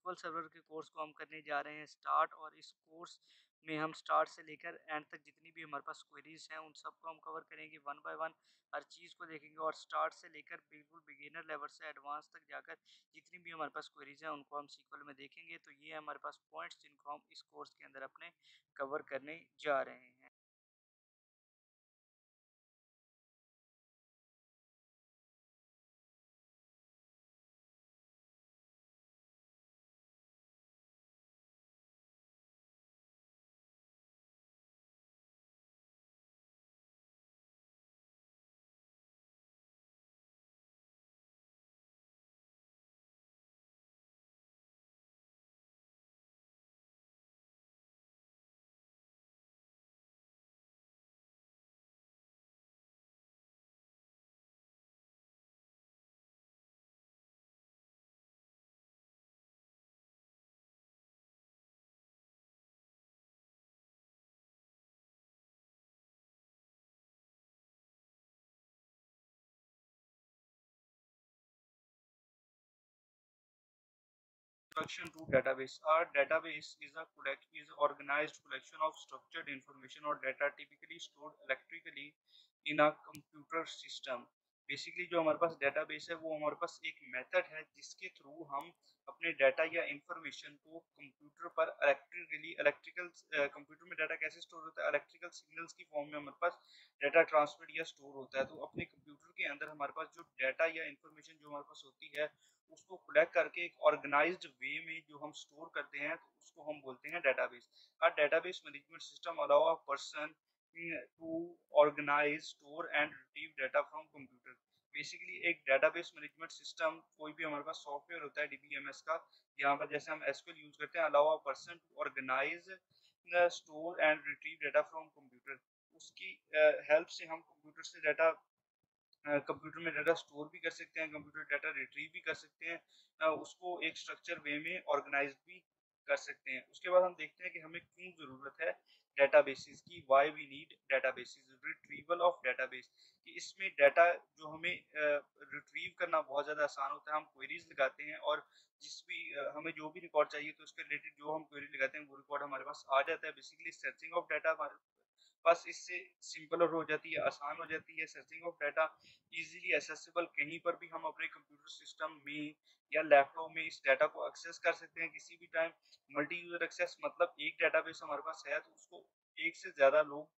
SQL server के course को हम करने जा रहे हैं स्टार्ट, और इस कोर्स में हम स्टार्ट से लेकर एंड तक जितनी भी हमारे पास क्वेरीज हैं उन सबको हम कवर करेंगे वन बाय वन, हर चीज़ को देखेंगे और स्टार्ट से लेकर बिल्कुल बिगिनर लेवल से एडवांस तक जाकर जितनी भी हमारे पास क्वेरीज हैं उनको हम सीक्वल में देखेंगे। तो ये हमारे पास पॉइंट्स जिनको हम इस कोर्स के अंदर अपने कवर करने जा रहे हैं। Introduction to database. A database is organized collection of structured information or data typically stored electrically in a computer system. Basically जो हमारे पास डेटाबेस है वो हमारे पास एक मेथड है जिसके थ्रू हम अपने डाटा या इंफॉर्मेशन को कंप्यूटर पर इलेक्ट्रिकल कंप्यूटर में डाटा कैसे स्टोर होता है, इलेक्ट्रिकल सिग्नल्स की फॉर्म में हमारे पास डाटा ट्रांसफर या स्टोर होता है। तो अपने कंप्यूटर के अंदर हमारे पास जो डाटा या इंफॉर्मेशन जो हमारे पास होती है उसको कलेक्ट करके एक ऑर्गेनाइज्ड वे में जो हम स्टोर करते हैं तो उसको हम बोलते हैं database. A database management system allow a person to organise store and retrieve data from computer. Basically एक डेटाबेस मैनेजमेंट सिस्टम कोई भी हमारे पास सॉफ्टवेयर होता है डीबीएमएस का, यहाँ पर जैसे हम एसक्यूएल यूज करते हैं, allow a person to organise store and retrieve data from computer. उसकी हेल्प से हम कंप्यूटर से डाटा कंप्यूटर में डाटा स्टोर भी कर सकते हैं, कंप्यूटर डाटा रिट्रीव भी कर सकते हैं, उसको एक स्ट्रक्चर वे में ऑर्गेनाइज भी कर सकते हैं। उसके बाद हम देखते हैं कि हमें क्यों ज़रूरत है डेटाबेसेस की, why we need databases. Retrieval of database, कि इसमें डाटा जो हमें रिट्रीव करना बहुत ज़्यादा आसान होता है। हम क्वेरीज लगाते हैं और जिस भी हमें जो भी रिकॉर्ड चाहिए तो उसके रिलेटेड जो हम क्वेरी लगाते हैं वो रिकॉर्ड हमारे पास आ जाता है। बेसिकली सर्चिंग ऑफ डाटा हमारे बस इससे सिंपल और हो जाती है, आसान हो जाती है। Searching of data easily accessible, कहीं पर भी हम अपने कंप्यूटर सिस्टम में या लैपटॉप में इस डाटा को एक्सेस कर सकते हैं किसी भी टाइम। मल्टी यूजर एक्सेस मतलब एक डाटाबेस हमारे पास है तो उसको एक से ज्यादा लोग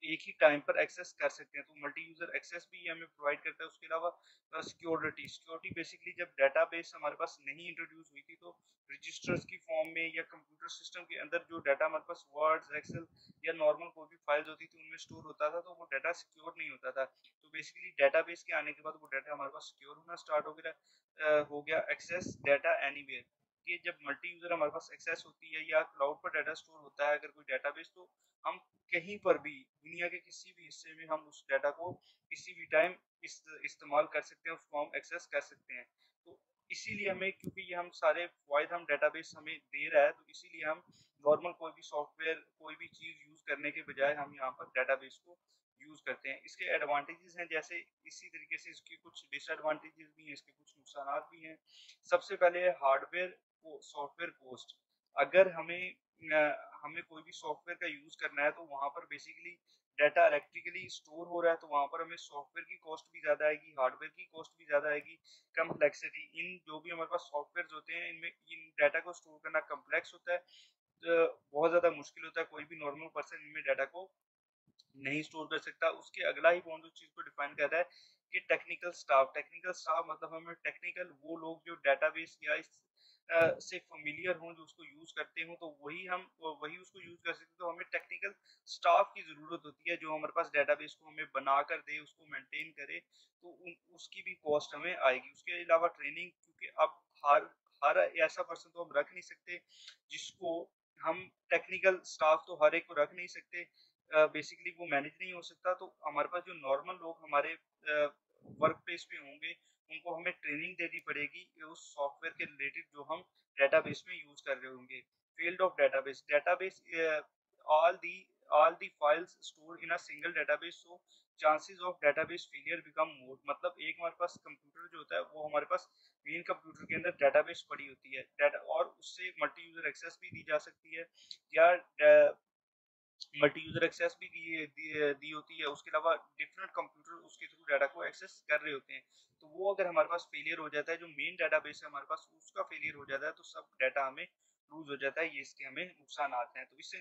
एक ही टाइम पर एक्सेस कर सकते हैं, तो मल्टी यूजर एक्सेस भी ये हमें प्रोवाइड करता है। उसके अलावा सिक्योरिटी, सिक्योरिटी बेसिकली जब डाटाबेस हमारे पास नहीं इंट्रोड्यूस हुई थी तो रजिस्टर्स की फॉर्म में या कंप्यूटर सिस्टम के अंदर जो डाटा हमारे पास वर्ड्स, एक्सेल या नॉर्मल कोई भी फाइल्स होती थी उनमें स्टोर होता था तो वो डाटा सिक्योर नहीं होता था। तो बेसिकली डेटाबेस के आने के बाद वो डाटा हमारे पास सिक्योर होना स्टार्ट हो गया एक्सेस डाटा एनीवेयर। ये जब मल्टी यूजर हमारे पास एक्सेस होती है या क्लाउड पर डाटा स्टोर होता है अगर कोई डेटाबेस, तो हम कहीं पर भी दुनिया के किसी भी हिस्से में हम उस डाटा को किसी भी टाइम इस्तेमाल कर सकते हैं, उसको हम एक्सेस कर सकते हैं। तो इसीलिए हमें, क्योंकि ये हम सारे फायदे हम डेटाबेस हमें दे रहा है, तो इसीलिए हम नॉर्मल कोई भी सॉफ्टवेयर कोई भी चीज़ यूज़ करने के बजाय हम यहाँ पर डेटाबेस को यूज़ करते हैं। इसके एडवांटेजेस हैं, जैसे इसी तरीके से इसके कुछ डिसएडवांटेजेस भी हैं, इसके कुछ नुकसान भी हैं। सबसे पहले है हार्डवेयर को सॉफ्टवेयर कॉस्ट। अगर हमें कोई भी सॉफ्टवेयर का यूज़ करना है तो वहाँ पर बेसिकली डाटा इलेक्ट्रिकली स्टोर हो रहा है तो वहाँ पर हमें सॉफ्टवेयर की कॉस्ट भी ज़्यादा आएगी, हार्डवेयर की कॉस्ट भी ज़्यादा आएगी। कम्प्लेक्सिटी, इन जो भी हमारे पास सॉफ्टवेयर होते हैं इनमें इन डाटा को स्टोर करना कम्प्लेक्स होता है, बहुत ज़्यादा मुश्किल होता है। कोई भी नॉर्मल पर्सन इनमें डाटा को नहीं स्टोर कर सकता। उसके अगला ही पॉइंट उस चीज़ को डिफाइन कर रहा है कि टेक्निकल स्टाफ। टेक्निकल स्टाफ मतलब हमें टेक्निकल वो लोग जो डेटाबेस या इस से फ़ैमिलियर हों, जो उसको यूज़ करते हों, तो वही उसको यूज़ कर सकते हैं। तो हमें टेक्निकल स्टाफ की ज़रूरत होती है जो हमारे पास डेटाबेस को हमें बनाकर दे, उसको मेंटेन करे, तो उसकी भी कॉस्ट हमें आएगी। उसके अलावा ट्रेनिंग, क्योंकि अब हर हर ऐसा पर्सन तो हम रख नहीं सकते जिसको हम टेक्निकल स्टाफ तो हर एक को रख नहीं सकते, बेसिकली वो मैनेज नहीं हो सकता। तो हमारे पास जो नॉर्मल लोग हमारे वर्क प्लेस पे होंगे उनको हमें ट्रेनिंग देनी पड़ेगी उस सॉफ्टवेयर के रिलेटेड जो हम डेटाबेस में यूज कर रहे होंगे। Field of database, database all the all the files stored in a single database, so chances of database failure become more. मतलब एक हमारे पास कंप्यूटर जो होता है वो हमारे पास मेन कंप्यूटर के अंदर डेटाबेस पड़ी होती है डाटा, और उससे मल्टी यूजर एक्सेस भी दी जा सकती है, या मल्टी यूजर एक्सेस भी दी होती है। उसके अलावा डिफरेंट कंप्यूटर उसके थ्रू डाटा को एक्सेस कर रहे होते हैं। तो वो अगर हमारे पास फेलियर हो जाता है, जो मेन डाटाबेस है हमारे पास उसका फेलियर हो जाता है, तो सब डाटा हमें लूज हो जाता है। ये इसके हमें नुकसान आते हैं। तो इससे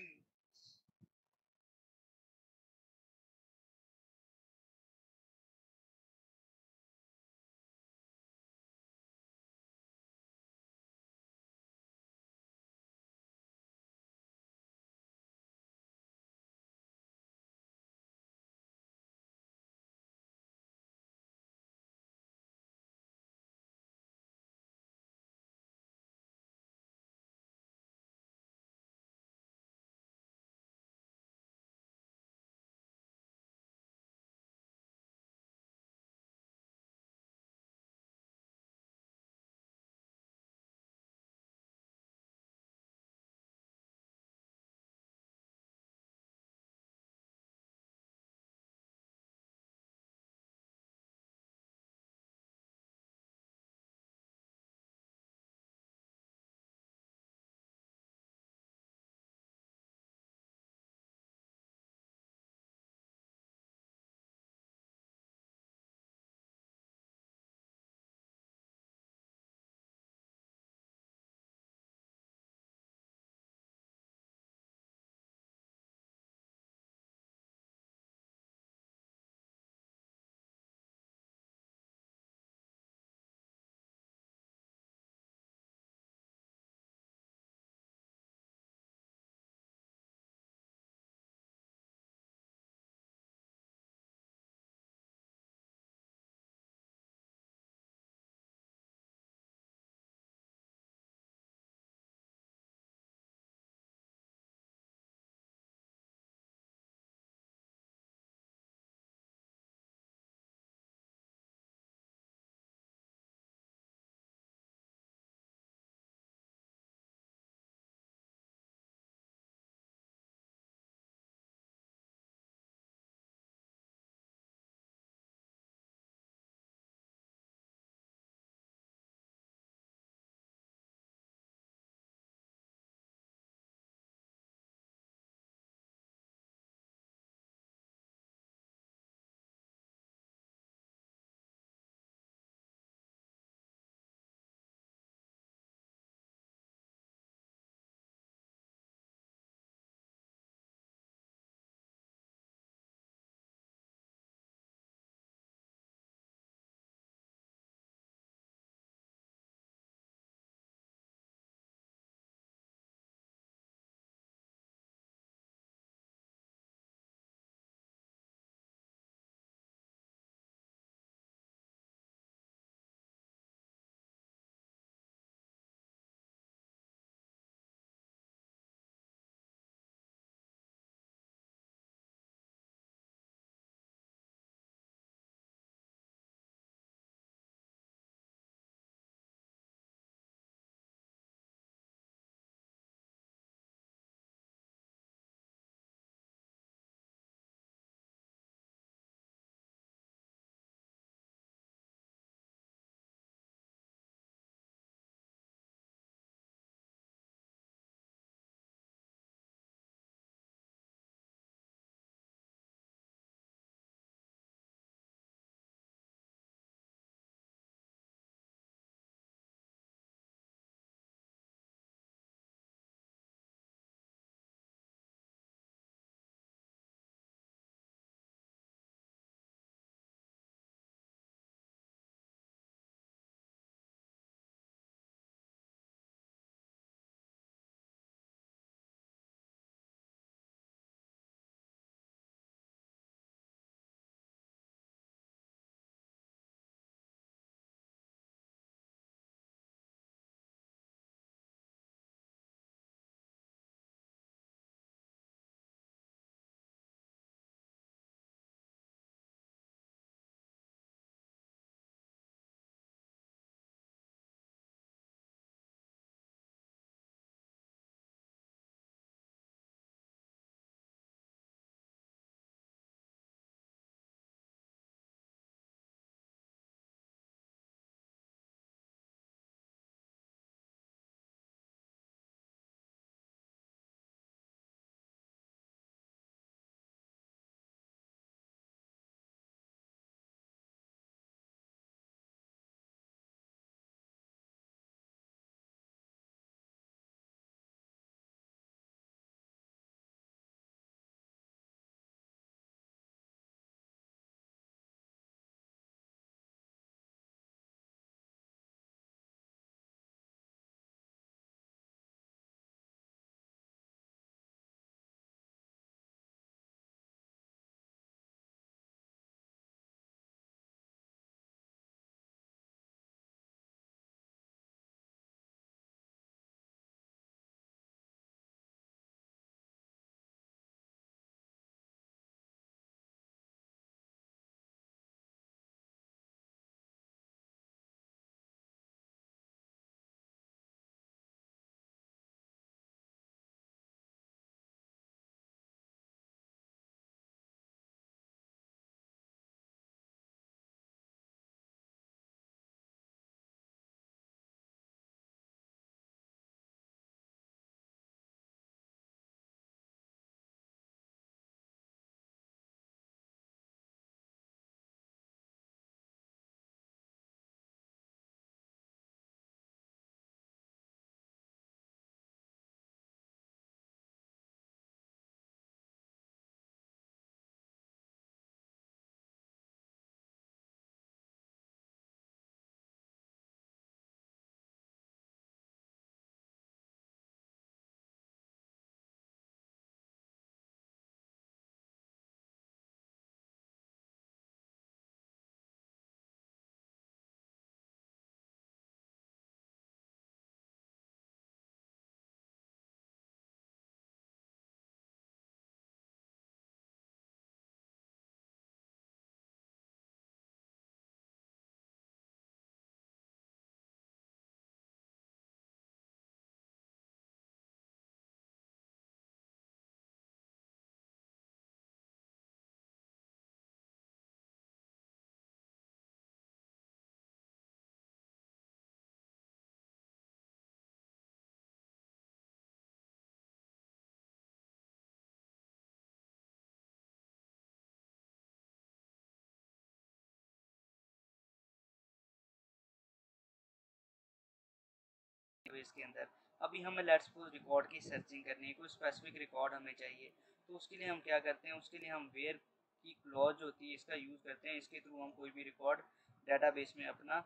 डेटाबेस के अंदर। अभी हमें लेट्स सपोज रिकॉर्ड की सर्चिंग करनी है, कोई स्पेसिफिक रिकॉर्ड हमें चाहिए, तो उसके लिए हम क्या करते हैं, उसके लिए हम वेयर की क्लॉज होती है इसका यूज़ करते हैं। इसके थ्रू हम कोई भी रिकॉर्ड डेटाबेस में अपना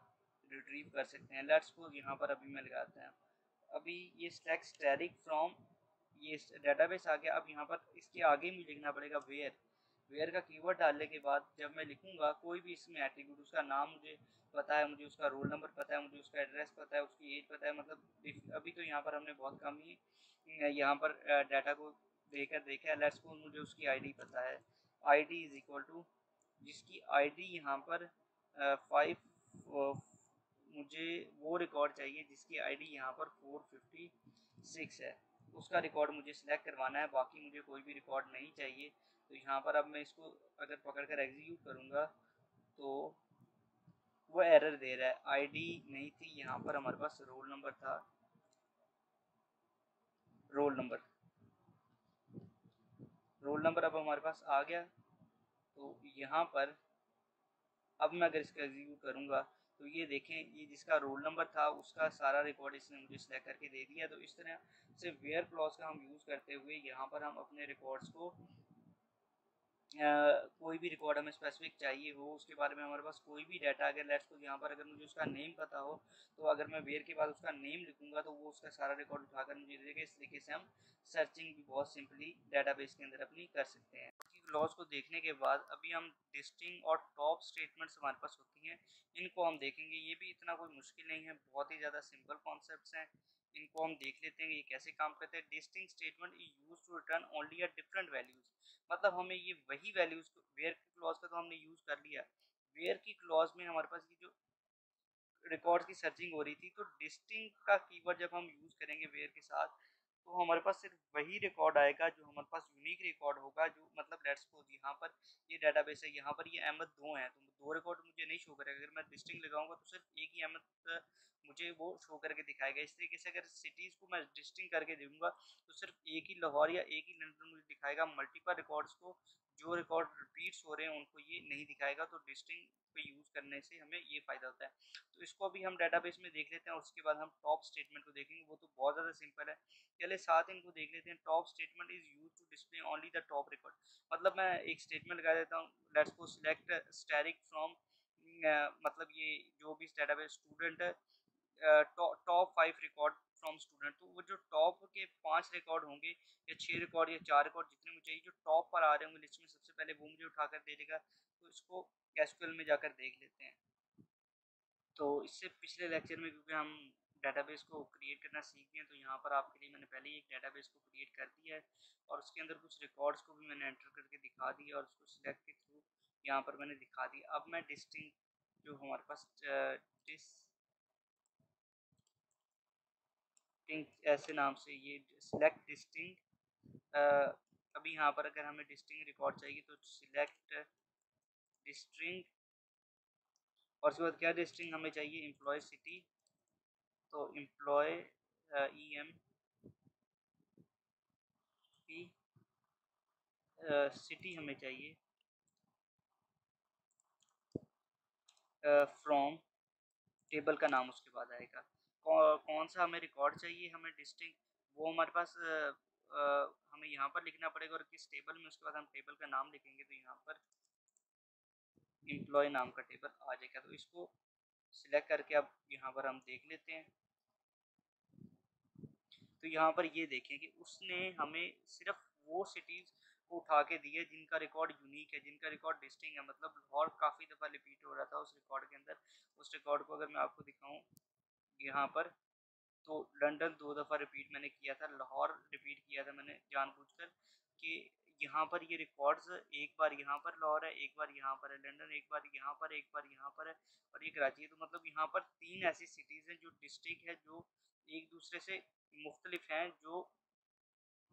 रिट्रीव कर सकते हैं। लेट्स सपोज यहाँ पर अभी मैं लगाते हैं, अभी ये स्टैक स्टैटिक फ्रॉम ये डेटाबेस आ गया। अब यहाँ पर इसके आगे मुझे लिखना पड़ेगा वेयर। वेयर का कीवर्ड डालने के बाद जब मैं लिखूंगा कोई भी इसमें एट्रीब्यूट, उसका नाम मुझे पता है, मुझे उसका रोल नंबर पता है, मुझे उसका एड्रेस पता है, उसकी एज पता है, मतलब अभी तो यहाँ पर हमने बहुत कम ही यहाँ पर डाटा को देकर देखा है। लेट्स सपोज मुझे उसकी आईडी पता है, आईडी इज इक्वल टू जिसकी आईडी यहाँ पर 5, मुझे वो रिकॉर्ड चाहिए जिसकी आईडी यहाँ पर 456 है, उसका रिकॉर्ड मुझे सिलेक्ट करवाना है, बाकी मुझे कोई भी रिकॉर्ड नहीं चाहिए। तो यहाँ पर अब मैं इसको अगर पकड़ कर एग्जीक्यूट करूँगा तो वो एरर दे रहा है, आईडी नहीं थी, यहाँ पर हमारे पास रोल नंबर था, रोल नंबर रोल नंबर अब हमारे पास आ गया। तो यहाँ पर अब मैं अगर इसका एग्जीक्यूट करूँगा तो ये देखें, ये जिसका रोल नंबर था उसका सारा रिकॉर्ड इसने मुझे सिलेक्ट करके दे दिया। तो इस तरह से वेयर क्लॉज का हम यूज़ करते हुए यहाँ पर हम अपने रिकॉर्ड्स को कोई भी रिकॉर्ड हमें स्पेसिफिक चाहिए हो, उसके बारे में हमारे पास कोई भी डाटा, अगर लेट्स सपोज यहाँ पर अगर मुझे उसका नेम पता हो, तो अगर मैं वेयर के बाद उसका नेम लिखूंगा तो वो उसका सारा रिकॉर्ड उठाकर मुझे देगा। इस तरीके से हम सर्चिंग भी बहुत सिंपली डाटाबेस के अंदर अपनी कर सकते हैं। क्लॉज को देखने के बाद अभी हम डिस्टिंग और टॉप स्टेटमेंट्स हमारे पास होती हैं, इनको हम देखेंगे। ये भी इतना कोई मुश्किल नहीं है, बहुत ही ज़्यादा सिंपल कॉन्सेप्ट्स हैं, इनको हम देख लेते हैं ये कैसे काम करते हैं। Distinct statement is use to return only a different values, मतलब हमें ये वही वैल्यूज, वेयर की क्लॉज का तो हमने यूज कर लिया, वेयर की क्लॉज में हमारे पास ये जो रिकॉर्ड की सर्चिंग हो रही थी, तो डिस्टिंग का कीवर्ड जब हम यूज करेंगे वेयर के साथ, तो हमारे पास सिर्फ वही रिकॉर्ड आएगा जो हमारे पास यूनिक रिकॉर्ड होगा, जो मतलब लेट्स सपोज यहाँ पर ये डाटाबेस है, यहाँ पर ये अहमद 2 हैं, तो 2 रिकॉर्ड मुझे नहीं शो करेगा। अगर मैं डिस्टिंग लगाऊंगा तो सिर्फ एक ही अहमद मुझे वो शो करके दिखाएगा। इस तरीके से अगर सिटीज़ को मैं डिस्टिंग करके दूंगा तो सिर्फ एक ही लाहौर या एक ही लंदन मुझे दिखाएगा, मल्टीपल रिकॉर्ड्स को जो रिकॉर्ड रिपीट्स हो रहे हैं उनको ये नहीं दिखाएगा। तो डिस्टिंग को यूज़ करने से हमें ये फ़ायदा होता है। तो इसको भी हम डेटाबेस में देख लेते हैं, उसके बाद हम टॉप स्टेटमेंट को देखेंगे, वो तो बहुत ज़्यादा सिंपल है। चलिए साथ इनको देख लेते हैं। Top statement is use to display only the top record, मतलब मैं एक स्टेटमेंट लगा देता हूँ, लेट्स को सिलेक्ट स्टैटिक फ्रॉम, मतलब ये जो भी डेटाबेस स्टूडेंट है, टॉप 5 रिकॉर्ड फ्रॉम स्टूडेंट, तो वो जो टॉप के 5 रिकॉर्ड होंगे या 6 रिकॉर्ड या 4 रिकॉर्ड जितने मुझे चाहिए, जो टॉप पर आ रहे होंगे लिस्ट में सबसे पहले, वो मुझे उठाकर दे देगा। तो इसको एसक्यूएल में जाकर देख लेते हैं। तो इससे पिछले लेक्चर में क्योंकि हम डेटाबेस को क्रिएट करना सीख गए हैं, तो यहाँ पर आपके लिए मैंने पहले ही एक डेटाबेस को क्रिएट कर दिया है और उसके अंदर कुछ रिकॉर्ड्स को भी मैंने एंटर करके दिखा दिया और उसको सिलेक्ट के थ्रू यहाँ पर मैंने दिखा दिया। अब मैं डिस्टिंग जो हमारे पास डिस्टिंग ऐसे नाम से ये सिलेक्ट डिस्टिंग, अभी यहाँ पर अगर हमें डिस्टिंग रिकॉर्ड चाहिए तो सिलेक्ट डिस्टिंग, और उसके बाद क्या डिस्टिंग हमें चाहिए, एम्प्लॉय सिटी, तो employee E M P city हमें चाहिए, फ्रॉम टेबल का नाम उसके बाद आएगा। कौन सा हमें रिकॉर्ड चाहिए, हमें डिस्टिंग, वो हमारे पास हमें यहाँ पर लिखना पड़ेगा और किस टेबल में, उसके बाद हम टेबल का नाम लिखेंगे। तो यहाँ पर एम्प्लॉय नाम का टेबल आ जाएगा। तो इसको सिलेक्ट करके अब यहाँ पर हम देख लेते हैं। तो यहाँ पर ये देखें कि उसने हमें सिर्फ वो सिटीज़ को उठा के दी है जिनका रिकॉर्ड यूनिक है, जिनका रिकॉर्ड डिस्टिंग है, मतलब लाहौर काफ़ी दफ़ा रिपीट हो रहा था उस रिकॉर्ड के अंदर। उस रिकॉर्ड को अगर मैं आपको दिखाऊं यहाँ पर, तो लंदन 2 दफ़ा रिपीट मैंने किया था, लाहौर रिपीट किया था मैंने जानबूझकर कि यहाँ पर ये रिकॉर्ड्स एक बार यहाँ पर लाहौर है, एक बार यहाँ पर है लंदन, एक बार यहाँ पर, एक बार यहाँ पर है और ये कराची है। तो मतलब यहाँ पर 3 ऐसी सिटीज़ हैं जो डिस्ट्रिक्ट है, जो एक दूसरे से मुख्तलिफ हैं, जो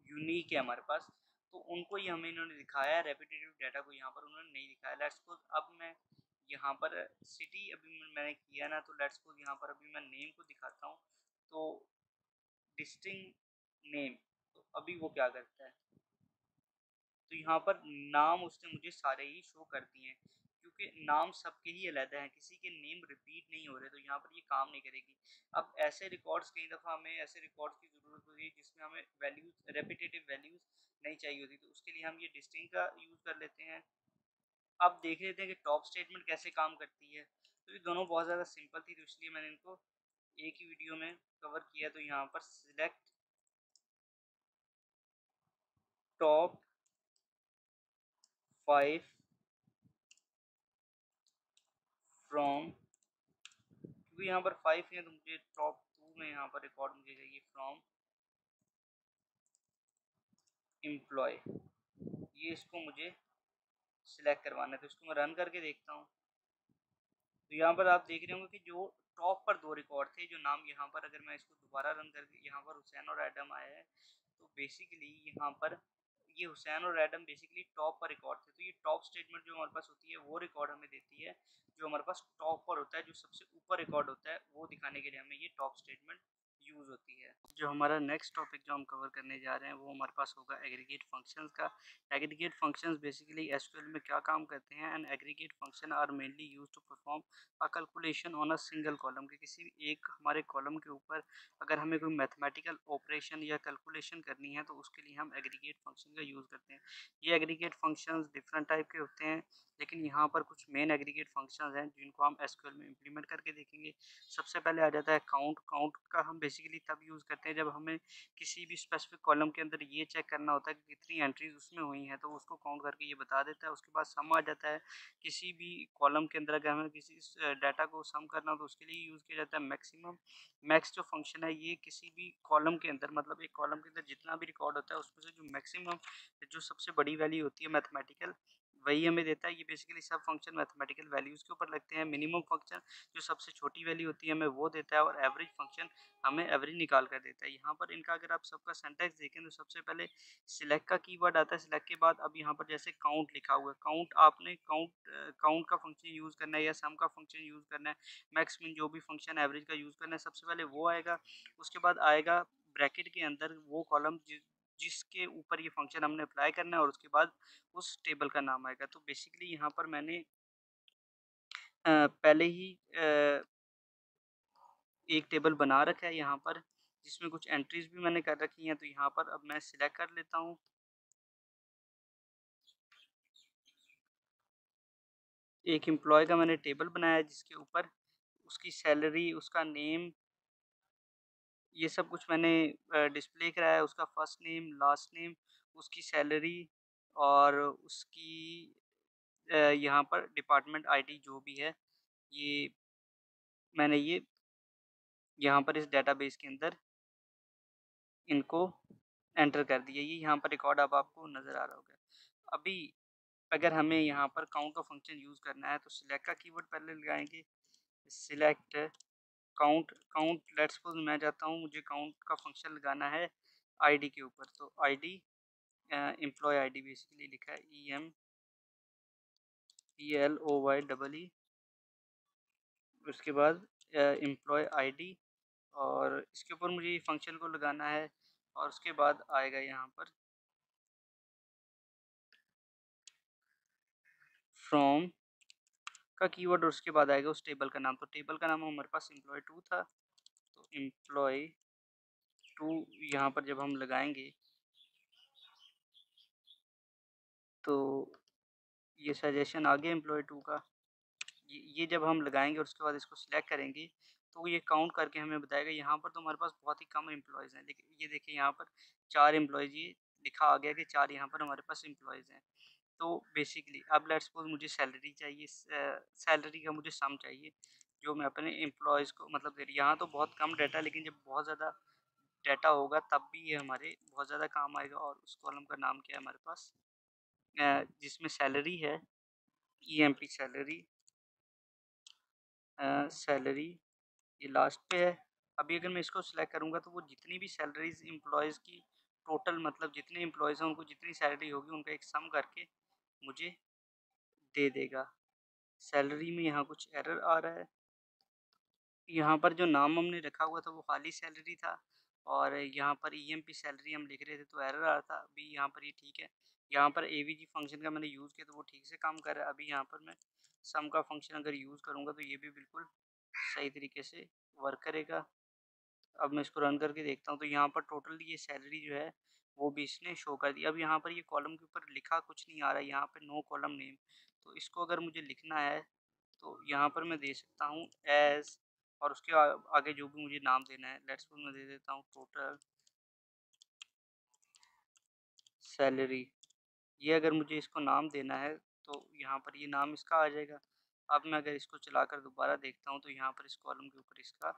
यूनिक है हमारे पास, तो उनको ही हमें इन्होंने दिखाया है। रेपिटेटिव डाटा को यहाँ पर उन्होंने नहीं दिखाया। लेट्स सपोज अब मैं यहाँ पर सिटी अभी मैंने किया ना, तो लेट्स सपोज यहाँ पर अभी मैं नेम को दिखाता हूँ, तो डिस्टिंग नेम, तो अभी वो क्या करता है, तो यहाँ पर नाम उसने मुझे सारे ही शो कर दिए हैं। क्योंकि नाम सबके ही अलग हैं, किसी के नेम रिपीट नहीं हो रहे, तो यहाँ पर ये काम नहीं करेगी। अब ऐसे रिकॉर्ड्स कई दफ़ा हमें ऐसे रिकॉर्ड्स की ज़रूरत होती है जिसमें हमें वैल्यूज़ रेपिटेटिव वैल्यूज़ नहीं चाहिए होती, तो उसके लिए हम ये डिस्टिंग का यूज़ कर लेते हैं। अब देख लेते हैं कि टॉप स्टेटमेंट कैसे काम करती है। तो ये दोनों बहुत ज़्यादा सिंपल थी, तो इसलिए मैंने इनको एक ही वीडियो में कवर किया। तो यहाँ पर सिलेक्ट टॉप 5 फ्रॉम, क्योंकि यहाँ पर 5 है तो मुझे टॉप 2 में यहाँ पर रिकॉर्ड मुझे चाहिए फ्रॉम एम्प्लॉय। ये इसको मुझे सिलेक्ट करवाना है, तो इसको मैं रन करके देखता हूँ। तो यहाँ पर आप देख रहे होंगे कि जो टॉप पर 2 रिकॉर्ड थे, जो नाम यहाँ पर अगर मैं इसको दोबारा रन करके यहाँ पर हुसैन और एडम आया है, तो बेसिकली यहाँ पर ये हुसैन और एडम बेसिकली टॉप पर रिकॉर्ड थे। तो ये टॉप स्टेटमेंट जो हमारे पास होती है वो रिकॉर्ड हमें देती है, जो हमारे पास टॉप पर होता है, जो सबसे ऊपर रिकॉर्ड होता है, वो दिखाने के लिए हमें ये टॉप स्टेटमेंट यूज़ होती है। जो हमारा नेक्स्ट टॉपिक जो हम कवर करने जा रहे हैं वो हमारे पास होगा एग्रीगेट फंक्शंस का। एग्रीगेट फंक्शंस बेसिकली एसक्यूएल में क्या काम करते हैं? And aggregate function are mainly used to perform a calculation on a single column, के किसी भी एक हमारे कॉलम के ऊपर अगर हमें कोई मैथमेटिकल ऑपरेशन या कैलकुलेशन करनी है तो उसके लिए हम एग्रीगेट फंक्शन का यूज़ करते हैं। ये एग्रीगेट फंक्शंस डिफरेंट टाइप के होते हैं, लेकिन यहाँ पर कुछ मेन एग्रीगेट फंक्शंस हैं जिनको हम एसक्यूएल में इंप्लीमेंट करके देखेंगे। सबसे पहले आ जाता है काउंट। काउंट का हम बेसिकली तब यूज़ करते हैं जब हमें किसी भी स्पेसिफिक कॉलम के अंदर ये चेक करना होता है कि कितनी एंट्रीज उसमें हुई हैं, तो उसको काउंट करके ये बता देता है। उसके बाद सम आ जाता है। किसी भी कॉलम के अंदर अगर हमें किसी डाटा को सम करना हो तो उसके लिए यूज़ किया जाता है मैक्सिमम। मैक्स जो फंक्शन है ये किसी भी कॉलम के अंदर, मतलब एक कॉलम के अंदर जितना भी रिकॉर्ड होता है उसमें से जो मैक्सिमम, जो सबसे बड़ी वैल्यू होती है मैथमेटिकल, वही हमें देता है। ये बेसिकली सब फंक्शन मैथमेटिकल वैल्यूज़ के ऊपर लगते हैं। मिनिमम फंक्शन जो सबसे छोटी वैल्यू होती है हमें वो देता है, और एवरेज फंक्शन हमें एवरेज निकाल कर देता है। यहाँ पर इनका अगर आप सबका सिंटैक्स देखें तो सबसे पहले सिलेक्ट का कीवर्ड आता है। सिलेक्ट के बाद अब यहाँ पर जैसे काउंट लिखा हुआ है, काउंट आपने काउंट का फंक्शन यूज़ करना है या सम का फंक्शन यूज़ करना है, मैक्स मिन जो भी फंक्शन एवरेज का यूज़ करना है, सबसे पहले वो आएगा। उसके बाद आएगा ब्रैकेट के अंदर वो कॉलम जिसके ऊपर ये फंक्शन हमने अप्लाई करना है, और उसके बाद उस टेबल का नाम आएगा। तो बेसिकली यहाँ पर मैंने पहले ही एक टेबल बना रखा है यहाँ पर, जिसमें कुछ एंट्रीज भी मैंने कर रखी हैं। तो यहाँ पर अब मैं सिलेक्ट कर लेता हूँ। एक एम्प्लॉय का मैंने टेबल बनाया जिसके ऊपर उसकी सैलरी, उसका नेम, ये सब कुछ मैंने डिस्प्ले कराया है। उसका फर्स्ट नेम, लास्ट नेम, उसकी सैलरी, और उसकी यहाँ पर डिपार्टमेंट आईडी जो भी है, ये मैंने ये यहाँ पर इस डेटाबेस के अंदर इनको एंटर कर दिया। ये यहाँ पर रिकॉर्ड अब आपको नज़र आ रहा होगा। अभी अगर हमें यहाँ पर काउंट का फंक्शन यूज़ करना है तो सिलेक्ट का कीवर्ड पहले लगाएंगे। Select count. Count let's suppose मैं चाहता हूँ मुझे काउंट का फंक्शन लगाना है आईडी के ऊपर, तो आईडी एम्प्लॉय आईडी बेसिकली लिखा है EMPLOY, उसके बाद एम्प्लॉय आईडी, और इसके ऊपर मुझे ये फंक्शन को लगाना है। और उसके बाद आएगा यहाँ पर फ्रॉम का कीवर्ड, और उसके बाद आएगा उस टेबल का नाम। तो टेबल का नाम हमारे पास एम्प्लॉय 2 था, तो एम्प्लॉय 2 यहाँ पर जब हम लगाएंगे तो ये सजेशन आ गया एम्प्लॉय 2 का। ये जब हम लगाएंगे और उसके बाद इसको सिलेक्ट करेंगे तो ये काउंट करके हमें बताएगा। यहाँ पर तो हमारे पास बहुत ही कम एम्प्लॉयज़ हैं, लेकिन ये देखिए यहाँ पर 4 एम्प्लॉयज़ ये लिखा आ गया कि 4 यहाँ पर हमारे पास एम्प्लॉयज़ हैं। तो बेसिकली अब लेट्स सपोज मुझे सैलरी चाहिए, सैलरी का मुझे सम चाहिए जो मैं अपने एम्प्लॉयज़ को मतलब दे रही। यहाँ तो बहुत कम डाटा, लेकिन जब बहुत ज़्यादा डाटा होगा तब भी ये हमारे बहुत ज़्यादा काम आएगा। और उस कॉलम का नाम क्या है हमारे पास, जिसमें सैलरी है, EMP सैलरी, सैलरी ये लास्ट पे है। अभी अगर मैं इसको सिलेक्ट करूँगा तो वो जितनी भी सैलरीज़ एम्प्लॉयज़ की टोटल, मतलब जितने एम्प्लॉयज़ हैं उनको जितनी सैलरी होगी उनका एक सम करके मुझे दे देगा। सैलरी में यहाँ कुछ एरर आ रहा है। यहाँ पर जो नाम हमने रखा हुआ था वो खाली सैलरी था, और यहाँ पर ईएमपी सैलरी हम लिख रहे थे तो एरर आ रहा था, अभी यहाँ पर ये ठीक है। यहाँ पर एवीजी फंक्शन का मैंने यूज़ किया तो वो ठीक से काम कर रहा है। अभी यहाँ पर मैं सम का फंक्शन अगर यूज़ करूँगा तो ये भी बिल्कुल सही तरीके से वर्क करेगा। अब मैं इसको रन करके देखता हूँ तो यहाँ पर टोटल ये सैलरी जो है वो भी इसने शो कर दी। अब यहाँ पर ये कॉलम के ऊपर लिखा कुछ नहीं आ रहा है, यहाँ पे नो कॉलम नेम। तो इसको अगर मुझे लिखना है तो यहाँ पर मैं दे सकता हूँ एज, और उसके आगे जो भी मुझे नाम देना है, लेट्स सपोज मैं दे देता हूँ टोटल सैलरी। ये अगर मुझे इसको नाम देना है तो यहाँ पर ये नाम इसका आ जाएगा। अब मैं अगर इसको चलाकर दोबारा देखता हूँ तो यहाँ पर इस कॉलम के ऊपर इसका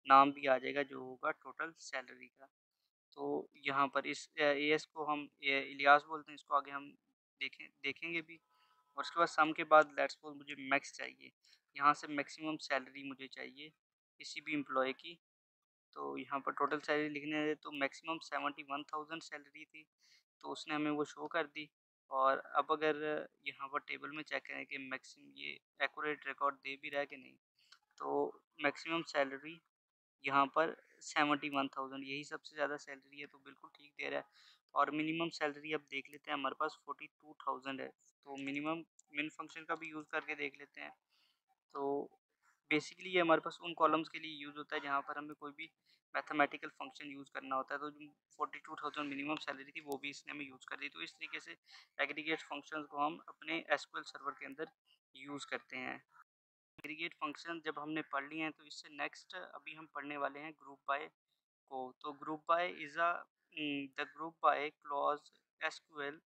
नाम भी आ जाएगा जो होगा टोटल सैलरी का। तो यहाँ पर इस एएस को हम इलियास बोलते हैं, इसको आगे हम देखेंगे भी। और उसके बाद सम के बाद लेट्स सपोज मुझे मैक्स चाहिए, यहाँ से मैक्सिमम सैलरी मुझे चाहिए किसी भी एम्प्लॉय की। तो यहाँ पर टोटल सैलरी लिखने है तो मैक्सिमम 71,000 सैलरी थी, तो उसने हमें वो शो कर दी। और अब अगर यहाँ पर टेबल में चेक करें कि मैक्सिमम ये एक्यूरेट रिकॉर्ड दे भी रहा है कि नहीं, तो मैक्सिमम सैलरी यहाँ पर 71,000 यही सबसे ज़्यादा सैलरी है, तो बिल्कुल ठीक दे रहा है। और मिनिमम सैलरी अब देख लेते हैं, हमारे पास 42,000 है, तो मिनिमम मिन फंक्शन का भी यूज़ करके देख लेते हैं। तो बेसिकली ये हमारे पास उन कॉलम्स के लिए यूज़ होता है जहाँ पर हमें कोई भी मैथमेटिकल फंक्शन यूज़ करना होता है। तो जो 42,000 मिनिमम सैलरी थी वो भी इसने हमें यूज़ कर दी। तो इस तरीके से एग्रीगेट फंक्शंस को हम अपने एसक्यूएल सर्वर के अंदर यूज़ करते हैं। एग्रीगेट फंक्शन जब हमने पढ़ लिए हैं तो इससे नेक्स्ट अभी हम पढ़ने वाले हैं ग्रुप बाय को। तो group by is the group by clause SQL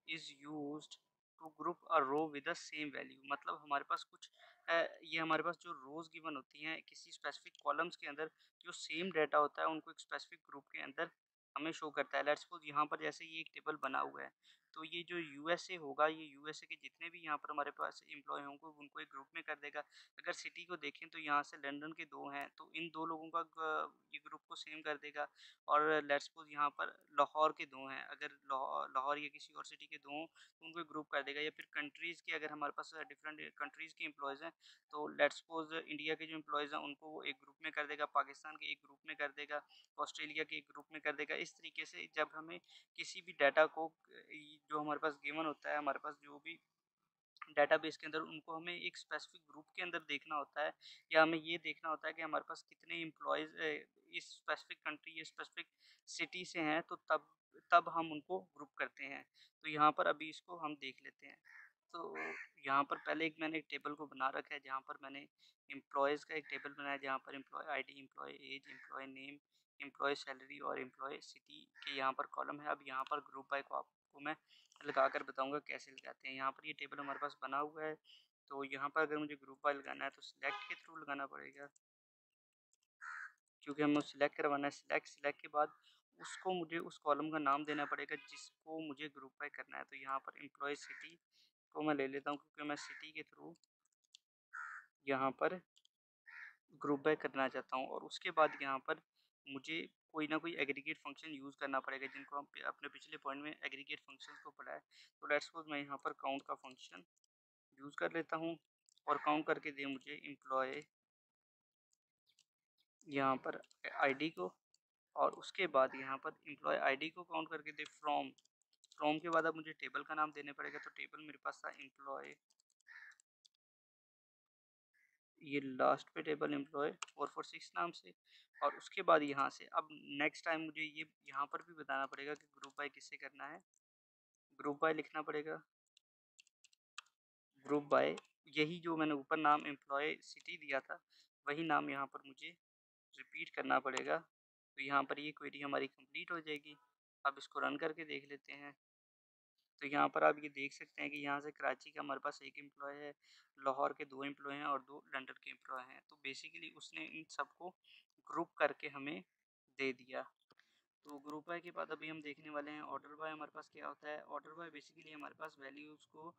is used to group a row with the same value. मतलब हमारे पास कुछ ये हमारे पास जो रोज़ गिवन होती हैं किसी स्पेसिफिक कॉलम्स के अंदर, जो सेम डाटा होता है उनको एक स्पेसिफिक ग्रुप के अंदर हमें शो करता है। लेट्स सपोज यहाँ पर जैसे ये एक टेबल बना हुआ है, तो ये जो यूएसए होगा, ये यूएसए के जितने भी यहाँ पर हमारे पास एम्प्लॉय होंगे उनको एक ग्रुप में कर देगा। अगर सिटी को देखें तो यहाँ से लंदन के 2 हैं, तो इन 2 लोगों का ये ग्रुप को सेम कर देगा। और लेट्स सपोज यहाँ पर लाहौर के 2 हैं, अगर लाहौर या किसी और सिटी के 2 हों तो उनको एक ग्रुप कर देगा। या फिर कंट्रीज़ के, अगर हमारे पास डिफरेंट कंट्रीज़ के एम्प्लॉयज़ हैं, तो लेट्स सपोज इंडिया के जो एम्प्लॉयज़ हैं उनको वो एक ग्रुप में कर देगा, पाकिस्तान के एक ग्रुप में कर देगा, ऑस्ट्रेलिया के एक ग्रुप में कर देगा। इस तरीके से जब हमें किसी भी डाटा को जो हमारे पास गिवन होता है, हमारे पास जो भी डेटाबेस के अंदर, उनको हमें एक स्पेसिफिक ग्रुप के अंदर देखना होता है, या हमें ये देखना होता है कि हमारे पास कितने एम्प्लॉयज़ इस स्पेसिफिक कंट्री या स्पेसिफिक सिटी से हैं, तो तब तब हम उनको ग्रुप करते हैं। तो यहाँ पर अभी इसको हम देख लेते हैं। तो यहाँ पर पहले एक मैंने एक टेबल को बना रखा है जहाँ पर मैंने एम्प्लॉयज़ का एक टेबल बनाया, जहाँ पर employee ID, employee age, employee name, employee salary और एम्प्लॉय सिटी के यहाँ पर कॉलम है। अब यहाँ पर ग्रुप बाय को आपको मैं लगा कर बताऊँगा कैसे लगाते हैं। यहाँ पर ये टेबल हमारे पास बना हुआ है, तो यहाँ पर अगर मुझे ग्रुप बाय लगाना है तो सिलेक्ट के थ्रू लगाना पड़ेगा, क्योंकि हमें सिलेक्ट करवाना है। सिलेक्ट के बाद उसको मुझे उस कॉलम का नाम देना पड़ेगा जिसको मुझे ग्रुप बाय करना है। तो यहाँ पर एम्प्लॉय सिटी को मैं ले लेता हूँ, क्योंकि मैं सिटी के थ्रू यहाँ पर ग्रुप बाय करना चाहता हूँ। और उसके बाद यहाँ पर मुझे कोई ना कोई एग्रीगेट फंक्शन यूज़ करना पड़ेगा, जिनको हम अपने पिछले पॉइंट में एग्रीगेट फंक्शंस को पढ़ा है। तो लेट्स सपोज मैं यहाँ पर काउंट का फंक्शन यूज़ कर लेता हूँ, और काउंट करके दे मुझे एम्प्लॉय यहाँ पर आईडी को, और उसके बाद यहाँ पर एम्प्लॉय आईडी को काउंट करके दे फ्रॉम। फ्रॉम के बाद अब मुझे टेबल का नाम देने पड़ेगा, तो टेबल मेरे पास था एम्प्लॉय, ये लास्ट पे टेबल एम्प्लॉय 446 नाम से। और उसके बाद यहाँ से अब नेक्स्ट टाइम मुझे ये यहाँ पर भी बताना पड़ेगा कि ग्रुप बाय किससे करना है। ग्रुप बाय लिखना पड़ेगा, ग्रुप बाय यही जो मैंने ऊपर नाम एम्प्लॉय सिटी दिया था वही नाम यहाँ पर मुझे रिपीट करना पड़ेगा। तो यहाँ पर ये क्वेरी हमारी कंप्लीट हो जाएगी। अब इसको रन करके देख लेते हैं। तो यहाँ पर आप ये देख सकते हैं कि यहाँ से कराची का हमारे पास एक एम्प्लॉय है, लाहौर के 2 एम्प्लॉय हैं और 2 लंदन के एम्प्लॉय हैं। तो बेसिकली उसने इन सबको ग्रुप करके हमें दे दिया। तो ग्रुप बाय के बाद अभी हम देखने वाले हैं ऑर्डर बाय हमारे पास क्या होता है। ऑर्डर बाय बेसिकली हमारे पास वैल्यूज़ को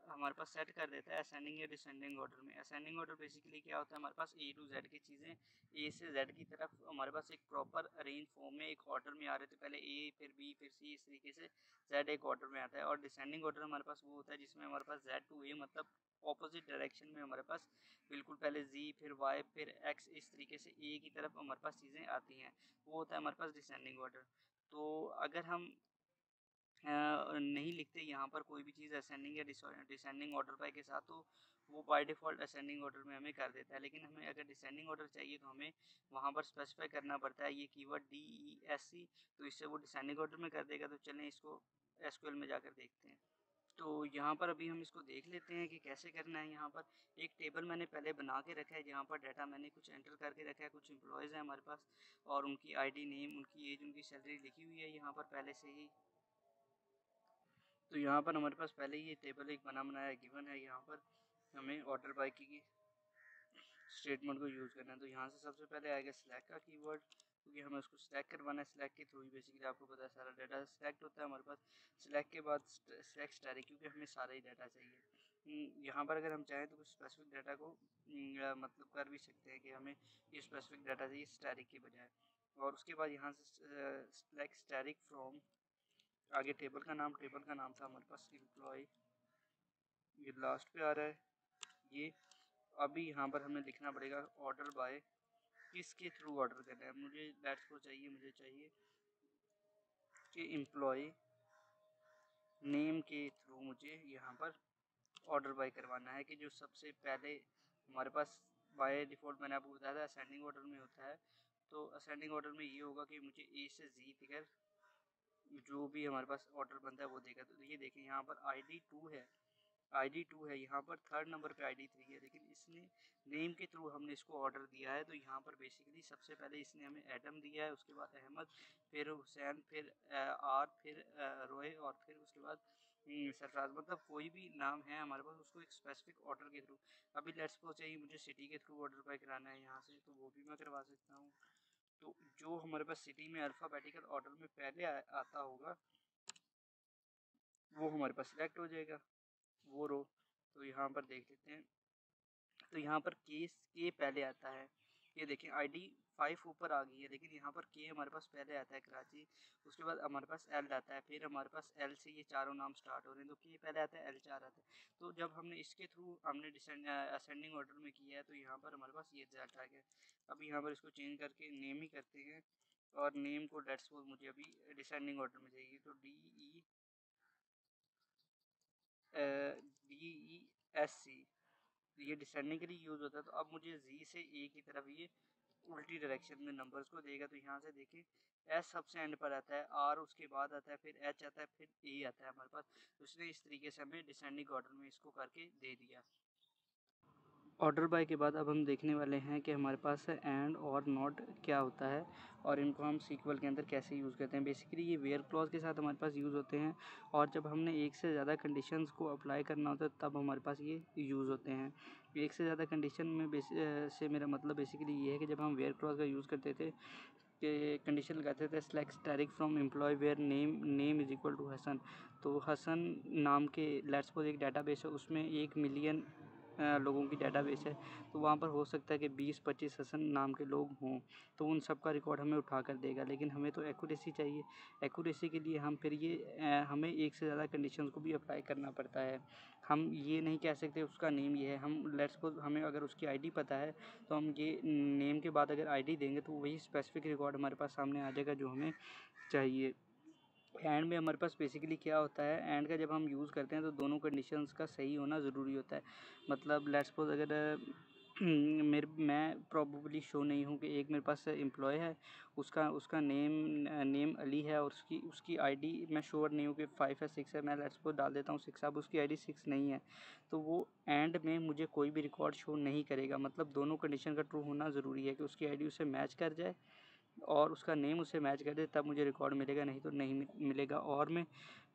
हमारे पास सेट कर देता है असेंडिंग या डिसेंडिंग ऑर्डर में। असेंडिंग ऑर्डर बेसिकली क्या होता है, हमारे पास ए टू जेड की चीज़ें ए से जेड की तरफ हमारे पास एक प्रॉपर अरेंज फॉर्म में एक ऑर्डर में आ रहे थे, पहले ए फिर बी फिर सी, इस तरीके से जेड एक ऑर्डर में आता है। और डिसेंडिंग ऑर्डर हमारे पास वो होता है जिसमें हमारे पास जेड टू ए मतलब ऑपोजिट डायरेक्शन में हमारे पास बिल्कुल पहले जी फिर वाई फिर एक्स, इस तरीके से ए की तरफ हमारे पास चीज़ें आती हैं, वो होता है हमारे पास डिसेंडिंग ऑर्डर। तो अगर हम नहीं लिखते यहाँ पर कोई भी चीज़ असेंडिंग या डिसेंडिंग ऑर्डर बाय के साथ, तो वो बाय डिफ़ॉल्ट असेंडिंग ऑर्डर में हमें कर देता है। लेकिन हमें अगर डिसेंडिंग ऑर्डर चाहिए तो हमें वहाँ पर स्पेसिफाई करना पड़ता है ये कीवर्ड DESC, तो इससे वो डिसेंडिंग ऑर्डर में कर देगा। तो चलें इसको एसक्यूएल में जाकर देखते हैं। तो यहाँ पर अभी हम इसको देख लेते हैं कि कैसे करना है। यहाँ पर एक टेबल मैंने पहले बना के रखा है, जहाँ पर डाटा मैंने कुछ एंटर करके रखा है, कुछ एम्प्लॉयज़ हैं हमारे पास और उनकी आईडी, नेम, उनकी एज, उनकी सैलरी लिखी हुई है यहाँ पर पहले से ही। तो यहाँ पर हमारे पास पहले ही ये टेबल एक बना बनाया गिवन है। यहाँ पर हमें ऑर्डर बाय की स्टेटमेंट को यूज़ करना है। तो यहाँ से सबसे पहले आएगा सिलेक्ट का कीवर्ड, क्योंकि हमें उसको सिलेक्ट करवाना है। सिलेक्ट के थ्रू ही बेसिकली आपको पता है सारा डाटा सिलेक्ट होता है हमारे पास। सिलेक्ट के बाद सिलेक्ट स्टैटिक, क्योंकि हमें सारा ही डाटा चाहिए। यहाँ पर अगर हम चाहें तो कुछ स्पेसिफिक डाटा को मतलब कर भी सकते हैं कि हमें ये स्पेसिफिक डाटा चाहिए स्टैटिक के बजाय। और उसके बाद यहाँ से सिलेक्ट स्टैटिक फ्रॉम, आगे टेबल का नाम था हमारे पास एम्प्लॉय, ये लास्ट पे आ रहा है ये। अभी यहाँ पर हमें लिखना पड़ेगा ऑर्डर बाय, किसके थ्रू ऑर्डर करना है। मुझे लेट्स को चाहिए, मुझे चाहिए कि एम्प्लॉय नेम के थ्रू मुझे यहाँ पर ऑर्डर बाय करवाना है, कि जो सबसे पहले हमारे पास बाय डिफ़ॉल्ट मैंने आपको बताया था असेंडिंग ऑर्डर में होता है। तो असेंडिंग ऑर्डर में ये होगा कि मुझे ए से जी तक जो भी हमारे पास ऑर्डर बनता है वो देगा। तो ये देखें यहाँ पर ID 2 है, यहाँ पर थर्ड नंबर पे ID 3 है, लेकिन इसने नेम के थ्रू हमने इसको ऑर्डर दिया है। तो यहाँ पर बेसिकली सबसे पहले इसने हमें एडम दिया है, उसके बाद अहमद, फिर हुसैन, फिर आर, फिर रोए और फिर उसके बाद सरफराज, मतलब कोई भी नाम है हमारे पास उसको एक स्पेसिफिक ऑर्डर के थ्रू। अभी लेट्स सपोज चाहिए मुझे सिटी के थ्रू ऑर्डर बाय कराना है यहाँ से, तो वो भी मैं करवा सकता हूँ। तो जो हमारे पास सिटी में अल्फ़ाबेटिकल ऑर्डर में पहले आता होगा वो हमारे पास सिलेक्ट हो जाएगा, वो रो। तो यहाँ पर देख लेते हैं, तो यहाँ पर केस के पहले आता है। ये देखें ID 5 ऊपर आ गई है, लेकिन यहाँ पर के हमारे पास पहले आता है कराची, उसके बाद हमारे पास एल आता है, फिर हमारे पास एल से ये चारों नाम स्टार्ट हो रहे हैं। तो के पहले आता है, L4 आता है। तो जब हमने इसके थ्रू हमने असेंडिंग ऑर्डर में किया है, तो यहाँ पर हमारे पास ये रिजल्ट आ गया। अभी यहाँ पर इसको चेंज करके नेम ही करते हैं, और नेम को डेट्स मुझे अभी डिसेंडिंग ऑर्डर में चाहिए। तो DESC ये डिसेंडिंग के लिए यूज़ होता है। तो अब मुझे जी से ए की तरफ ये उल्टी डायरेक्शन में नंबर्स को देगा। तो यहाँ से देखिए एस सबसे एंड पर आता है, आर उसके बाद आता है, फिर एच आता है, फिर ए आता है हमारे पास। तो इसने इस तरीके से हमें डिसेंडिंग ऑर्डर में इसको करके दे दिया। ऑर्डर बाय के बाद अब हम देखने वाले हैं कि हमारे पास एंड और नॉट क्या होता है और इनको हम सीक्वल के अंदर कैसे यूज़ करते हैं। बेसिकली ये वेयर क्लॉज के साथ हमारे पास यूज़ होते हैं, और जब हमने एक से ज़्यादा कंडीशंस को अप्लाई करना होता है तब हमारे पास ये यूज़ होते हैं। एक से ज़्यादा कंडीशन में से मेरा मतलब बेसिकली ये है कि जब हम वेयर क्लॉज का यूज़ करते थे कि कंडीशन लगाते थे select static from employee where name is equal to Hasan. तो हसन नाम के लेट्स सपोज एक डाटाबेस है, उसमें 1 मिलियन लोगों की डाटाबेस है। तो वहाँ पर हो सकता है कि 20-25 हसन नाम के लोग हों, तो उन सब का रिकॉर्ड हमें उठा कर देगा। लेकिन हमें तो एक्यूरेसी चाहिए। एक्यूरेसी के लिए हम फिर ये हमें एक से ज़्यादा कंडीशंस को भी अप्लाई करना पड़ता है। हम ये नहीं कह सकते उसका नेम ये है। हम लेट्स सपोज हमें अगर उसकी आईडी पता है, तो हम ये नेम के बाद अगर आईडी देंगे तो वही स्पेसिफिक रिकॉर्ड हमारे पास सामने आ जाएगा जो हमें चाहिए। एंड में हमारे पास बेसिकली क्या होता है, एंड का जब हम यूज़ करते हैं तो दोनों कंडीशंस का सही होना ज़रूरी होता है। मतलब लेट्स सपोज अगर मैं प्रोबेबली शो नहीं हूँ कि एक मेरे पास एम्प्लॉय है, उसका उसका नेम अली है, और उसकी आईडी मैं श्योर नहीं हूँ कि 5 है 6 है। मैं लेट्स सपोज डाल देता हूँ 6, अब उसकी आईडी 6 नहीं है, तो वो एंड में मुझे कोई भी रिकॉर्ड शो नहीं करेगा। मतलब दोनों कंडीशन का ट्रू होना ज़रूरी है कि उसकी आईडी उसे मैच कर जाए और उसका नेम उससे मैच कर दे, तब मुझे रिकॉर्ड मिलेगा, नहीं तो नहीं मिलेगा। और में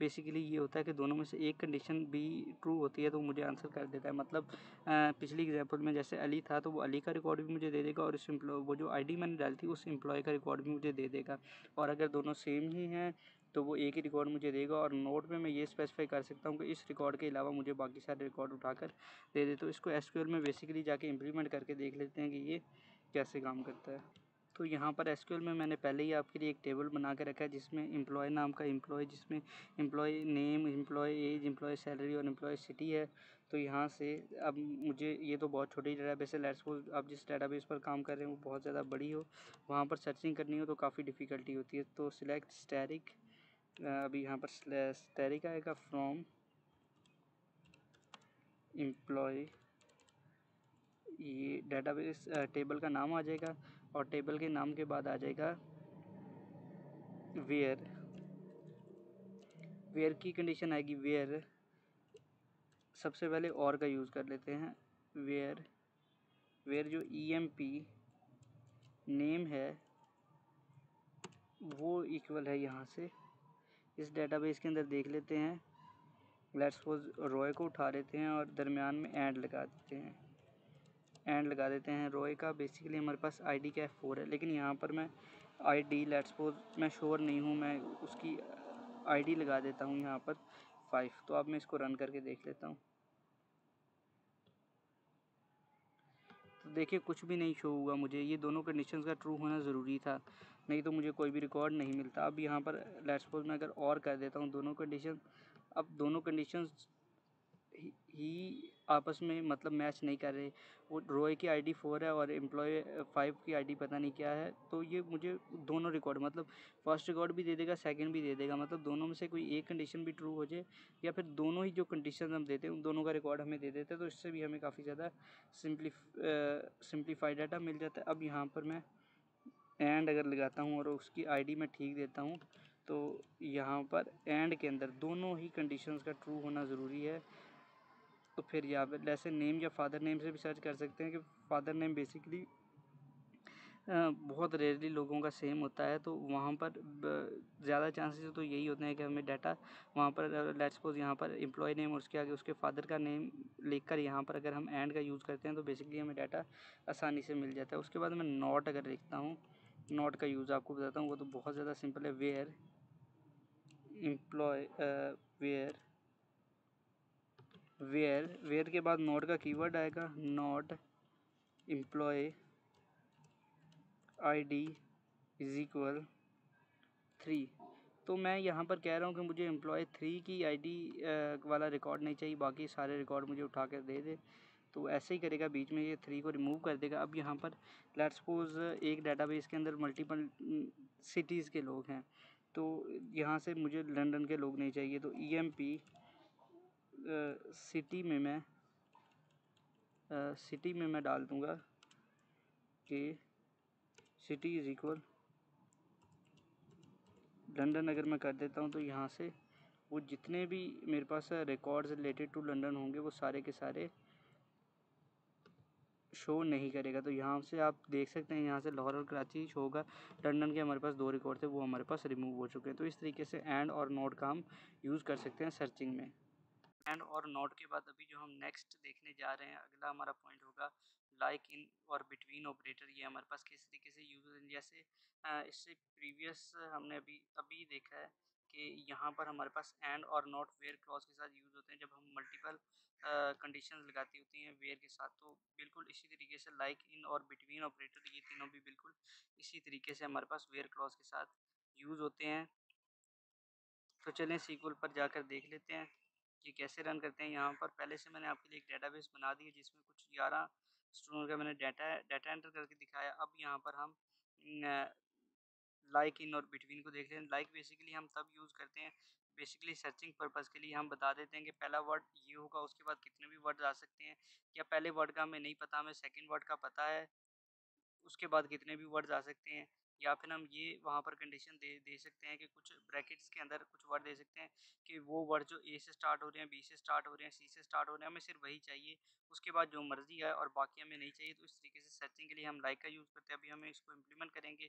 बेसिकली ये होता है कि दोनों में से एक कंडीशन भी ट्रू होती है तो मुझे आंसर कर देता है। मतलब पिछली एग्जांपल में जैसे अली था तो वो अली का रिकॉर्ड भी मुझे दे देगा, और इस वो जो आईडी मैंने डाली थी उस एम्प्लॉय का रिकॉर्ड भी मुझे दे देगा। और अगर दोनों सेम ही हैं तो वो एक ही रिकॉर्ड मुझे देगा। और नोट में मैं ये स्पेसिफाई कर सकता हूँ कि इस रिकॉर्ड के अलावा मुझे बाकी सारे रिकॉर्ड उठाकर दे दे। तो इसको एसक्यूएल में बेसिकली जाके इम्प्लीमेंट करके देख लेते हैं कि ये कैसे काम करता है। तो यहाँ पर एसक्यूएल में मैंने पहले ही आपके लिए एक टेबल बना के रखा है जिसमें एम्प्लॉय नाम का एम्प्लॉय, जिसमें employee name, employee age, employee salary और एम्प्लॉय सिटी है। तो यहाँ से अब मुझे, ये तो बहुत छोटी डेटाबेस है, लेट्स सपोज आप जिस डेटाबेस पर काम कर रहे हैं वो बहुत ज़्यादा बड़ी हो, वहाँ पर सर्चिंग करनी हो तो काफ़ी डिफ़िकल्टी होती है। तो सिलेक्ट स्टैटिक, अभी यहाँ पर स्टैटिक आएगा फ्रॉम एम्प्लॉय, ये डेटाबेस टेबल का नाम आ जाएगा और टेबल के नाम के बाद आ जाएगा वेयर। वेयर की कंडीशन आएगी वेयर, सबसे पहले और का यूज़ कर लेते हैं। वेयर, वेयर जो EMP नेम है वो इक्वल है, यहाँ से इस डेटाबेस के अंदर देख लेते हैं। लेट्स सपोज रॉय को उठा लेते हैं और दरमियान में एंड लगा देते हैं, एंड लगा देते हैं रॉय का। बेसिकली हमारे पास ID क्या है 4 है, लेकिन यहाँ पर मैं ID लेट्स सपोज मैं श्योर नहीं हूँ, मैं उसकी ID लगा देता हूँ यहाँ पर 5। तो अब मैं इसको रन करके देख लेता हूँ। तो देखिए कुछ भी नहीं शो हुआ मुझे, ये दोनों कंडीशंस का ट्रू होना ज़रूरी था, नहीं तो मुझे कोई भी रिकॉर्ड नहीं मिलता। अब यहाँ पर लेट्स सपोज मैं अगर और कर देता हूँ दोनों कंडीशन, अब दोनों कंडीशंस ही आपस में मतलब मैच नहीं कर रहे। वो रॉय की ID 4 है और एम्प्लॉय 5 की ID पता नहीं क्या है। तो ये मुझे दोनों रिकॉर्ड, मतलब फर्स्ट रिकॉर्ड भी दे देगा, सेकंड भी दे देगा, मतलब दोनों में से कोई एक कंडीशन भी ट्रू हो जाए या फिर दोनों ही जो कंडीशन हम देते हैं उन दोनों का रिकॉर्ड हमें दे देते हैं, तो इससे भी हमें काफ़ी ज़्यादा सिंप्लीफाइड डाटा मिल जाता है। अब यहाँ पर मैं एंड अगर लगाता हूँ और उसकी ID मैं ठीक देता हूँ तो यहाँ पर एंड के अंदर दोनों ही कंडीशंस का ट्रू होना ज़रूरी है। तो फिर यहाँ पर जैसे नेम या फादर नेम से भी सर्च कर सकते हैं कि फादर नेम बेसिकली बहुत रेयरली लोगों का सेम होता है, तो वहाँ पर ज़्यादा चांसेस तो यही होते हैं कि हमें डाटा वहाँ पर लेट्स सपोज यहाँ पर एम्प्लॉय नेम और उसके आगे उसके फादर का नेम लिखकर यहाँ पर अगर हम एंड का यूज़ करते हैं तो बेसिकली हमें डाटा आसानी से मिल जाता है। उसके बाद मैं नॉट अगर लिखता हूँ, नॉट का यूज़ आपको बताता हूँ, वो तो बहुत ज़्यादा सिंपल है। वेयर एम्प्लॉय, वेयर, वेयर के बाद नॉट का कीवर्ड आएगा, not employee ID is equal 3। तो मैं यहाँ पर कह रहा हूँ कि मुझे एम्प्लॉय 3 की ID वाला रिकॉर्ड नहीं चाहिए, बाकी सारे रिकॉर्ड मुझे उठा कर दे दे। तो ऐसे ही करेगा, बीच में ये 3 को रिमूव कर देगा। अब यहाँ पर लेट्स सपोज एक डाटाबेस के अंदर मल्टीपल सिटीज़ के लोग हैं, तो यहाँ से मुझे लंदन के लोग नहीं चाहिए, तो EMP सिटी में मैं डाल दूँगा कि सिटी इज़ इक्वल लंदन। अगर मैं कर देता हूँ तो यहाँ से वो जितने भी मेरे पास रिकॉर्ड्स रिलेटेड टू लंदन होंगे वो सारे के सारे शो नहीं करेगा। तो यहाँ से आप देख सकते हैं यहाँ से लाहौर और कराची शो होगा, लंदन के हमारे पास 2 रिकॉर्ड थे वो हमारे पास रिमूव हो चुके हैं। तो इस तरीके से एंड और नोट का हम यूज़ कर सकते हैं सर्चिंग में। एंड और नॉट के बाद अभी जो हम नेक्स्ट देखने जा रहे हैं, अगला हमारा पॉइंट होगा लाइक इन और बिटवीन ऑपरेटर। ये हमारे पास किस तरीके से यूज़ होते हैं, जैसे इससे प्रीवियस हमने अभी अभी देखा है कि यहाँ पर हमारे पास एंड और नॉट वेयर क्लॉज के साथ यूज़ होते हैं जब हम मल्टीपल कंडीशंस लगाती होती हैं वेयर के साथ। तो बिल्कुल इसी तरीके से लाइक इन और बिटवीन ऑपरेटर, ये तीनों भी बिल्कुल इसी तरीके से हमारे पास वेयर क्लॉज के साथ यूज़ होते हैं। तो चलें सीक्वल पर जाकर देख लेते हैं कि कैसे रन करते हैं। यहाँ पर पहले से मैंने आपके लिए एक डेटाबेस बना दी है जिसमें कुछ 11 स्टूडेंट का मैंने डाटा एंटर करके दिखाया। अब यहाँ पर हम लाइक इन और बिटवीन को देख लें। लाइक बेसिकली हम तब यूज़ करते हैं बेसिकली सर्चिंग पर्पज़ के लिए। हम बता देते हैं कि पहला वर्ड ये होगा, उसके बाद कितने भी वर्ड आ सकते हैं, या पहले वर्ड का हमें नहीं पता, हमें सेकंड वर्ड का पता है, उसके बाद कितने भी वर्ड्स आ सकते हैं। या फिर हम ये वहाँ पर कंडीशन दे सकते हैं कि कुछ ब्रैकेट्स के अंदर कुछ वर्ड दे सकते हैं कि वो वर्ड जो A से स्टार्ट हो रहे हैं, B से स्टार्ट हो रहे हैं, C से स्टार्ट हो रहे हैं, हमें सिर्फ वही चाहिए, उसके बाद जो मर्जी है और बाकी हमें नहीं चाहिए। तो इस तरीके से सर्चिंग के लिए हम लाइक का यूज़ करते हैं। अभी हमें इसको इम्प्लीमेंट करेंगे।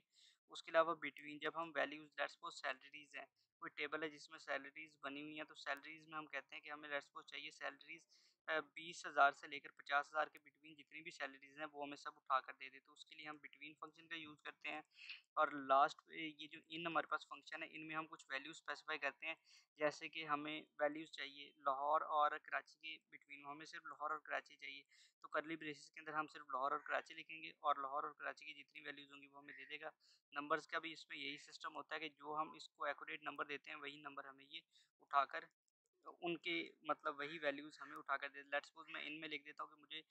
उसके अलावा बिटवीन, जब हम वैल्यूज़ लेट्स सपोज सैलरीज़ हैं, कोई टेबल है जिसमें सैलरीज़ बनी हुई हैं, तो सैलरीज़ में हम कहते हैं कि हमें लेट्स सपोज चाहिए सैलरीज़ 20,000 से लेकर 50,000 के बिटवीन जितनी भी सैलरीज़ हैं वो हमें सब उठा कर दे दे, तो उसके लिए हम बिटवीन फंक्शन का यूज़ करते हैं। और लास्ट पे ये जो इन हमारे पास फंक्शन है, इनमें हम कुछ वैल्यू स्पेसिफाई करते हैं, जैसे कि हमें वैल्यूज़ चाहिए लाहौर और कराची के बिटवीन, हमें सिर्फ लाहौर और कराची चाहिए, तो करली ब्रेसेस के अंदर हम सिर्फ लाहौर और कराची लिखेंगे और लाहौर और कराची की जितनी वैल्यूज़ होंगी वो हमें दे देगा। नंबर्स का भी इसमें यही सिस्टम होता है कि जो हम इसको एक्यूरेट नंबर देते हैं वही नंबर हमें ये उठाकर उनके मतलब वही वैल्यूज़ हमें उठाकर दे। लेट्स सपोज़ मैं इनमें लिख देता हूँ कि मुझे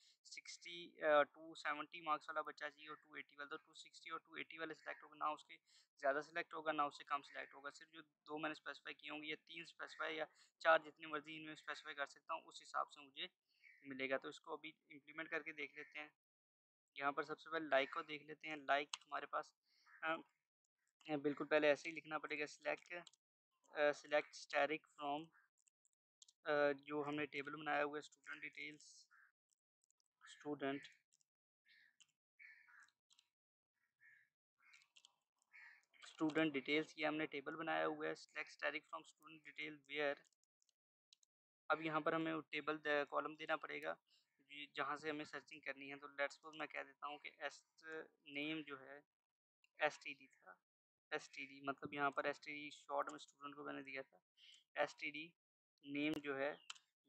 270 मार्क्स वाला बच्चा चाहिए और 280 वाला, तो 260 और 280 वाले सिलेक्ट होगा, ना उसके ज़्यादा सिलेक्ट होगा ना उससे कम सिलेक्ट होगा। सिर्फ जो 2 मैंने स्पेसिफाई किए होंगे या 3 स्पेसिफाई या 4 जितनी मर्ज़ी इनमें स्पेसिफाई कर सकता हूँ, उस हिसाब से मुझे मिलेगा। तो इसको अभी इम्प्लीमेंट करके देख लेते हैं। यहाँ पर सबसे पहले लाइक को देख लेते हैं। लाइक हमारे पास बिल्कुल पहले ऐसे ही लिखना पड़ेगा, सिलेक्ट स्टैटिक फ्रॉम जो हमने टेबल बनाया हुआ है स्टूडेंट स्टूडेंट डिटेल्स, ये हमने टेबल बनाया हुआ है। Select static from student detail where, अब यहाँ पर हमें टेबल कॉलम देना पड़ेगा जहाँ से हमें सर्चिंग करनी है। तो लेट्स सपोज मैं कह देता हूँ कि एस्ट नेम जो है एस टी डी था। एस टी डी मतलब यहाँ पर एस टी डी शॉर्ट में स्टूडेंट को मैंने दिया था। एस टी डी नेम जो है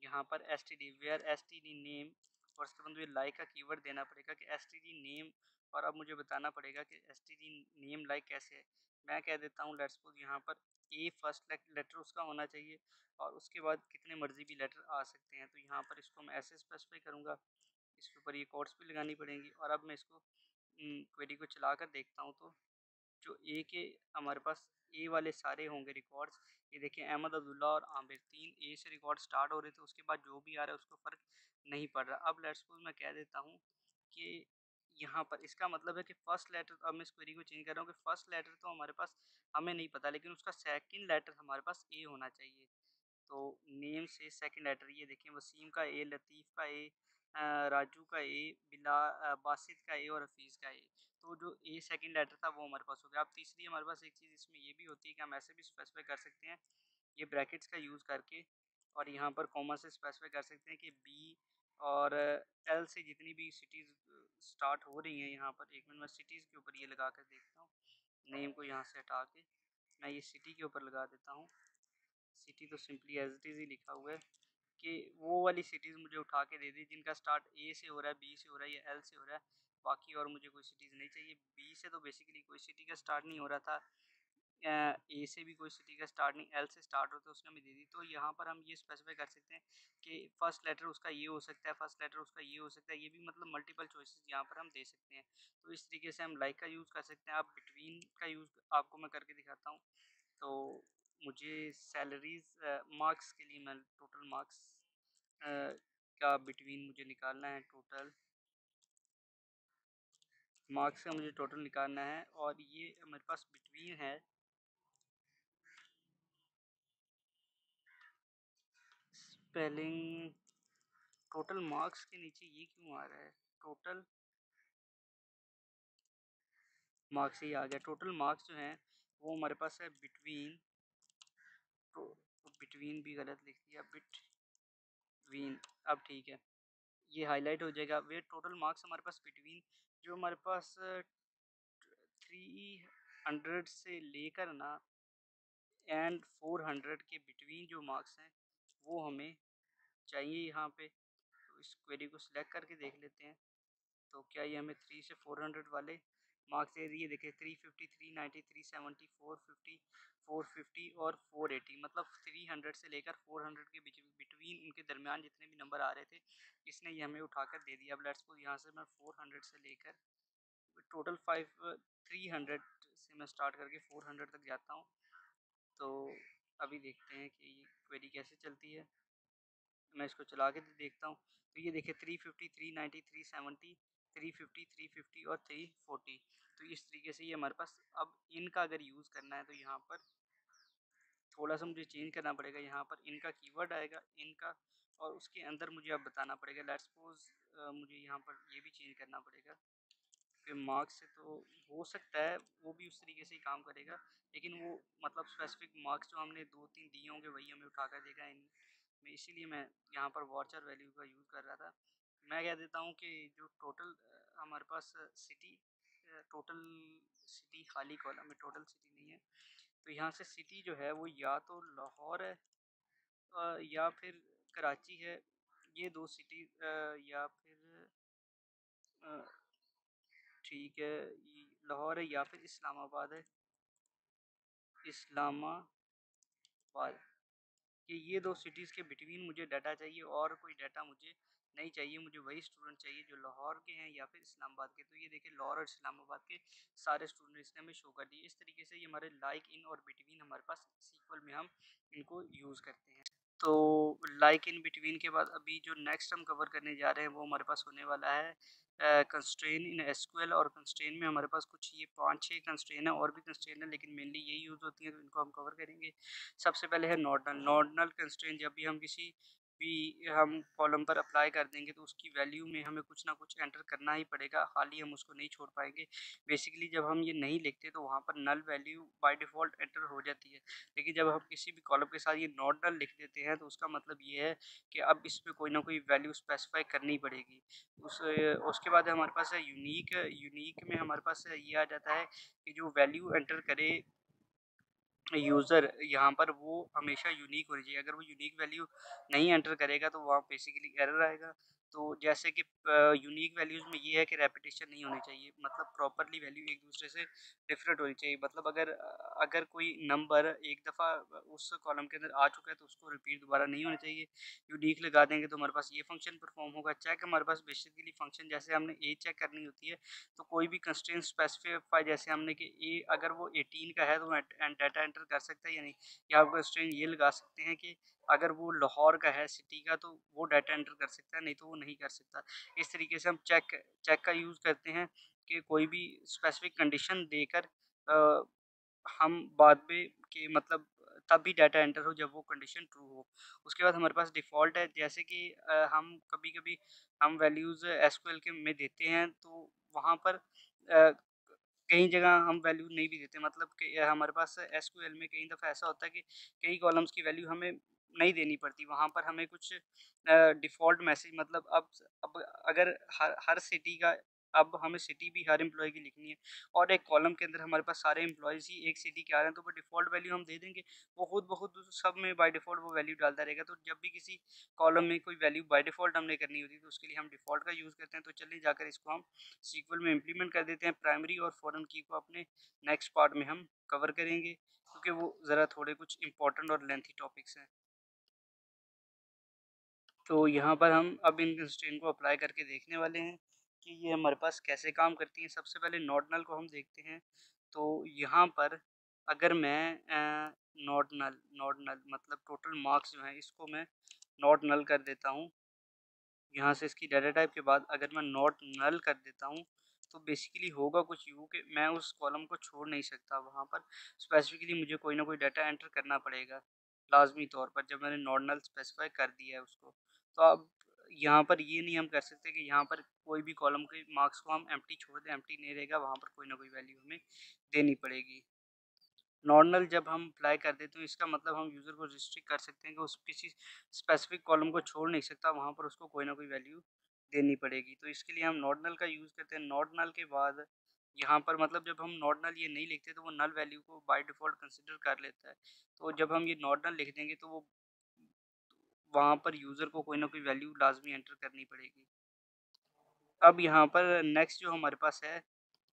यहाँ पर S T D where S T D name, और उसके बाद मुझे लाइक का कीवर्ड देना पड़ेगा कि एस टी डी नेम, और अब मुझे बताना पड़ेगा कि S T D name like कैसे है। मैं कह देता हूँ लेट्स सपोज यहाँ पर ए फर्स्ट लेटर उसका होना चाहिए और उसके बाद कितने मर्जी भी लेटर आ सकते हैं। तो यहाँ पर इसको मैं ऐसे स्पेसिफाई करूँगा, इसके ऊपर ये कोड्स भी लगानी पड़ेंगी। और अब मैं इसको क्वेरी को चला कर देखता हूँ, तो जो ए के हमारे पास ए वाले सारे होंगे रिकॉर्ड्स, ये देखिए अहमद अब्दुल्ला और आमिर 3 ए से रिकॉर्ड स्टार्ट हो रहे थे, उसके बाद जो भी आ रहा है उसको फ़र्क नहीं पड़ रहा। अब लेट्स सपोज मैं कह देता हूँ कि यहाँ पर इसका मतलब है कि फ़र्स्ट लेटर, अब मैं इस क्वेरी को चेंज कर रहा हूँ कि फ़र्स्ट लेटर तो हमारे पास हमें नहीं पता, लेकिन उसका सेकंड लेटर हमारे पास ए होना चाहिए। तो नेम से सेकंड लेटर, ये देखें वसीम का ए, लतीफ़ का ए, राजू का ए, बासित का ए और हफीज़ का ए। तो जो ए सेकंड लेटर था वो हमारे पास हो गया। अब तीसरी हमारे पास एक चीज़ इसमें ये भी होती है कि हम ऐसे भी स्पेसिफाई कर सकते हैं, ये ब्रैकेट्स का यूज़ करके, और यहाँ पर कॉमा से स्पेसिफाई कर सकते हैं कि बी और एल से जितनी भी सिटीज़ स्टार्ट हो रही हैं, यहाँ पर एक मिनट में सिटीज़ के ऊपर ये लगा कर देखता हूँ। नेम को यहाँ से हटा के मैं ये सिटी के ऊपर लगा देता हूँ। सिटी तो सिंपली एज इट इज़ ही लिखा हुआ है कि वो वाली सिटीज़ मुझे उठा के दे दी जिनका स्टार्ट ए से हो रहा है, बी से हो रहा है या एल से हो रहा है। बाकी और मुझे कोई सिटीज़ नहीं चाहिए। बी से तो बेसिकली कोई सिटी का स्टार्ट नहीं हो रहा था, ए से भी कोई सिटी का स्टार्ट नहीं, एल से स्टार्ट होता है, उसने हमें दे दी। तो यहाँ पर हम ये स्पेसिफाई कर सकते हैं कि फर्स्ट लेटर उसका ये हो सकता है, फर्स्ट लेटर उसका ये हो सकता है, ये भी मतलब मल्टीपल चॉइसेस यहाँ पर हम दे सकते हैं। तो इस तरीके से हम लाइक का यूज़ कर सकते हैं। आप बिटवीन का यूज़ आपको मैं करके दिखाता हूँ। तो मुझे सैलरीज़ मार्क्स के लिए मैं टोटल मार्क्स का बिटवीन मुझे निकालना है। टोटल मार्क्स का मुझे टोटल निकालना है और ये मेरे पास बिटवीन है। स्पेलिंग टोटल मार्क्स के नीचे ये क्यों आ रहा है? टोटल मार्क्स ही आ गया। टोटल मार्क्स जो हैं वो हमारे पास है बिटवीन, तो बिटवीन भी गलत लिख दिया, बिटवीन। अब ठीक है, ये हाईलाइट हो जाएगा। वे टोटल मार्क्स हमारे पास बिटवीन, जो हमारे पास 300 से लेकर ना एंड 400 के बिटवीन जो मार्क्स हैं वो हमें चाहिए यहाँ पे। तो इस क्वेरी को सिलेक्ट करके देख लेते हैं, तो क्या ये हमें 3 से 400 वाले मार्क्स दे दिए। देखिए 350, 390, 370, 450, 450 और 480, मतलब 300 से लेकर 400 के बिटवीन उनके दरमियान जितने भी नंबर आ रहे थे इसने ये हमें उठाकर दे दिया। अब लेट्स सपोज यहाँ से मैं 400 से लेकर टोटल 300 से मैं स्टार्ट करके 400 तक जाता हूँ। तो अभी देखते हैं कि ये क्वेरी कैसे चलती है। मैं इसको चला के देखता हूँ, तो ये देखिए 350, 390, 370, 350, 350 और 340। तो इस तरीके से ये हमारे पास, अब इनका अगर यूज़ करना है तो यहाँ पर थोड़ा सा मुझे चेंज करना पड़ेगा। यहाँ पर इनका कीवर्ड आएगा इनका, और उसके अंदर मुझे अब बताना पड़ेगा। लेट्स सपोज मुझे यहाँ पर ये भी चेंज करना पड़ेगा कि मार्क्स से तो हो सकता है वो भी उस तरीके से ही काम करेगा, लेकिन वो मतलब स्पेसिफिक मार्क्स जो हमने 2-3 दिए होंगे वही हमें उठा कर देगा। में, इसीलिए मैं यहाँ पर वाचर वैल्यू का यूज़ कर रहा था। मैं कह देता हूँ कि जो टोटल हमारे पास सिटी टोटल सिटी खाली कॉलम में टोटल सिटी नहीं है, तो यहाँ से सिटी जो है वो या तो लाहौर है या फिर कराची है। ये दो सिटी या फिर अ, ठीक है, लाहौर है या फिर इस्लामाबाद है, इस्लामाबाद। ये दो सिटीज़ के बिटवीन मुझे डाटा चाहिए और कोई डाटा मुझे नहीं चाहिए। मुझे वही स्टूडेंट चाहिए जो लाहौर के हैं या फिर इस्लामाबाद के। तो ये देखिए लाहौर और इस्लामाबाद के सारे स्टूडेंट इसने हमें शो कर दिए। इस तरीके से ये हमारे लाइक इन और बिटवीन हमारे पास सीक्वल में हम इनको यूज़ करते हैं। तो लाइक इन बिटवीन के बाद अभी जो नेक्स्ट हम कवर करने जा रहे हैं वो हमारे पास होने वाला है कंस्ट्रेन इन एसक्यूएल। और कंस्ट्रेन में हमारे पास कुछ ये 5-6 कंस्ट्रेन है, और भी कंस्ट्रेन है लेकिन मेनली यही यूज़ होती है, तो इनको हम कवर करेंगे। सबसे पहले है नॉर्डल। नॉर्डल कंस्ट्रेंट जब भी हम किसी भी हम कॉलम पर अप्लाई कर देंगे तो उसकी वैल्यू में हमें कुछ ना कुछ एंटर करना ही पड़ेगा, खाली हम उसको नहीं छोड़ पाएंगे। बेसिकली जब हम ये नहीं लिखते तो वहाँ पर null value by default enter हो जाती है, लेकिन जब हम किसी भी कॉलम के साथ ये नॉट नल लिख देते हैं तो उसका मतलब ये है कि अब इसमें कोई ना कोई वैल्यू स्पेसिफाई करनी पड़ेगी। उसके बाद हमारे पास है यूनिक। यूनिक में हमारे पास ये आ जाता है कि जो वैल्यू एंटर करे यूज़र यहाँ पर वो हमेशा यूनिक होनी चाहिए। अगर वो यूनिक वैल्यू नहीं एंटर करेगा तो वहाँ बेसिकली एरर आएगा। तो जैसे कि यूनिक वैल्यूज़ में ये है कि रेपिटेशन नहीं होनी चाहिए, मतलब प्रॉपरली वैल्यू एक दूसरे से डिफरेंट होनी चाहिए। मतलब अगर कोई नंबर एक दफ़ा उस कॉलम के अंदर आ चुका है तो उसको रिपीट दोबारा नहीं होना चाहिए। यूनिक लगा देंगे तो हमारे पास ये फंक्शन परफॉर्म होगा। चेक हमारे पास बेसिकली फंक्शन जैसे हमने ए चेक करनी होती है, तो कोई भी कंस्ट्रेंट स्पेसिफाई जैसे हमने कि ए अगर वो 18 का है तो वो डाटा एंटर कर सकता है या नहीं, या आप कंस्ट्रेंट ये लगा सकते हैं कि अगर वो लाहौर का है सिटी का तो वो डाटा एंटर कर सकता है, नहीं तो वो नहीं कर सकता। इस तरीके से हम चेक चेक का यूज़ करते हैं कि कोई भी स्पेसिफिक कंडीशन देकर हम बाद में कि मतलब तब भी डाटा एंटर हो जब वो कंडीशन ट्रू हो। उसके बाद हमारे पास डिफ़ॉल्ट है, जैसे कि हम कभी-कभी हम वैल्यूज़ एसक्यूएल के में देते हैं तो वहाँ पर कई जगह हम वैल्यू नहीं भी देते, मतलब कि हमारे पास एसक्यूएल में कई दफ़ा ऐसा होता है कि कई कॉलम्स की वैल्यू हमें नहीं देनी पड़ती। वहाँ पर हमें कुछ डिफ़ॉल्ट मैसेज, मतलब अब अगर हर सिटी का, अब हमें सिटी भी हर एम्प्लॉयी की लिखनी है और एक कॉलम के अंदर हमारे पास सारे एम्प्लॉइज़ ही एक सिटी के आ रहे हैं तो वो डिफ़ॉल्ट वैल्यू हम दे देंगे। वो खुद ब खुद सब में बाय डिफ़ॉल्ट वो वैल्यू डालता रहेगा। तो जब भी किसी कॉलम में कोई वैल्यू बाय डिफ़ॉल्ट हमने करनी होती है तो उसके लिए हम डिफ़ॉल्ट का यूज़ करते हैं। तो चलिए जाकर इसको हम सीक्वल में इम्प्लीमेंट कर देते हैं। प्राइमरी और फॉरेन की को अपने नेक्स्ट पार्ट में हम कवर करेंगे क्योंकि वो ज़रा थोड़े कुछ इंपॉर्टेंट और लेंथी टॉपिक्स हैं। तो यहाँ पर हम अब इन कंस्ट्रेंट को अप्लाई करके देखने वाले हैं कि ये हमारे पास कैसे काम करती हैं। सबसे पहले नॉट नल को हम देखते हैं। तो यहाँ पर अगर मैं नॉट नल मतलब टोटल मार्क्स जो हैं इसको मैं नॉट नल कर देता हूँ। यहाँ से इसकी डाटा टाइप के बाद अगर मैं नॉट नल कर देता हूँ तो बेसिकली होगा कुछ यूँ कि मैं उस कॉलम को छोड़ नहीं सकता। वहाँ पर स्पेसिफिकली मुझे कोई ना कोई डाटा एंटर करना पड़ेगा लाजमी तौर पर, जब मैंने नॉट नल स्पेसिफाई कर दिया है उसको। तो अब यहाँ पर ये नहीं हम कर सकते कि यहाँ पर कोई भी कॉलम के मार्क्स को हम एम्प्टी छोड़ दें, एम्प्टी नहीं रहेगा, वहाँ पर कोई ना कोई वैल्यू हमें देनी पड़ेगी। नॉर्मल जब हम अप्लाई कर दें तो इसका मतलब हम यूज़र को रिस्ट्रिक्ट कर सकते हैं कि उस किसी स्पेसिफिक कॉलम को छोड़ नहीं सकता, वहाँ पर उसको कोई ना कोई वैल्यू देनी पड़ेगी। तो इसके लिए हम नॉट नल का यूज़ करते हैं। नॉट नल के बाद यहाँ पर मतलब जब हम नॉट नल ये नहीं लिखते तो वो नल वैल्यू को बाय डिफ़ॉल्ट कंसिडर कर लेता है। तो जब हम ये नॉट नल लिख देंगे तो वो वहाँ पर यूज़र को कोई ना कोई वैल्यू लाज़मी एंटर करनी पड़ेगी। अब यहाँ पर नेक्स्ट जो हमारे पास है,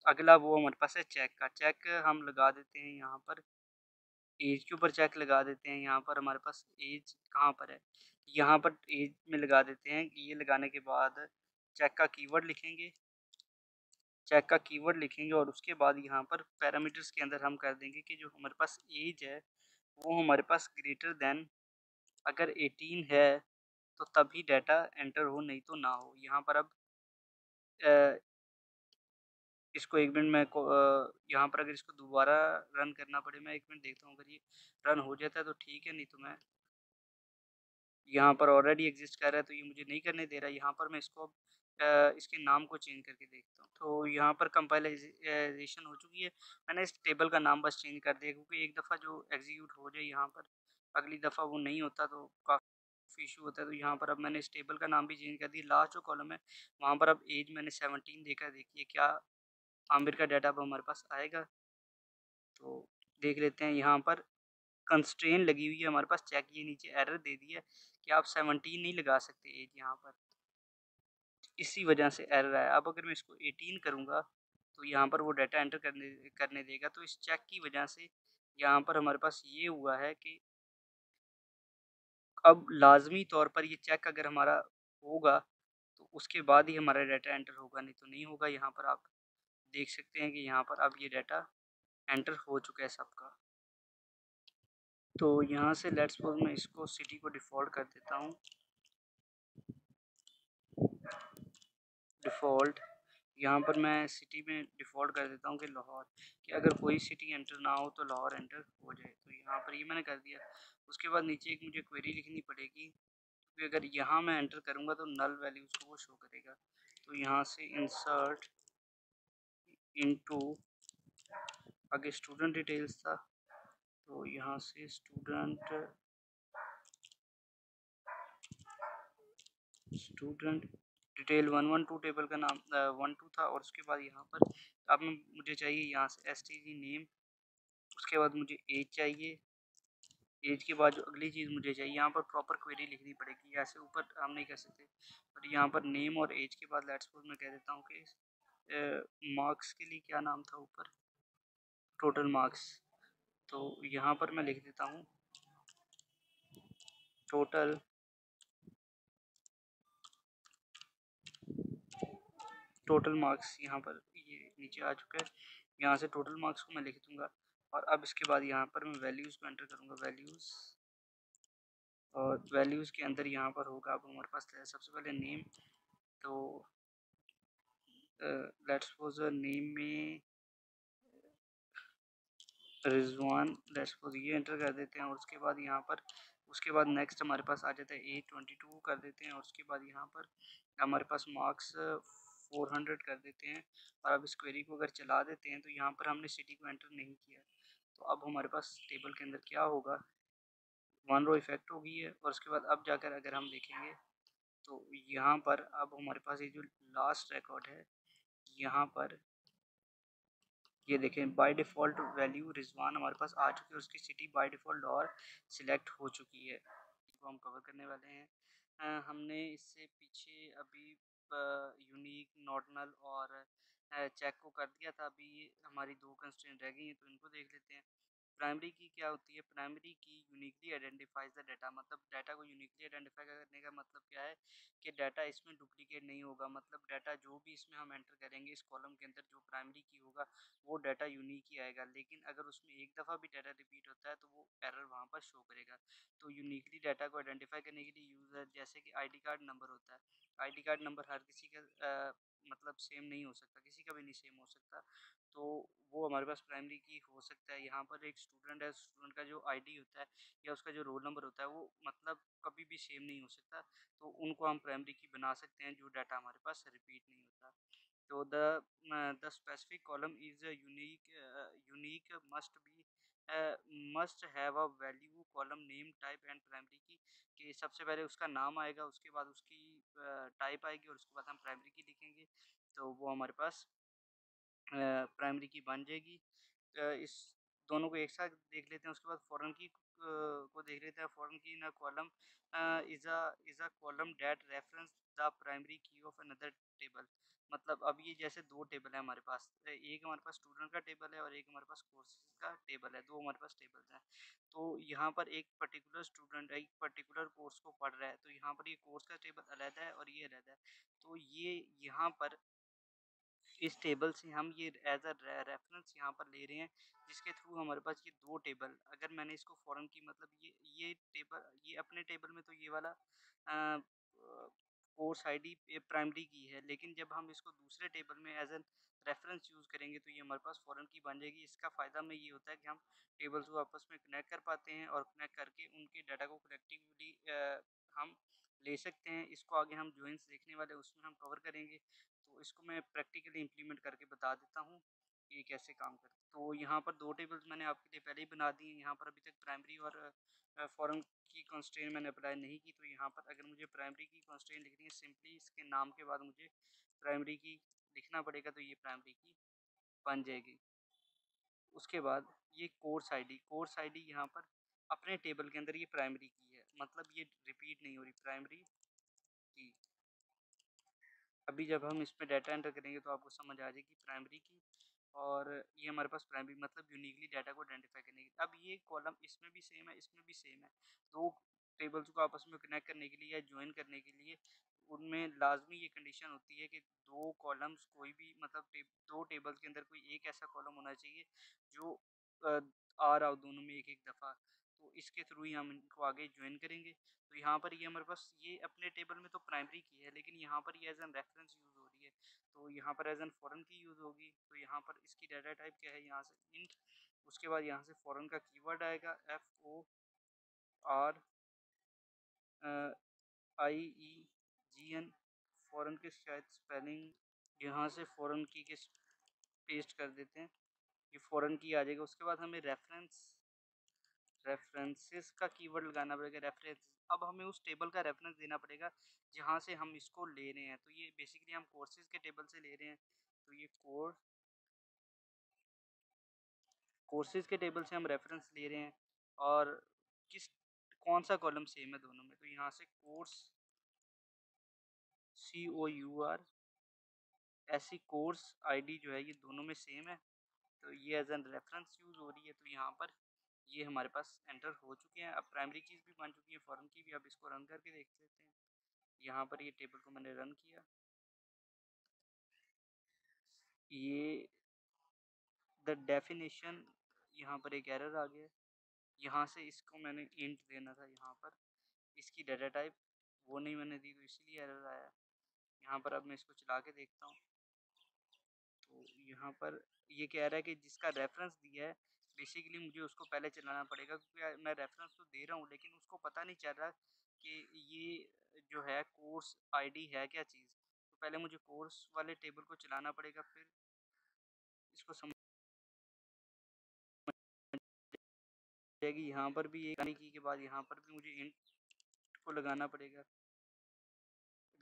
अगला वो हमारे पास है चेक का। चेक हम लगा देते हैं यहाँ पर, एज के ऊपर चेक लगा देते हैं। यहाँ पर हमारे पास एज कहाँ पर है, यहाँ पर एज में लगा देते हैं। ये लगाने के बाद चेक का कीवर्ड लिखेंगे, चेक का कीवर्ड लिखेंगे और उसके बाद यहाँ पर पैरामीटर्स के अंदर हम कर देंगे कि जो हमारे पास एज है वो हमारे पास ग्रेटर देन, अगर 18 है तो तभी डाटा एंटर हो, नहीं तो ना हो। यहाँ पर अब अ, इसको 1 मिनट मैं यहाँ पर अगर इसको दोबारा रन करना पड़े, मैं 1 मिनट देखता हूँ, अगर ये रन हो जाता है तो ठीक है, नहीं तो मैं यहाँ पर ऑलरेडी एग्ज़िस्ट कर रहा है तो ये मुझे नहीं करने दे रहा है। यहाँ पर मैं इसको अब इसके नाम को चेंज करके देखता हूँ। तो यहाँ पर कंपाइलाइज़ेशन हो चुकी है। मैंने इस टेबल का नाम बस चेंज कर दिया क्योंकि एक दफ़ा जो एग्ज़ीक्यूट हो जाए यहाँ पर, अगली दफ़ा वो नहीं होता तो काफ़ी इशू होता है, तो यहाँ पर अब मैंने इस टेबल का नाम भी चेंज कर दिया। लास्ट जो कॉलम है वहाँ पर अब एज मैंने 17 देखा, देखिए क्या आमिर का डाटा अब हमारे पास आएगा। तो देख लेते हैं यहाँ पर कंस्ट्रेंट लगी हुई है हमारे पास, चेक ये नीचे एरर दे दिया है कि आप 17 नहीं लगा सकते एज यहाँ पर, इसी वजह से एरर आया। अब अगर मैं इसको 18 करूँगा तो यहाँ पर वो डाटा एंटर करने करने देगा। तो इस चेक की वजह से यहाँ पर हमारे पास ये हुआ है कि अब लाज़मी तौर पर ये चेक अगर हमारा होगा तो उसके बाद ही हमारा डाटा एंटर होगा, नहीं तो नहीं होगा। यहाँ पर आप देख सकते हैं कि यहाँ पर अब ये डाटा एंटर हो चुका है सबका। तो यहाँ से लेट्स सपोज़ मैं इसको सिटी को डिफ़ॉल्ट कर देता हूँ। डिफ़ॉल्ट यहाँ पर मैं सिटी में डिफ़ॉल्ट कर देता हूँ कि लाहौर, कि अगर कोई सिटी एंटर ना हो तो लाहौर एंटर हो जाए। तो यहाँ पर ये मैंने कर दिया। उसके बाद नीचे एक मुझे क्वेरी लिखनी पड़ेगी, क्योंकि अगर यहाँ मैं एंटर करूँगा तो नल वैल्यूज़ को वो शो करेगा। तो यहाँ से इंसर्ट इनटू, आगे स्टूडेंट डिटेल्स था, तो यहाँ से स्टूडेंट डिटेल 112 टेबल का नाम 12 था, और उसके बाद यहाँ पर अब मुझे चाहिए यहाँ से एसटीडी नेम। उसके बाद मुझे एज चाहिए। एज के बाद जो अगली चीज़ मुझे चाहिए, यहाँ पर प्रॉपर क्वेरी लिखनी पड़ेगी, ऐसे ऊपर हम नहीं कर सकते। और यहाँ पर नेम और एज के बाद लेट्स सपोज मैं कह देता हूँ कि मार्क्स के लिए क्या नाम था ऊपर, टोटल मार्क्स। तो यहाँ पर मैं लिख देता हूँ टोटल टोटल मार्क्स। यहाँ पर ये नीचे आ चुका है, यहाँ से टोटल मार्क्स को मैं लिख दूँगा। और अब इसके बाद यहाँ पर मैं वैल्यूज़ को एंटर करूँगा, वैल्यूज़, और वैल्यूज़ के अंदर यहाँ पर होगा अब हमारे पास सबसे पहले नेम। तो लेट्स सपोज नेम में रिजवान, लेट्स सपोज ये एंटर कर देते हैं। और उसके बाद यहाँ पर उसके बाद नेक्स्ट हमारे पास आ जाता है A22 कर देते हैं। और उसके बाद यहाँ पर हमारे पास मार्क्स 400 कर देते हैं। और अब इस क्वेरी को अगर चला देते हैं तो यहाँ पर हमने सिटी को एंटर नहीं किया, तो अब हमारे पास टेबल के अंदर क्या होगा, वन रो इफेक्ट होगी है। और उसके बाद अब जाकर अगर हम देखेंगे तो यहाँ पर अब हमारे पास ये जो लास्ट रिकॉर्ड है, यहाँ पर ये देखें बाय डिफ़ॉल्ट वैल्यू रिजवान हमारे पास आ चुकी है, उसकी सिटी बाय डिफ़ॉल्ट और सिलेक्ट हो चुकी है। इसको हम कवर करने वाले हैं। हमने इससे पीछे अभी यूनिक, नॉर्डनल और चेक को कर दिया था। अभी हमारी दो कंस्ट्रेंट रह गई हैं, तो इनको देख लेते हैं। प्राइमरी की क्या होती है? प्राइमरी की यूनिकली आइडेंटिफाइज द डाटा, मतलब डाटा को यूनिकली आइडेंटिफाई करने का मतलब क्या है कि डाटा इसमें डुप्लीकेट नहीं होगा। मतलब डाटा जो भी इसमें हम एंटर करेंगे इस कॉलम के अंदर, जो प्राइमरी की होगा वो डाटा यूनिक ही आएगा। लेकिन अगर उसमें एक दफ़ा भी डाटा रिपीट होता है तो वो एरर वहाँ पर शो करेगा। तो यूनिकली डाटा को आइडेंटिफाई करने के लिए यूज़र, जैसे कि आईडी कार्ड नंबर होता है, आईडी कार्ड नंबर हर किसी का मतलब सेम नहीं हो सकता, किसी का भी नहीं सेम हो सकता। तो वो हमारे पास प्राइमरी की हो सकता है। यहाँ पर एक स्टूडेंट है, स्टूडेंट का जो आईडी होता है या उसका जो रोल नंबर होता है वो मतलब कभी भी सेम नहीं हो सकता। तो उनको हम प्राइमरी की बना सकते हैं, जो डाटा हमारे पास रिपीट नहीं होता। तो the specific column is unique must have a value column name type and primary की, कि सबसे पहले उसका नाम आएगा, उसके बाद उसकी टाइप आएगी और उसके बाद हम प्राइमरी की लिखेंगे, तो वो हमारे पास प्राइमरी की बन जाएगी। इस दोनों को एक साथ देख लेते हैं। उसके बाद फॉरेन की को देख लेते हैं। Foreign key in a column is a column that reference the primary key of another table. मतलब अब ये जैसे दो टेबल है हमारे पास, एक हमारे पास स्टूडेंट का टेबल है और एक हमारे पास कोर्सेज का टेबल है, दो हमारे पास टेबल्स हैं। तो यहाँ पर एक पर्टिकुलर स्टूडेंट एक पर्टिकुलर कोर्स को पढ़ रहा है, तो यहाँ पर ये कोर्स का टेबल अलग है और ये अलग है। तो ये यहाँ पर इस टेबल से हम ये एज अ रेफरेंस यहाँ पर ले रहे हैं, जिसके थ्रू हमारे पास ये दो टेबल, अगर मैंने इसको फॉरेन की मतलब ये टेबल, ये अपने टेबल में तो ये वाला कोर्स आईडी प्राइमरी की है, लेकिन जब हम इसको दूसरे टेबल में एज एन रेफरेंस यूज़ करेंगे तो ये हमारे पास फॉरेन की बन जाएगी। इसका फ़ायदा में ये होता है कि हम टेबल्स को आपस में कनेक्ट कर पाते हैं और कनेक्ट करके उनके डाटा को कलेक्टिवली हम ले सकते हैं। इसको आगे हम जॉइंस देखने वाले उसमें हम कवर करेंगे, तो इसको मैं प्रैक्टिकली इम्प्लीमेंट करके बता देता हूँ। ये कैसे काम करता है। तो यहाँ पर 2 टेबल्स मैंने आपके लिए पहले ही बना दिए हैं, यहाँ पर अभी तक प्राइमरी और फॉरेन की कंस्ट्रेंट मैंने अप्लाई नहीं की, तो यहाँ पर अगर मुझे प्राइमरी की कंस्ट्रेंट लिखनी है, सिंपली इसके नाम के बाद मुझे प्राइमरी की लिखना पड़ेगा, तो ये प्राइमरी की बन जाएगी। उसके बाद ये कोर्स आईडी यहाँ पर अपने टेबल के अंदर ये प्राइमरी की है, मतलब ये रिपीट नहीं हो रही प्राइमरी की। अभी जब हम इसमें डाटा एंटर करेंगे तो आपको समझ आ जाएगी प्राइमरी की, और ये हमारे पास प्राइमरी मतलब यूनिकली डाटा को आइडेंटिफाई करने की। अब ये कॉलम इसमें भी सेम है, इसमें भी सेम है। दो टेबल्स को आपस में कनेक्ट करने के लिए या ज्वाइन करने के लिए उनमें लाजमी ये कंडीशन होती है कि दो कॉलम्स कोई भी मतलब दो टेबल्स के अंदर कोई एक ऐसा कॉलम होना चाहिए जो अ, आ रहा हो दोनों में एक एक दफ़ा। तो इसके थ्रू ही हम इनको आगे ज्वाइन करेंगे। तो यहाँ पर ये हमारे पास ये अपने टेबल में तो प्राइमरी की है, लेकिन यहाँ पर ये एज एन रेफरेंस यूज़ हो रही है, तो यहाँ पर एज एन फॉरेन की यूज़ होगी। तो यहाँ पर इसकी डाटा टाइप क्या है, यहाँ से इंट, उसके बाद यहाँ से फॉरेन का कीवर्ड आएगा FOR IEGN। फॉरेन के शायद स्पेलिंग यहाँ से फॉरेन की के पेस्ट कर देते हैं, ये फॉरेन की आ जाएगा। उसके बाद हमें रेफरेंसेस का कीवर्ड लगाना पड़ेगा, रेफरेंस। अब हमें उस टेबल का रेफरेंस देना पड़ेगा जहाँ से हम इसको ले रहे हैं। तो ये बेसिकली हम कोर्सेज के टेबल से ले रहे हैं, तो ये कोर्सेज के टेबल से हम रेफरेंस ले रहे हैं, और किस कौन सा कॉलम सेम है दोनों में, तो यहाँ से कोर्स COUR ऐसी कोर्स आईडी जो है ये दोनों में सेम है, तो ये एज एन रेफरेंस यूज़ हो रही है। तो यहाँ पर ये हमारे पास एंटर हो चुके हैं। अब प्राइमरी कीज़ भी बन चुकी है, फॉरेन की भी। अब इसको रन करके देख लेते हैं। यहाँ पर ये टेबल को मैंने रन किया, ये द डेफिनेशन, यहाँ पर एक एरर आ गया। यहाँ से इसको मैंने इंट देना था, यहाँ पर इसकी डाटा टाइप वो नहीं मैंने दी, तो इसलिए एरर आया। यहाँ पर अब मैं इसको चला के देखता हूँ, तो यहाँ पर ये कह रहा है कि जिसका रेफरेंस दिया है, बेसिकली मुझे उसको पहले चलाना पड़ेगा, क्योंकि मैं रेफरेंस तो दे रहा हूँ लेकिन उसको पता नहीं चल रहा कि ये जो है कोर्स आईडी है क्या चीज़। तो पहले मुझे कोर्स वाले टेबल को चलाना पड़ेगा, फिर इसको समझ जाएगी। यहाँ पर भी एक की के बाद यहाँ पर भी मुझे इंट को लगाना पड़ेगा।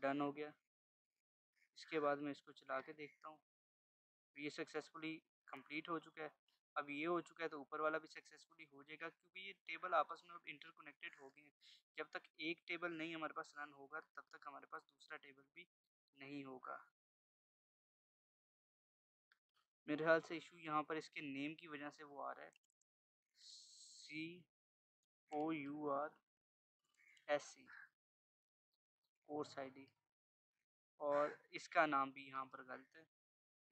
डन हो गया। इसके बाद मैं इसको चला के देखता हूँ, तो ये सक्सेसफुली कंप्लीट हो चुका है। अब ये हो चुका है तो ऊपर वाला भी सक्सेसफुली हो जाएगा, क्योंकि ये टेबल आपस में अब इंटरकनेक्टेड हो गए हैं। जब तक एक टेबल नहीं हमारे पास रन होगा, तब तक हमारे पास दूसरा टेबल भी नहीं होगा। मेरे ख्याल से इशू यहाँ पर इसके नेम की वजह से वो आ रहा है, COURSE कोर्स आईडी, और इसका नाम भी यहाँ पर गलत है।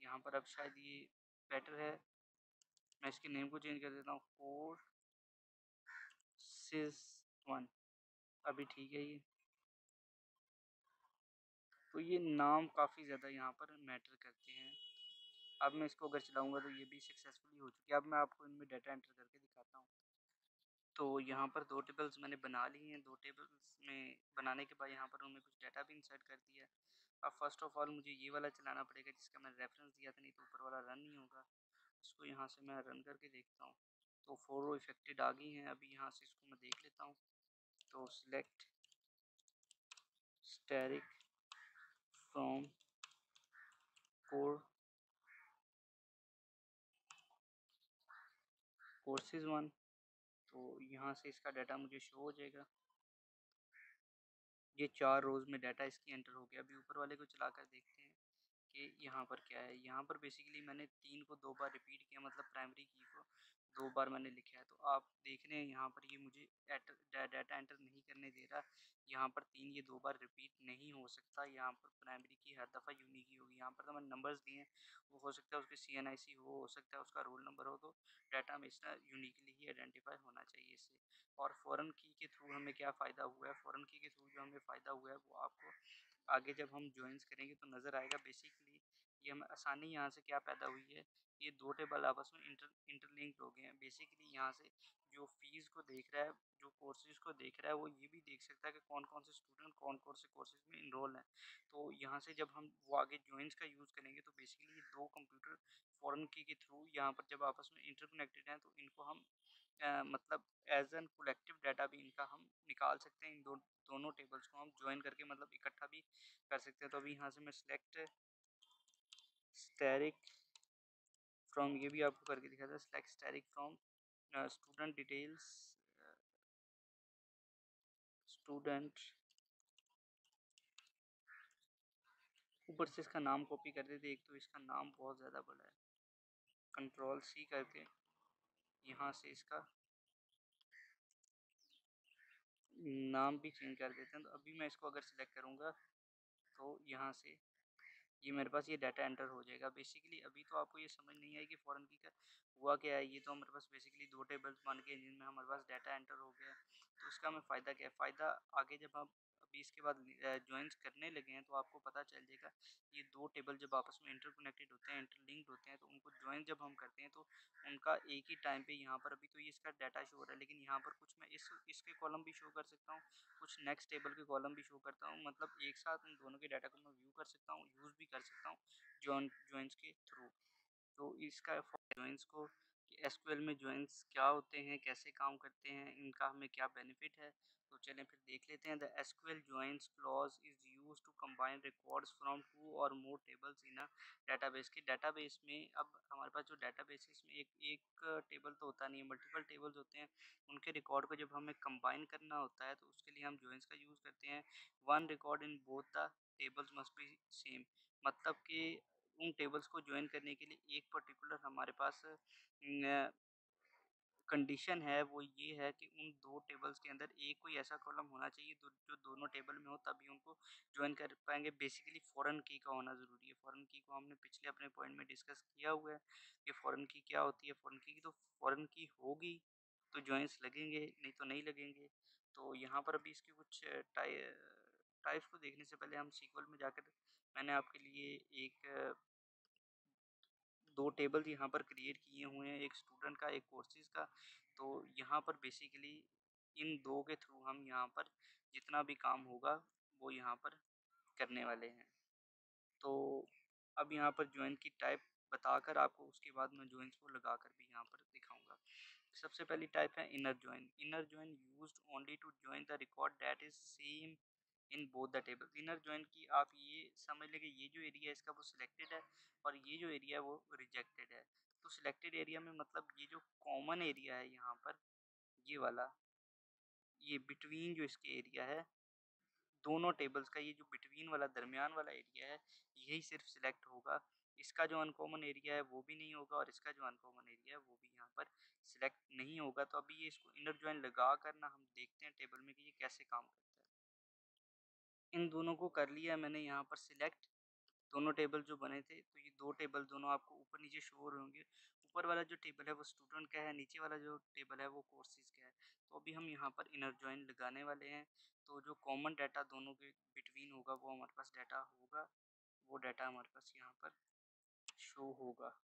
यहाँ पर अब शायद ये बेटर है, मैं इसके नेम को चेंज कर देता हूँ, कोर्सेज 1। अभी ठीक है ये। तो ये नाम काफ़ी ज़्यादा यहाँ पर मैटर करते हैं। अब मैं इसको अगर चलाऊँगा तो ये भी सक्सेसफुली हो चुकी है। अब मैं आपको इनमें डाटा एंटर करके दिखाता हूँ। तो यहाँ पर 2 टेबल्स मैंने बना लिए हैं। 2 टेबल्स में बनाने के बाद यहाँ पर उनमें कुछ डाटा भी इंसर्ट कर दिया है। अब फ़र्स्ट ऑफ़ ऑल मुझे ये वाला चलाना पड़ेगा जिसका मैंने रेफ़रेंस दिया था, नहीं तो ऊपर वाला रन नहीं होगा। इसको यहाँ से मैं रन करके देखता हूँ। तो 4 रो इफ़ेक्टेड आ गई हैं। अभी यहाँ से इसको मैं देख लेता हूँ। तो select static from core courses 1, तो यहाँ से इसका डाटा मुझे शो हो जाएगा। ये 4 रोज़ में डाटा इसकी एंटर हो गया। अभी ऊपर वाले को चलाकर देखते हैं कि यहाँ पर क्या है। यहाँ पर बेसिकली मैंने 3 को 2 बार रिपीट किया, मतलब प्राइमरी की को 2 बार मैंने लिखा है। तो आप देख रहे हैं यहाँ पर ये मुझे डाटा एंटर नहीं करने दे रहा। यहाँ पर 3 ये 2 बार रिपीट नहीं हो सकता। यहाँ पर प्राइमरी की हर दफ़ा यूनिक ही होगी। यहाँ पर तो मैंने नंबर्स दिए हैं, वो हो सकता है उसके CNIC हो सकता है उसका रोल नंबर हो, तो डाटा हमेशा यूनिकली ही आइडेंटिफाई होना चाहिए इससे। और फ़ॉरेन की के थ्रू हमें क्या फ़ायदा हुआ है, फ़ॉरेन की के थ्रू जो हमें फ़ायदा हुआ है वो आपको आगे जब हम जॉइंस करेंगे तो नज़र आएगा। बेसिकली ये हमें आसानी यहाँ से क्या पैदा हुई है, ये 2 टेबल आपस में इंटरलिंक्ड हो गए हैं। बेसिकली यहाँ से जो फ़ीस को देख रहा है, जो कोर्सेज़ को देख रहा है, वो ये भी देख सकता है कि कौन-कौन से स्टूडेंट कौन-कौन से कोर्सेज़ में एनरोल हैं। तो यहाँ से जब हम वो आगे जॉइन्स का यूज़ करेंगे तो बेसिकली ये 2 कंप्यूटर फ़ॉरेन की के थ्रू यहाँ पर जब आपस में इंटरकनेक्टेड हैं तो इनको हम मतलब एज़ एन कलेक्टिव डाटा भी इनका हम निकाल सकते हैं। इन दोनों टेबल्स को हम जॉइन करके मतलब इकट्ठा भी कर सकते हैं। तो अभी यहाँ से मैं सिलेक्ट स्टैटिक फ्रॉम, ये भी आपको करके दिखा था, select static from student details, student, ऊपर से इसका नाम कॉपी कर देते। एक तो इसका नाम बहुत ज़्यादा बड़ा है, कंट्रोल सी करके यहाँ से इसका नाम भी चेंज कर देते हैं। तो अभी मैं इसको अगर सिलेक्ट करूँगा तो यहाँ से ये मेरे पास ये डाटा एंटर हो जाएगा। बेसिकली अभी तो आपको ये समझ नहीं आई कि फ़ॉरेन की का हुआ क्या है। ये तो हमारे पास बेसिकली 2 टेबल्स बन गए जिनमें हमारे पास डाटा एंटर हो गया। तो इसका हमें फ़ायदा क्या है? फ़ायदा आगे जब हम अभी इसके बाद जॉइन्स करने लगे हैं तो आपको पता चल जाएगा ये 2 टेबल जब आपस में इंटरकनेक्टेड होते हैं, इंटरलिंक्ड होते हैं, तो उनको जॉइन जब हम करते हैं तो उनका एक ही टाइम पे यहाँ पर अभी तो ये इसका डाटा शो हो रहा है, लेकिन यहाँ पर कुछ मैं इसके कॉलम भी शो कर सकता हूँ, कुछ नेक्स्ट टेबल के कॉलम भी शो करता हूँ। मतलब एक साथ उन दोनों के डाटा को मैं व्यू कर सकता हूँ, यूज़ भी कर सकता हूँ जॉइंस के थ्रू। तो इसका जॉइंस को कि एसक्यूएल में जॉइंस क्या होते हैं, कैसे काम करते हैं, इनका हमें क्या बेनिफिट है, तो चलें फिर देख लेते हैं। The SQL joins clause is used to combine records from 2 और more tables in a database. के डेटाबेस में अब हमारे पास जो डेटाबेस है इसमें एक एक टेबल तो होता नहीं है, मल्टीपल टेबल्स होते हैं। उनके रिकॉर्ड को जब हमें कंबाइन करना होता है तो उसके लिए हम जॉइंस का यूज़ करते हैं। One record in both the tables must be same, मतलब कि उन टेबल्स को जॉइन करने के लिए एक पर्टिकुलर हमारे पास कंडीशन है, वो ये है कि उन 2 टेबल्स के अंदर एक कोई ऐसा कॉलम होना चाहिए जो दोनों टेबल में हो, तभी उनको जॉइन कर पाएँगे। बेसिकली फॉरेन की का होना ज़रूरी है। फॉरेन की को हमने पिछले अपने पॉइंट में डिस्कस किया हुआ है कि फॉरेन की क्या होती है। फॉरेन की तो फॉरेन की होगी तो जॉइन्स लगेंगे, नहीं तो नहीं लगेंगे। तो यहाँ पर अभी इसके कुछ टाइप्स को देखने से पहले हम सीक्वल में जाकर मैंने आपके लिए एक 2 टेबल यहाँ पर क्रिएट किए हुए हैं, एक स्टूडेंट का, एक कोर्सेज़ का। तो यहाँ पर बेसिकली इन 2 के थ्रू हम यहाँ पर जितना भी काम होगा, वो यहाँ पर करने वाले हैं। तो अब यहाँ पर जॉइन की टाइप बताकर आपको उसके बाद मैं जॉइन्स को लगाकर भी यहाँ पर दिखाऊँगा। सबसे पहली टाइप है inner join. Inner join used only to join the record that is same in both the tables. Inner join की आप ये समझ लें कि ये जो एरिया है इसका वो सिलेक्टेड है और ये जो एरिया है वो रिजेक्टेड है। तो सिलेक्टेड एरिया में मतलब ये जो कॉमन एरिया है यहाँ पर, ये वाला, ये बिटवीन जो इसके एरिया है दोनों टेबल्स का, ये जो बिटवीन वाला दरमियान वाला एरिया है यही सिर्फ सिलेक्ट होगा। इसका जो अनकॉमन एरिया है वो भी नहीं होगा और इसका जो अनकॉमन एरिया है वो भी यहाँ पर सिलेक्ट नहीं होगा। तो अभी ये इसको इनर जॉइन लगा कर ना हम देखते हैं टेबल में कि ये कैसे काम करता है। इन दोनों को कर लिया मैंने यहाँ पर सिलेक्ट, दोनों टेबल जो बने थे, तो ये 2 टेबल दोनों आपको ऊपर नीचे शो हो रहे होंगे। ऊपर वाला जो टेबल है वो स्टूडेंट का है, नीचे वाला जो टेबल है वो कोर्सेज़ का है। तो अभी हम यहाँ पर इनर जॉइन लगाने वाले हैं। तो जो कॉमन डाटा दोनों के बिटवीन होगा वो हमारे पास डाटा होगा, वो डाटा हमारे पास यहाँ पर शो होगा,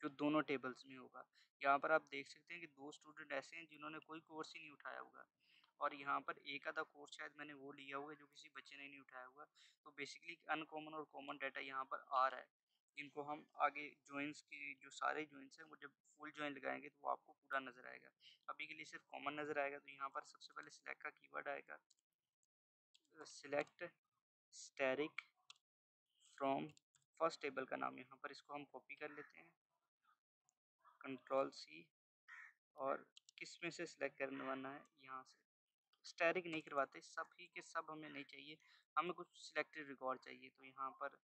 जो दोनों टेबल्स में होगा। यहाँ पर आप देख सकते हैं कि 2 स्टूडेंट ऐसे हैं जिन्होंने कोई कोर्स ही नहीं उठाया होगा और यहाँ पर एक आधा कोर्स शायद मैंने वो लिया हुआ है जो किसी बच्चे ने नहीं उठाया हुआ। तो बेसिकली अनकॉमन और कॉमन डाटा यहाँ पर आ रहा है, जिनको हम आगे जॉइंस की जो सारे जॉइंस हैं वो जब फुल जॉइन लगाएंगे तो वो आपको पूरा नज़र आएगा। अभी के लिए सिर्फ कॉमन नज़र आएगा। तो यहाँ पर सबसे पहले सिलेक्ट का कीवर्ड आएगा, select static from, first table का नाम यहाँ पर, इसको हम कॉपी कर लेते हैं, कंट्रोल सी, और किस में से सिलेक्ट करवाना है, यहाँ से। स्टैटिक नहीं करवाते, सब ही के सब हमें नहीं चाहिए, हमें कुछ सिलेक्टेड रिकॉर्ड चाहिए। तो यहाँ पर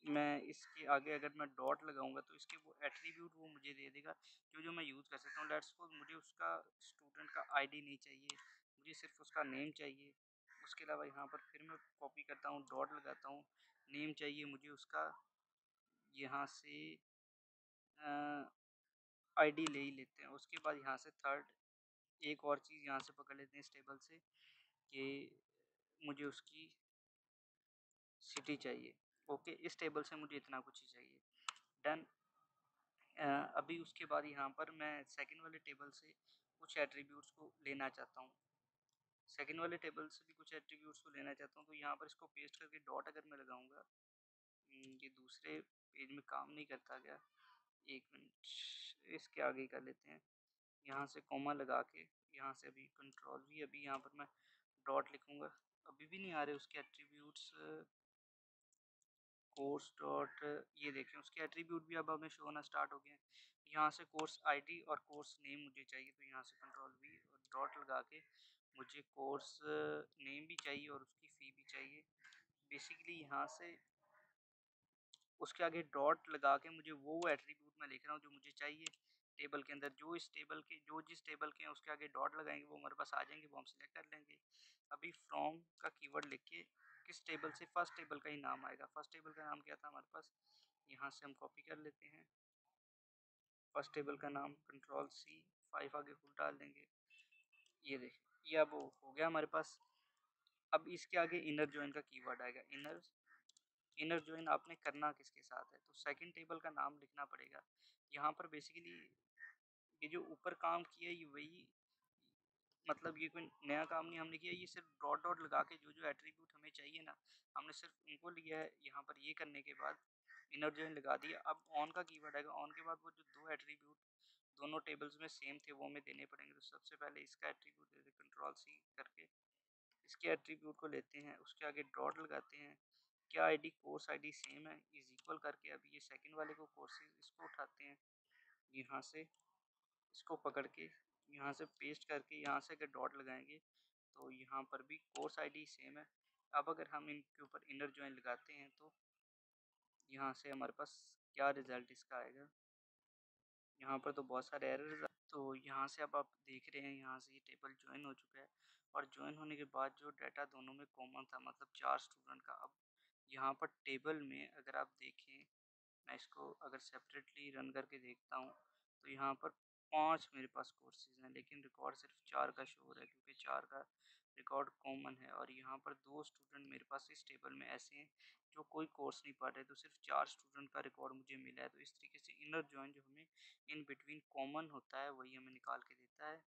मैं इसके आगे अगर मैं डॉट लगाऊंगा तो इसके वो एट्रीब्यूट वो मुझे दे देगा जो मैं यूज़ कर सकता हूँ। लेट्स सपोज मुझे उसका स्टूडेंट का आईडी नहीं चाहिए, मुझे सिर्फ उसका नेम चाहिए। उसके अलावा यहाँ पर फिर मैं कॉपी करता हूँ, डॉट लगाता हूँ, नेम चाहिए मुझे उसका, यहाँ से आईडी ले ही लेते हैं। उसके बाद यहाँ से थर्ड एक और चीज़ यहाँ से पकड़ लेते हैं इस टेबल से कि मुझे उसकी सिटी चाहिए। ओके, इस टेबल से मुझे इतना कुछ ही चाहिए। डन। अभी उसके बाद यहाँ पर मैं सेकंड वाले टेबल से कुछ एट्रीब्यूट्स को लेना चाहता हूँ। सेकंड वाले टेबल से भी कुछ एट्रीब्यूट्स को लेना चाहता हूँ, तो यहाँ पर इसको पेस्ट करके डॉट अगर मैं लगाऊंगा, ये दूसरे पेज में काम नहीं करता क्या? एक मिनट, इसके आगे ही कर लेते हैं। यहाँ से कॉमा लगा के, यहाँ से अभी कंट्रोल भी, अभी यहाँ पर मैं डॉट लिखूंगा। अभी भी नहीं आ रहे उसके एट्रीब्यूट्स। कोर्स डॉट, ये देखें उसके एट्रीब्यूट भी अब हमें शो होना स्टार्ट हो गए हैं। यहाँ से कोर्स आईडी और कोर्स नेम मुझे चाहिए, तो यहाँ से कंट्रोल वी और डॉट लगा के मुझे कोर्स नेम भी चाहिए और उसकी फ़ी भी चाहिए। बेसिकली यहाँ से उसके आगे डॉट लगा के मुझे वो एट्रीब्यूट मैं लिख रहा हूँ जो मुझे चाहिए टेबल के अंदर। जो इस टेबल के, जो जिस टेबल के हैं उसके आगे डॉट लगाएंगे वो हमारे पास आ जाएंगे, वो हम सिलेक्ट कर लेंगे। अभी फ्रॉम का कीवर्ड लिख के किस टेबल से, फर्स्ट टेबल का ही नाम आएगा। फर्स्ट टेबल का नाम क्या था हमारे पास, यहाँ से हम कॉपी कर लेते हैं फर्स्ट टेबल का नाम, कंट्रोल सी, 5 आगे फुल डाल देंगे। ये देखिए, ये अब हो गया हमारे पास। अब इसके आगे इनर जॉइन का कीवर्ड आएगा। इनर, इनर जॉइन आपने करना किसके साथ है, तो सेकंड टेबल का नाम लिखना पड़ेगा। यहाँ पर बेसिकली ये जो ऊपर काम किया ये वही, मतलब ये कोई नया काम नहीं हमने किया, ये सिर्फ डॉट डॉट लगा के जो जो एट्रीब्यूट हमें चाहिए ना, हमने सिर्फ उनको लिया है। यहाँ पर ये करने के बाद इनर जॉइन लगा दिया। अब ऑन का कीवर्ड आएगा। ऑन के बाद वो जो दो एट्रीब्यूट दोनों टेबल्स में सेम थे वो हमें देने पड़ेंगे। तो सबसे पहले इसका एट्रीब्यूट देते, कंट्रोल सी करके इसके एट्रीब्यूट को लेते हैं, उसके आगे डॉट लगाते हैं। क्या आईडी, कोर्स आईडी सेम है, इज इक्वल करके अभी ये सेकंड वाले को कोर्सेज इसको उठाते हैं, यहाँ से इसको पकड़ के यहाँ से पेस्ट करके यहाँ से अगर डॉट लगाएंगे तो यहाँ पर भी कोर्स आईडी सेम है। अब अगर हम इनके ऊपर इनर जॉइन लगाते हैं तो यहाँ से हमारे पास क्या रिजल्ट इसका आएगा, यहाँ पर तो बहुत सारे एरर्स। तो यहाँ से अब आप देख रहे हैं, यहाँ से ये टेबल ज्वाइन हो चुका है और ज्वाइन होने के बाद जो डाटा दोनों में कॉमन था, मतलब 4 स्टूडेंट का, अब यहाँ पर टेबल में अगर आप देखें, मैं इसको अगर सेपरेटली रन करके देखता हूँ तो यहाँ पर 5 मेरे पास कोर्सेज हैं, लेकिन रिकॉर्ड सिर्फ 4 का शो हो रहा है क्योंकि 4 का रिकॉर्ड कॉमन है। और यहाँ पर 2 स्टूडेंट मेरे पास इस टेबल में ऐसे हैं जो कोई कोर्स नहीं पढ़ रहे, तो सिर्फ 4 स्टूडेंट का रिकॉर्ड मुझे मिला है। तो इस तरीके से इनर जॉइन जो हमें इन बिटवीन कॉमन होता है वही हमें निकाल के देता है।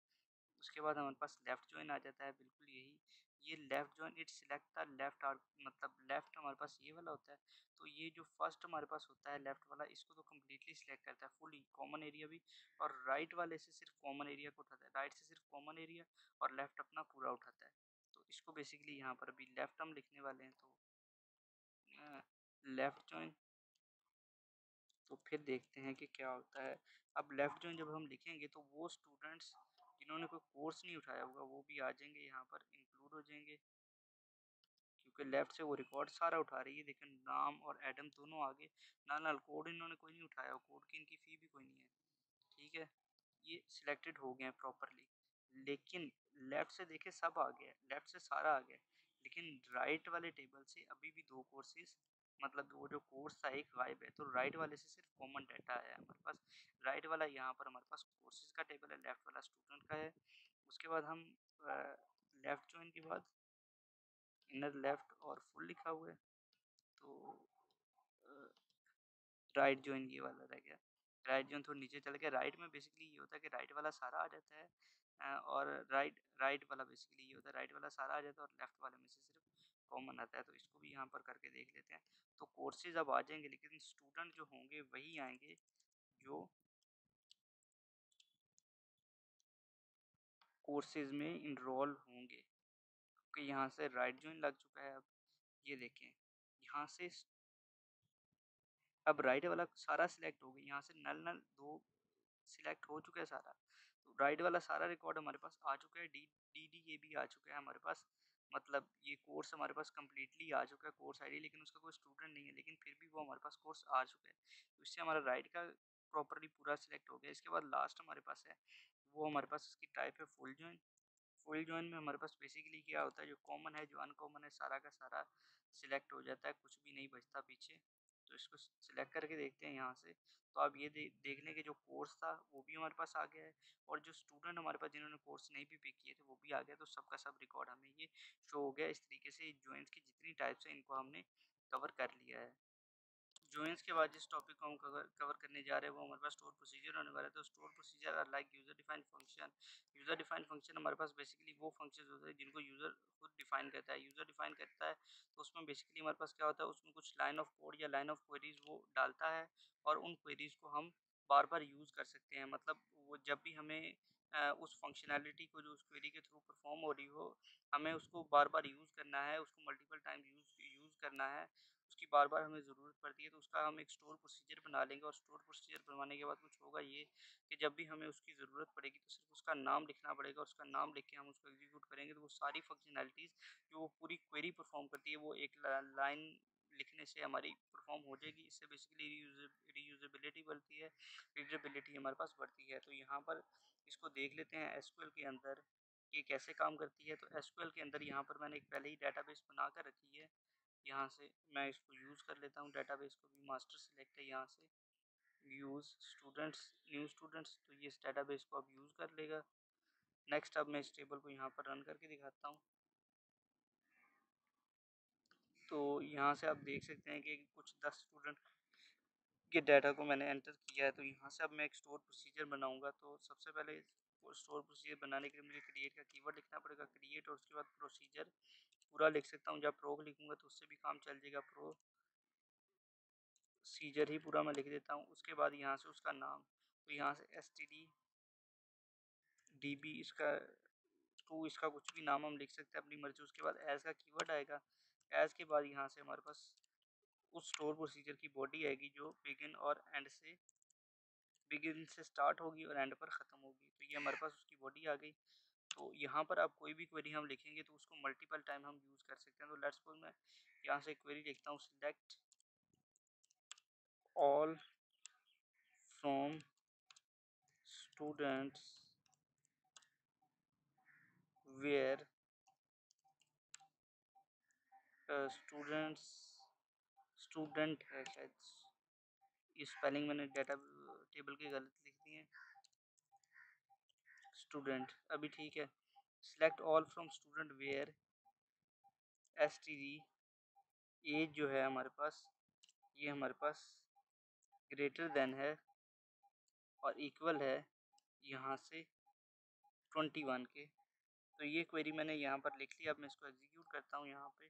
उसके बाद हमारे पास लेफ़्ट जॉइन आ जाता है, बिल्कुल यही। ये left join it select the left arc, मतलब लेफ़्ट हमारे पास ये वाला होता है। तो ये जो फर्स्ट हमारे पास होता है लेफ़्ट वाला, इसको तो कम्प्लीटली सिलेक्ट करता है, फुली कॉमन एरिया भी। और राइट वाले से सिर्फ कॉमन एरिया को उठाता है, राइट से सिर्फ कॉमन एरिया और लेफ़्ट अपना पूरा उठाता है। तो इसको बेसिकली यहाँ पर अभी लेफ़्ट हम लिखने वाले हैं, तो लेफ़्ट जॉइन, तो फिर देखते हैं कि क्या होता है। अब लेफ़्ट जॉइन जब हम लिखेंगे तो वो स्टूडेंट्स जिन्होंने कोई कोर्स नहीं उठाया होगा वो भी आ जाएंगे, यहाँ पर इंक्लूड हो जाएंगे, क्योंकि लेफ़्ट से वो रिकॉर्ड सारा उठा रही है। देखिए नाम और एडम दोनों आगे, नाल कोड इन्होंने कोई नहीं उठाया, कोड की इनकी फ़ी भी कोई नहीं है, ठीक है। ये सिलेक्टेड हो गए हैं प्रॉपरली। लेकिन लेफ़्ट से देखे सब आ गया है, लेफ़्ट से सारा आ गया है, लेकिन राइट वाले टेबल से अभी भी 2 कोर्सेज़, मतलब वो जो कोर्स था एक गायब है। तो राइट वाले से सिर्फ कॉमन डाटा है हमारे पास। राइट वाला यहाँ पर हमारे पास कोर्सेज़ का टेबल है, लेफ़्ट वाला स्टूडेंट का है। उसके बाद हम लेफ़्ट जॉइन के बाद इनर लेफ़्ट और फुल लिखा हुआ है, तो राइट जॉइन ये वाला रह गया। राइट जॉइन थोड़ा नीचे चल गया। राइट में बेसिकली ये होता है कि राइट वाला सारा आ जाता है, और राइट राइट वाला बेसिकली ये होता है, राइट वाला सारा आ जाता है और लेफ्ट वाले में से सिर्फ कॉमन आता है। तो इसको भी यहाँ पर करके देख लेते हैं। तो कोर्सेज अब आ जाएंगे, लेकिन स्टूडेंट जो होंगे वही आएंगे जो कोर्सेज में इनरोल होंगे, क्योंकि यहाँ से राइट जॉइन लग चुका है। अब ये देखें, यहाँ से अब राइट वाला सारा सिलेक्ट हो गया, यहाँ से नल नल दो सिलेक्ट हो चुका है सारा। तो राइट वाला सारा रिकॉर्ड हमारे पास आ चुका है, डी डी डी ये भी आ चुका है हमारे पास, मतलब ये कोर्स हमारे पास कम्प्लीटली आ चुका है, कोर्स आईडी, लेकिन उसका कोई स्टूडेंट नहीं है, लेकिन फिर भी वो हमारे पास कोर्स आ चुका है। तो इससे हमारा राइट का प्रॉपरली पूरा सिलेक्ट हो गया। इसके बाद लास्ट हमारे पास है, वो हमारे पास इसकी टाइप है फुल जॉइन। फुल जॉइन में हमारे पास बेसिकली क्या होता है, जो कॉमन है जो अनकॉमन है सारा का सारा सिलेक्ट हो जाता है, कुछ भी नहीं बचता पीछे। तो इसको सिलेक्ट करके देखते हैं यहाँ से। तो आप ये देख लें कि जो कोर्स था वो भी हमारे पास आ गया है, और जो स्टूडेंट हमारे पास जिन्होंने कोर्स नहीं भी पिक किए थे वो भी आ गया। तो सबका सब रिकॉर्ड हमें ये शो हो गया। इस तरीके से जॉइंट्स की जितनी टाइप्स हैं इनको हमने कवर कर लिया है। जॉइंस के बाद जिस टॉपिक को हम कवर कवर करने जा रहे हैं वो हमारे पास स्टोर प्रोसीजर होने वाला है। तो store procedure are like user defined function. User defined function हमारे पास बेसिकली वो फंक्शंस होते हैं जिनको यूज़र खुद डिफाइन करता है। यूज़र डिफाइन करता है तो उसमें बेसिकली हमारे पास क्या होता है, उसमें कुछ लाइन ऑफ कोड या लाइन ऑफ क्वेरीज वो डालता है और उन क्वेरीज को हम बार बार यूज़ कर सकते हैं। मतलब वो जब भी हमें उस फंक्शनैलिटी को जो उस क्वेरी के थ्रू परफॉर्म हो रही हो, हमें उसको बार बार यूज़ करना है, उसको मल्टीपल टाइम यूज़ यूज़ करना है, उसकी बार-बार हमें ज़रूरत पड़ती है, तो उसका हम एक स्टोर प्रोसीजर बना लेंगे। और स्टोर प्रोसीजर बनवाने के बाद कुछ होगा ये कि जब भी हमें उसकी ज़रूरत पड़ेगी तो सिर्फ़ उसका नाम लिखना पड़ेगा और उसका नाम लिख के हम उसको एग्ज़ीक्यूट करेंगे तो वो सारी फ़ंक्शनैलिटीज़ जो वो पूरी क्वेरी परफ़ॉर्म करती है वो एक लाइन लिखने से हमारी परफ़ॉर्म हो जाएगी। इससे बेसिकली रीयूज़ेबिलिटी बढ़ती है, रीडेबिलिटी हमारे पास बढ़ती है। तो यहाँ पर इसको देख लेते हैं एसक्यूएल के अंदर ये कैसे काम करती है। तो एसक्यूएल के अंदर यहाँ पर मैंने एक पहले ही डेटाबेस बना कर रखी है। यहाँ से मैं इसको यूज़ कर लेता हूँ, डेटाबेस को भी मास्टर सेलेक्ट है यहाँ से, यूज़ स्टूडेंट्स, न्यू स्टूडेंट्स, तो ये इस डेटाबेस को अब यूज़ कर लेगा। नेक्स्ट अब मैं इस टेबल को यहाँ पर रन करके दिखाता हूँ। तो यहाँ से आप देख सकते हैं कि कुछ 10 स्टूडेंट के डाटा को मैंने एंटर किया है। तो यहाँ से अब मैं एक स्टोर प्रोसीजर बनाऊँगा। तो सबसे पहले स्टोर प्रोसीजर बनाने के लिए मुझे क्रिएट का कीवर्ड लिखना पड़ेगा, क्रिएट, और उसके बाद प्रोसीजर पूरा लिख सकता हूँ। जब प्रो लिखूँगा तो उससे भी काम चल जाएगा, प्रो सीजर ही पूरा मैं लिख देता हूँ। उसके बाद यहाँ से उसका नाम, तो यहाँ से std db इसका टू, इसका कुछ भी नाम हम लिख सकते हैं अपनी मर्जी। उसके बाद एज का कीवर्ड आएगा। एज के बाद यहाँ से हमारे पास उस स्टोर प्रोसीजर की बॉडी आएगी जो बिगिन से स्टार्ट होगी और एंड पर ख़त्म होगी। तो ये हमारे पास उसकी बॉडी आ गई। तो यहाँ पर आप कोई भी क्वेरी हम लिखेंगे तो उसको मल्टीपल टाइम हम यूज़ कर सकते हैं। तो लेट्स सपोज मैं यहाँ से क्वेरी लिखता हूँ, select all from students where students, student है शायद, ये स्पेलिंग मैंने डाटा टेबल की गलत लिख दी है, स्टूडेंट अभी ठीक है। Select all from student where S T D, age जो है हमारे पास, ये हमारे पास ग्रेटर देन है और इक्वल है यहाँ से 21 के। तो ये क्वेरी मैंने यहाँ पर लिख लिया। अब मैं इसको एग्जीक्यूट करता हूँ यहाँ पे,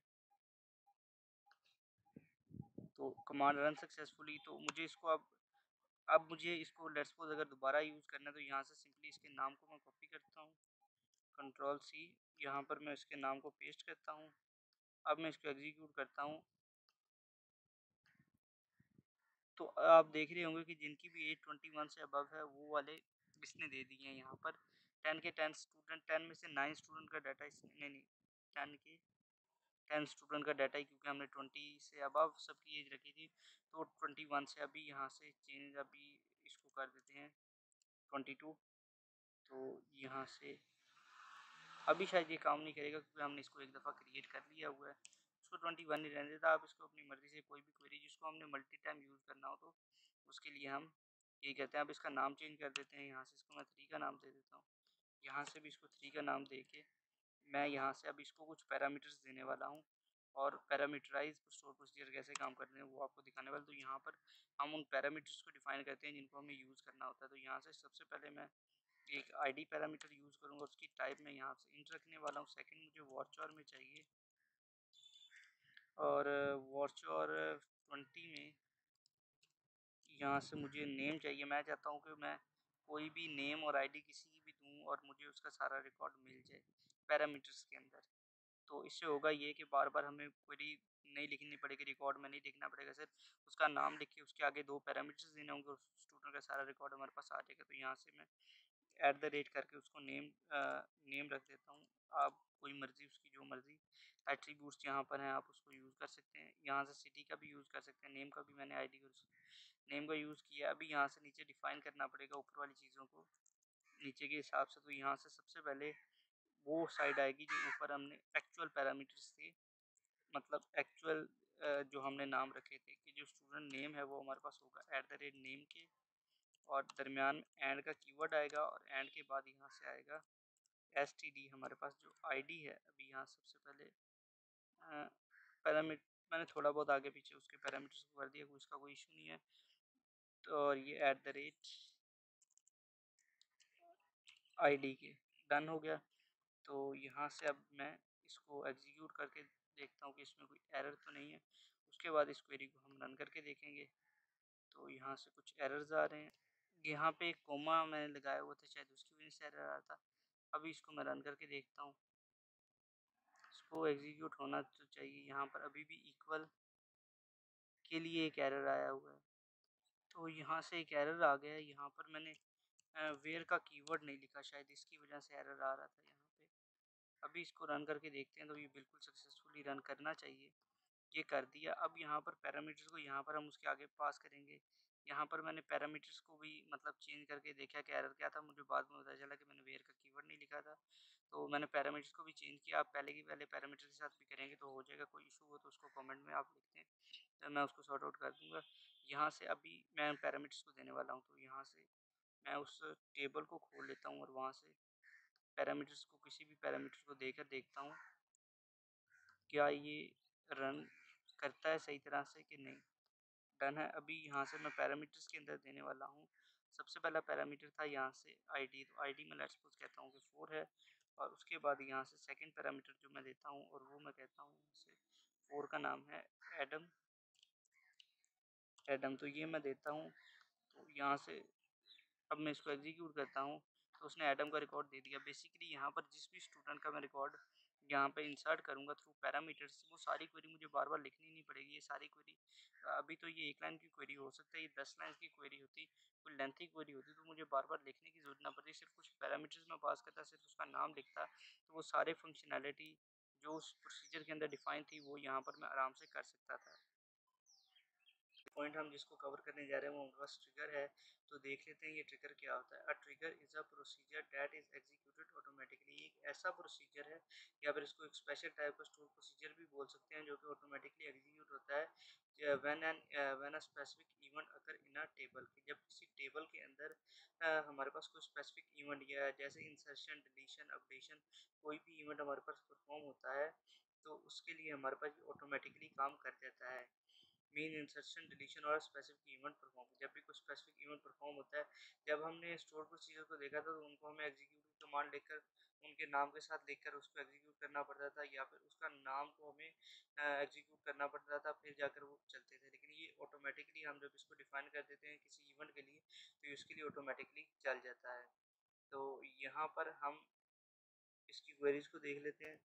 तो कमांड रन सक्सेसफुली। तो मुझे इसको अब मुझे इसको लेट्स सपोज अगर दोबारा यूज़ करना है तो यहाँ से सिंपली इसके नाम को मैं कॉपी करता हूँ, कंट्रोल सी, यहाँ पर मैं इसके नाम को पेस्ट करता हूँ। अब मैं इसको एग्जीक्यूट करता हूँ। तो आप देख रहे होंगे कि जिनकी भी एज 21 से अबव है वो वाले इसने दे दिए हैं। यहाँ पर 10 के 10 स्टूडेंट, 10 में से 9 स्टूडेंट का डाटा इसने नहीं, 10 के 10 स्टूडेंट का डाटा ही, क्योंकि हमने 20 से अबव सबकी एज रखी थी तो 21 से अभी यहाँ से चेंज अभी इसको कर देते हैं 22। तो यहाँ से अभी शायद ये काम नहीं करेगा क्योंकि हमने इसको एक दफ़ा क्रिएट कर लिया हुआ है। उसको 21 ही रहने देता। आप इसको अपनी मर्ज़ी से कोई भी क्वेरी जिसको हमने मल्टी टाइम यूज़ करना हो तो उसके लिए हम ये कहते हैं। अब इसका नाम चेंज कर देते हैं। यहाँ से इसको मैं 3 का नाम दे देता हूँ। यहाँ से भी इसको 3 का नाम दे के मैं यहाँ से अब इसको कुछ पैरामीटर्स देने वाला हूँ और पैरामीटराइज स्टोर प्रोसीजर कैसे काम करते हैं वो आपको दिखाने वाला। तो यहाँ पर हम उन पैरामीटर्स को डिफाइन करते हैं जिनको हमें यूज़ करना होता है। तो यहाँ से सबसे पहले मैं एक आईडी पैरामीटर यूज़ करूँगा, उसकी टाइप में यहाँ से इंट रखने वाला हूँ। सेकंड मुझे वॉचर में चाहिए और वॉचर 20 में यहाँ से मुझे नेम चाहिए। मैं चाहता हूँ कि मैं कोई भी नेम और आईडी किसी की भी दूँ और मुझे उसका सारा रिकॉर्ड मिल जाए पैरामीटर्स के अंदर। तो इससे होगा ये कि बार बार हमें क्वेरी नहीं लिखनी पड़ेगी, रिकॉर्ड में नहीं लिखना पड़ेगा। सिर्फ उसका नाम लिख के उसके आगे 2 पैरामीटर्स देने होंगे, उस स्टूडेंट का सारा रिकॉर्ड हमारे पास आ जाएगा। तो यहाँ से मैं एट द रेट करके उसको नेम रख देता हूँ। आप कोई मर्ज़ी, उसकी जो मर्ज़ी एट्रीब्यूट्स यहाँ पर हैं आप उसको यूज़ कर सकते हैं। यहाँ से सिटी का भी यूज़ कर सकते हैं, नेम का भी मैंने आईडी और नेम का यूज़ किया। अभी यहाँ से नीचे डिफ़ाइन करना पड़ेगा ऊपर वाली चीज़ों को नीचे के हिसाब से। तो यहाँ से सबसे पहले वो साइड आएगी जो ऊपर हमने एक्चुअल पैरामीटर्स थे, मतलब एक्चुअल जो हमने नाम रखे थे कि जो स्टूडेंट नेम है वो हमारे पास होगा एट द रेट नेम के, और दरमियान में एंड का कीवर्ड आएगा और एंड के बाद यहाँ से आएगा std हमारे पास जो id है। अभी यहाँ सबसे पहले पैरामीटर मैंने थोड़ा बहुत आगे पीछे उसके पैरामीटर्स को कर दिया, कोई इसका कोई इशू नहीं है। तो और ये @id के डन हो गया। तो यहाँ से अब मैं इसको एग्जीक्यूट करके देखता हूँ कि इसमें कोई एरर तो नहीं है। उसके बाद इस क्वेरी को हम रन करके देखेंगे। तो यहाँ से कुछ एरर्स आ रहे हैं। यहाँ पे एक कोमा मैंने लगाया हुआ था, शायद उसकी वजह से एरर आ रहा था। अभी इसको मैं रन करके देखता हूँ, इसको एग्जीक्यूट होना तो चाहिए। यहाँ पर अभी भी इक्वल के लिए एक एरर आया हुआ है। तो यहाँ से एक एरर आ गया है। यहाँ पर मैंने वेयर का कीवर्ड नहीं लिखा, शायद इसकी वजह से एरर आ रहा था यहाँ पे। अभी इसको रन करके देखते हैं, तो ये बिल्कुल सक्सेसफुली रन करना चाहिए। ये कर दिया। अब यहाँ पर पैरामीटर्स को यहाँ पर हम उसके आगे पास करेंगे। यहाँ पर मैंने पैरामीटर्स को भी मतलब चेंज करके देखा कि एरर क्या था। मुझे बाद में पता चला कि मैंने वेयर का कीवर्ड नहीं लिखा था, तो मैंने पैरामीटर्स को भी चेंज किया। आप पहले की पहले पैरामीटर्स के साथ भी करेंगे तो हो जाएगा। कोई इशू हो तो उसको कमेंट में आप लिखते हैं, तो मैं उसको सॉर्ट आउट कर दूँगा। यहाँ से अभी मैं पैरामीटर्स को देने वाला हूँ, तो यहाँ से मैं उस टेबल को खोल लेता हूँ और वहाँ से पैरामीटर्स को, किसी भी पैरामीटर को देकर देखता हूँ क्या ये रन करता है सही तरह से कि नहीं। डन है। अभी यहाँ से मैं पैरामीटर्स के अंदर देने वाला हूँ। सबसे पहला पैरामीटर था यहाँ से आईडी, तो आईडी में लेट्स सपोज कहता हूँ कि 4 है। और उसके बाद यहाँ से सेकंड पैरामीटर जो मैं देता हूँ, और वो मैं कहता हूँ यहाँ से 4 का नाम है एडम। एडम तो ये मैं देता हूँ। तो यहाँ से अब मैं इसको एग्जीक्यूट करता हूँ, तो उसने एडम का रिकॉर्ड दे दिया। बेसिकली यहाँ पर जिस भी स्टूडेंट का मैं रिकॉर्ड यहाँ पे इंसर्ट करूँगा थ्रू पैरामीटर्स, वो सारी क्वेरी मुझे बार बार लिखनी नहीं पड़ेगी। ये सारी क्वेरी, अभी तो ये 1 लाइन की क्वेरी हो सकता है, ये 10 लाइन की क्वेरी होती, कोई लेंथी क्वेरी होती, तो मुझे बार बार लिखने की जरूरत ना पड़ती। सिर्फ कुछ पैरामीटर्स में पास करता, सिर्फ उसका नाम लिखता, तो वो सारे फंक्शनैलिटी जो उस प्रोसीजर के अंदर डिफाइन थी वो यहाँ पर मैं आराम से कर सकता था। पॉइंट हम जिसको कवर करने जा रहे हैं वो उनका ट्रिगर है। तो देख लेते हैं ये ट्रिगर क्या होता है। A trigger is a procedure that is executed automatically. एक ऐसा प्रोसीजर है, या फिर इसको एक स्पेशल टाइप का स्टोर प्रोसीजर भी बोल सकते हैं, जो कि ऑटोमेटिकली एग्जीक्यूट होता है when a specific event occur in a table. जब किसी टेबल के अंदर हमारे पास कोई स्पेसिफिक इवेंट, या जैसे इंसर्शन, डिलीशन, अपडेशन, कोई भी इवेंट हमारे पास परफॉर्म होता है, तो उसके लिए हमारे पास ऑटोमेटिकली काम कर देता है। मेन इंसर्शन, डिलीशन और स्पेसिफिक इवेंट परफॉर्म, जब भी कुछ स्पेसिफिक इवेंट परफॉर्म होता है, जब हमने स्टोर प्रोसीजर को देखा था तो उनको हमें एग्जीक्यूट की कमांड लेकर उनके नाम के साथ लेकर उसको एग्जीक्यूट करना पड़ता था, या फिर उसका नाम को हमें एग्जीक्यूट करना पड़ता था, फिर जाकर वो चलते थे। लेकिन ये ऑटोमेटिकली हम जब इसको डिफाइन कर देते हैं किसी इवेंट के लिए, तो इसके लिए ऑटोमेटिकली चल जाता है। तो यहाँ पर हम इसकी क्वेरीज को देख लेते हैं।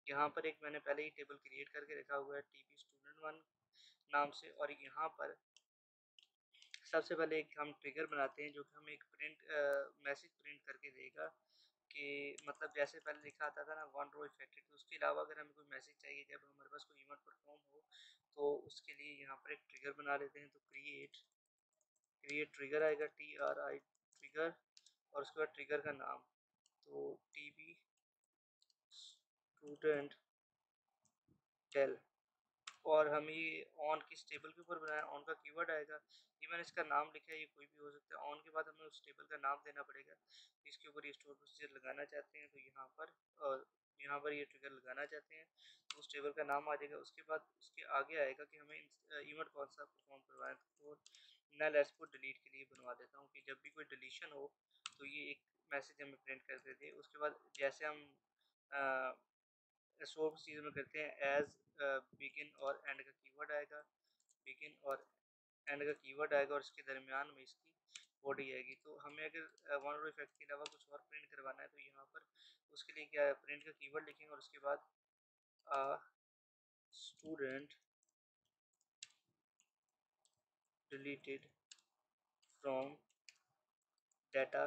यहाँ पर एक मैंने पहले ही टेबल क्रिएट करके रखा हुआ है टीपी स्टूडेंट 1 नाम से, और यहाँ पर सबसे पहले एक हम ट्रिगर बनाते हैं जो कि हमें एक मैसेज प्रिंट करके देगा कि मतलब जैसे पहले लिखा आता था ना 1 रो इफेक्टेड, तो उसके अलावा अगर हमें कोई मैसेज चाहिए जब हमारे पास कोई इवेंट परफॉर्म हो, तो उसके लिए यहाँ पर एक ट्रिगर बना लेते हैं। तो क्रिएट क्रिएट ट्रिगर आएगा, TRI ट्रिगर, और उसके बाद ट्रिगर का नाम, तो टीबी स्टूडेंट टेल। और हम ये ऑन किस टेबल के ऊपर बनाया, ऑन का कीवर्ड आएगा। ये मैंने इसका नाम लिखा है, ये कोई भी हो सकता है। ऑन के बाद हमें उस टेबल का नाम देना पड़ेगा। इसके ऊपर ये स्टोर प्रोसीजर लगाना चाहते हैं, तो यहाँ पर, और यहाँ पर ये ट्रिगर लगाना चाहते हैं, तो उस टेबल का नाम आ जाएगा। उसके बाद उसके आगे आएगा कि हमें इवेंट कौन सा परफॉर्म करवाएं। तो मैं लेट्स को डिलीट के लिए बनवा देता हूँ कि जब भी कोई डिलीशन हो तो ये एक मैसेज हमें प्रिंट कर देते हैं। उसके बाद जैसे हम सोर्स चीज़ में करते हैं, एज बिगिन और एंड का कीवर्ड आएगा, बिगिन और एंड का कीवर्ड आएगा, और इसके दरमियान में इसकी बॉडी आएगी। तो हमें अगर वन रो इफेक्ट के अलावा कुछ और प्रिंट करवाना है, तो यहाँ पर उसके लिए क्या है, प्रिंट का कीवर्ड लिखेंगे, और उसके बाद student deleted from data